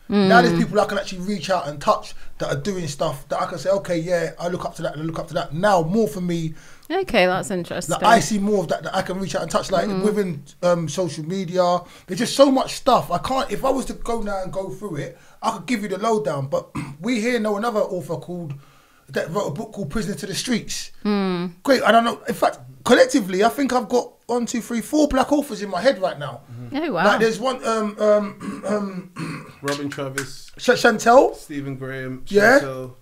Now there's people I can actually reach out and touch that are doing stuff that I can say, okay, yeah, I look up to that and I look up to that. Now more for me. Okay, that's interesting. Like I see more of that I can reach out and touch, like within social media. There's just so much stuff. I can't, if I was to go now and go through it, I could give you the lowdown. But we here know another author that wrote a book called Prisoner to the Streets. Great, I don't know. In fact, collectively, I think I've got 1, 2, 3, 4 black authors in my head right now. Oh wow! Like there's one, Robin Travis, Chantel, Stephen Graham, Chantel,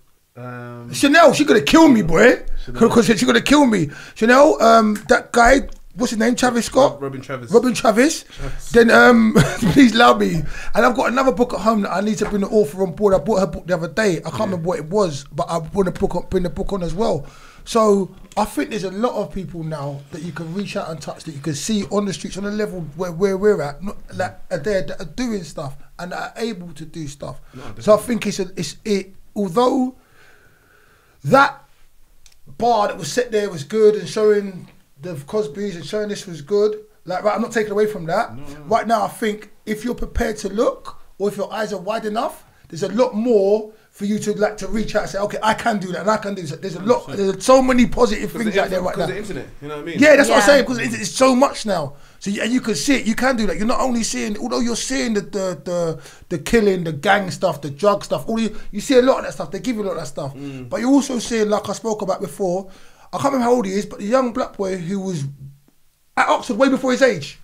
Chanel, she gonna kill me, boy. Because she gonna kill me. Chanel, that guy, what's his name? Travis Scott. Robin Travis. Then please allow me. And I've got another book at home that I need to bring the author on board. I bought her book the other day. I can't remember what it was, but I want to bring the book on as well. So I think there's a lot of people now that you can reach out and touch, that you can see on the streets, on the level where we're at, not like are there that are doing stuff and are able to do stuff. No, so I think although that bar that was set there was good and showing the Cosbys and showing this was good, like right, I'm not taking away from that. No. Right now I think if you're prepared to look, or if your eyes are wide enough, there's a lot more for you to like to reach out and say, okay, I can do that and I can do this. There's so many positive things out there right now. Because the internet, you know what I mean? Yeah, that's what I'm saying, because it's so much now. So and you can see it, you can do that. You're not only seeing, although you're seeing the killing, the gang stuff, the drug stuff, you see a lot of that stuff, they give you a lot of that stuff. But you're also seeing, like I spoke about before, I can't remember how old he is, but the young black boy who was at Oxford way before his age.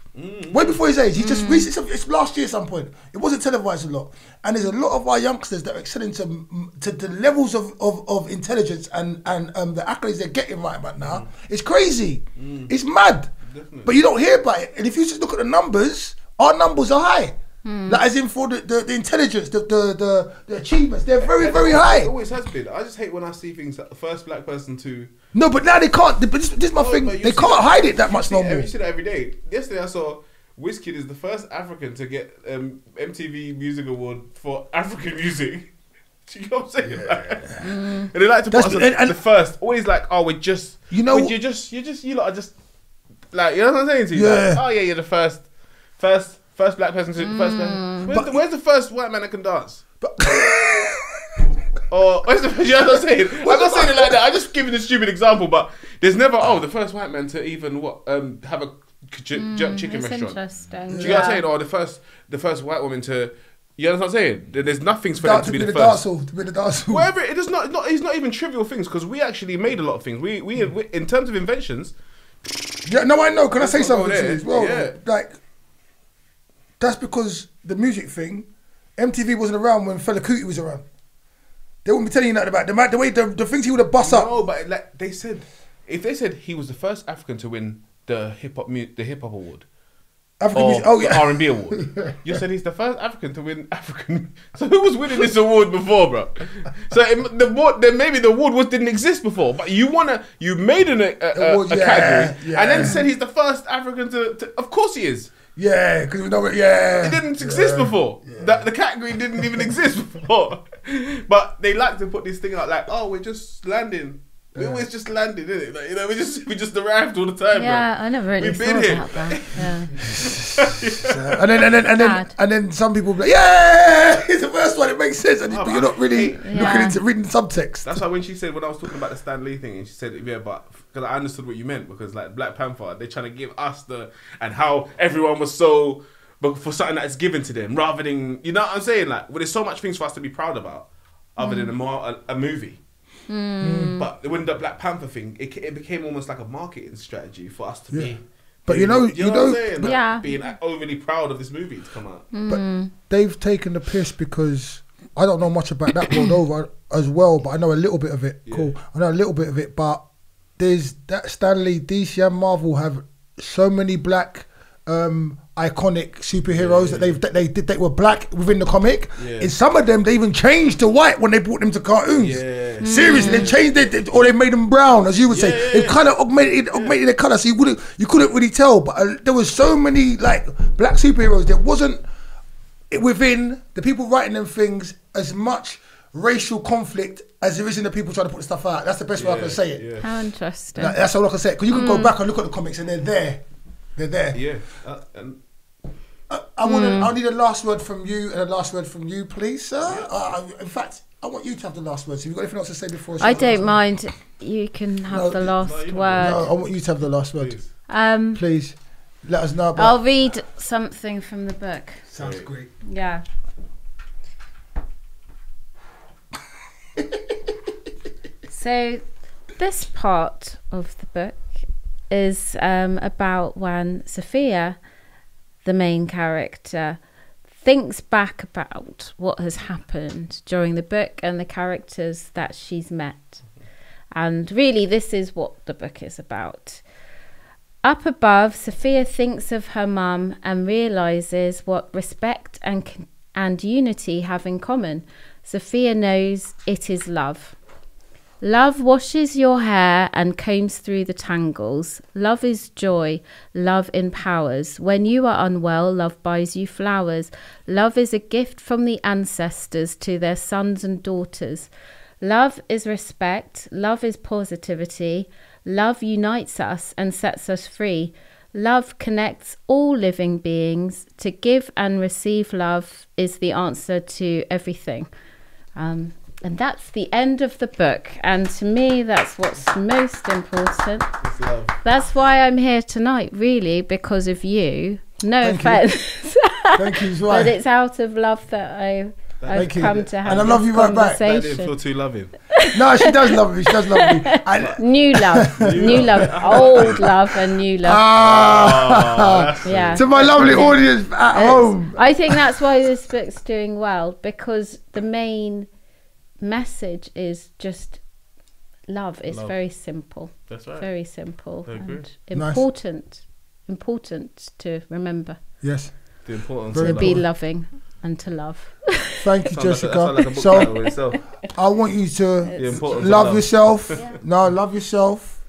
Way before his age. He just recently, it's last year at some point. It wasn't televised a lot. And there's a lot of our youngsters that are excelling to the levels of intelligence and the accolades they're getting right about now. It's crazy. It's mad. Definitely. But you don't hear about it. And if you just look at the numbers, our numbers are high. Like, as in for the intelligence, the achievements, they're very, very high. It always has been. I just hate when I see things like the first black person to... No, but now they can't. But this is my thing. They can't hide it that much no more. You see that every day. Yesterday I saw Wizkid is the first African to get MTV Music Award for African music. Do you know what I'm saying? Yeah. And they like to put us the first. Always like, oh, we're just... You know... You lot are just... Like, you know what I'm saying to you? Yeah. Like, oh, yeah, you're the first black person to... First person. Where's the first white man that can dance? Or where's the... You know what I'm saying? I'm not saying it like that. I'm just giving a stupid example, but there's never... Oh, the first white man to even have a jerk chicken restaurant. Interesting. Do you know what I'm saying? Or the first white woman to... You know what I'm saying? There's nothing's for them to be the first. To be the dancehall. Whatever, it is not. It's not even trivial things because we actually made a lot of things. We in terms of inventions. Yeah, no, I know. Can I say something to you as well? Yeah. Like, that's because the music thing, MTV wasn't around when Fela Kuti was around. They wouldn't be telling you nothing about the way the things he would have bust up. No, but like they said, if they said he was the first African to win the hip hop award. African music, the R&B award. You said he's the first African to win African. So who was winning this award before, bro? So then maybe the award didn't exist before, but you made a category and then said he's the first African to. Of course he is. Yeah, because we know it. Yeah, it didn't exist before. Yeah. The category didn't even exist before. But they like to put this thing out like, oh, we're just landing. We always just landed, innit? Like, you know, we just arrived all the time. Yeah, bro. I never really We've thought been here. about that. Yeah. and then some people be like, yeah, it's the first one. It makes sense, but you're not really looking into reading subtext. That's why when I was talking about the Stan Lee thing, and she said, yeah, but because I understood what you meant, because like Black Panther, they're trying to give us and how everyone was so, but for something that's given to them, rather than, you know what I'm saying? Like, well, there's so much things for us to be proud about, other than a movie. But when the Black Panther thing, it became almost like a marketing strategy for us to be. But you know what I'm saying? Like, being overly proud of this movie to come out. But they've taken the piss because I don't know much about that world over as well, but I know a little bit of it. Yeah. Cool, I know a little bit of it, but there's that Stan Lee, DC and Marvel have so many black iconic superheroes that they were black within the comic. In some of them, they even changed to white when they brought them to cartoons. Seriously, they changed it, or they made them brown, as you would say. They kind of augmented their colour, so you couldn't really tell. But there was so many like black superheroes. There wasn't within the people writing them things as much racial conflict as there is in the people trying to put stuff out. That's the best way I can say it. How interesting. That's all I can say. Because you can go back and look at the comics, and they're there. They're there. Yeah. I need a last word from you and a last word from you, please, sir. In fact, I want you to have the last word. So, have you got anything else to say before? I don't mind. You can have the last word. No, I want you to have the last word. Please, let us know about. I'll read something from the book. Sounds great. Yeah. So, this part of the book is about when Sophia, the main character, thinks back about what has happened during the book and the characters that she's met. And really, this is what the book is about. Up above, Sophia thinks of her mum and realises what respect and unity have in common. Sophia knows it is love. Love washes your hair and combs through the tangles. Love is joy. Love empowers. When you are unwell, love buys you flowers. Love is a gift from the ancestors to their sons and daughters. Love is respect. Love is positivity. Love unites us and sets us free. Love connects all living beings. To give and receive love is the answer to everything. And that's the end of the book. And to me, that's what's most important. That's why I'm here tonight, really, because of you. No offense. Thank you as well. But it's out of love that I've come to have. And I love you right back. That didn't feel too loving. No, she does love me. She does love me. New love. New love. Old love and new love. Yeah. To my lovely audience at home. I think that's why this book's doing well, because the main message is just love. It's very simple. That's right. Very simple and important. Important to remember. Yes. The importance to of be love. loving and to love. Thank you, Jessica. Like a book title in So itself. I want you to The importance of love yourself. Yeah. No, love yourself.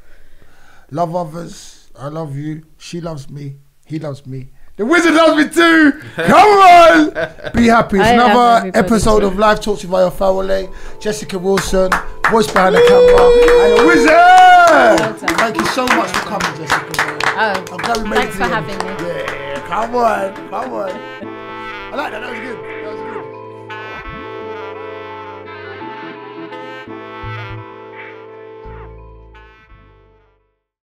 Love others. I love you. She loves me. He loves me. The wizard loves me too. Come on. Be happy. It's I love another everybody episode too. of Live Talks with Fawole. Jessica Wilson, voice behind the camera, and the wizard. done. Thank you so much for coming, Jessica. Oh, I'm glad we made thanks it for to the end. having me. Yeah, come on. I like that. That was good.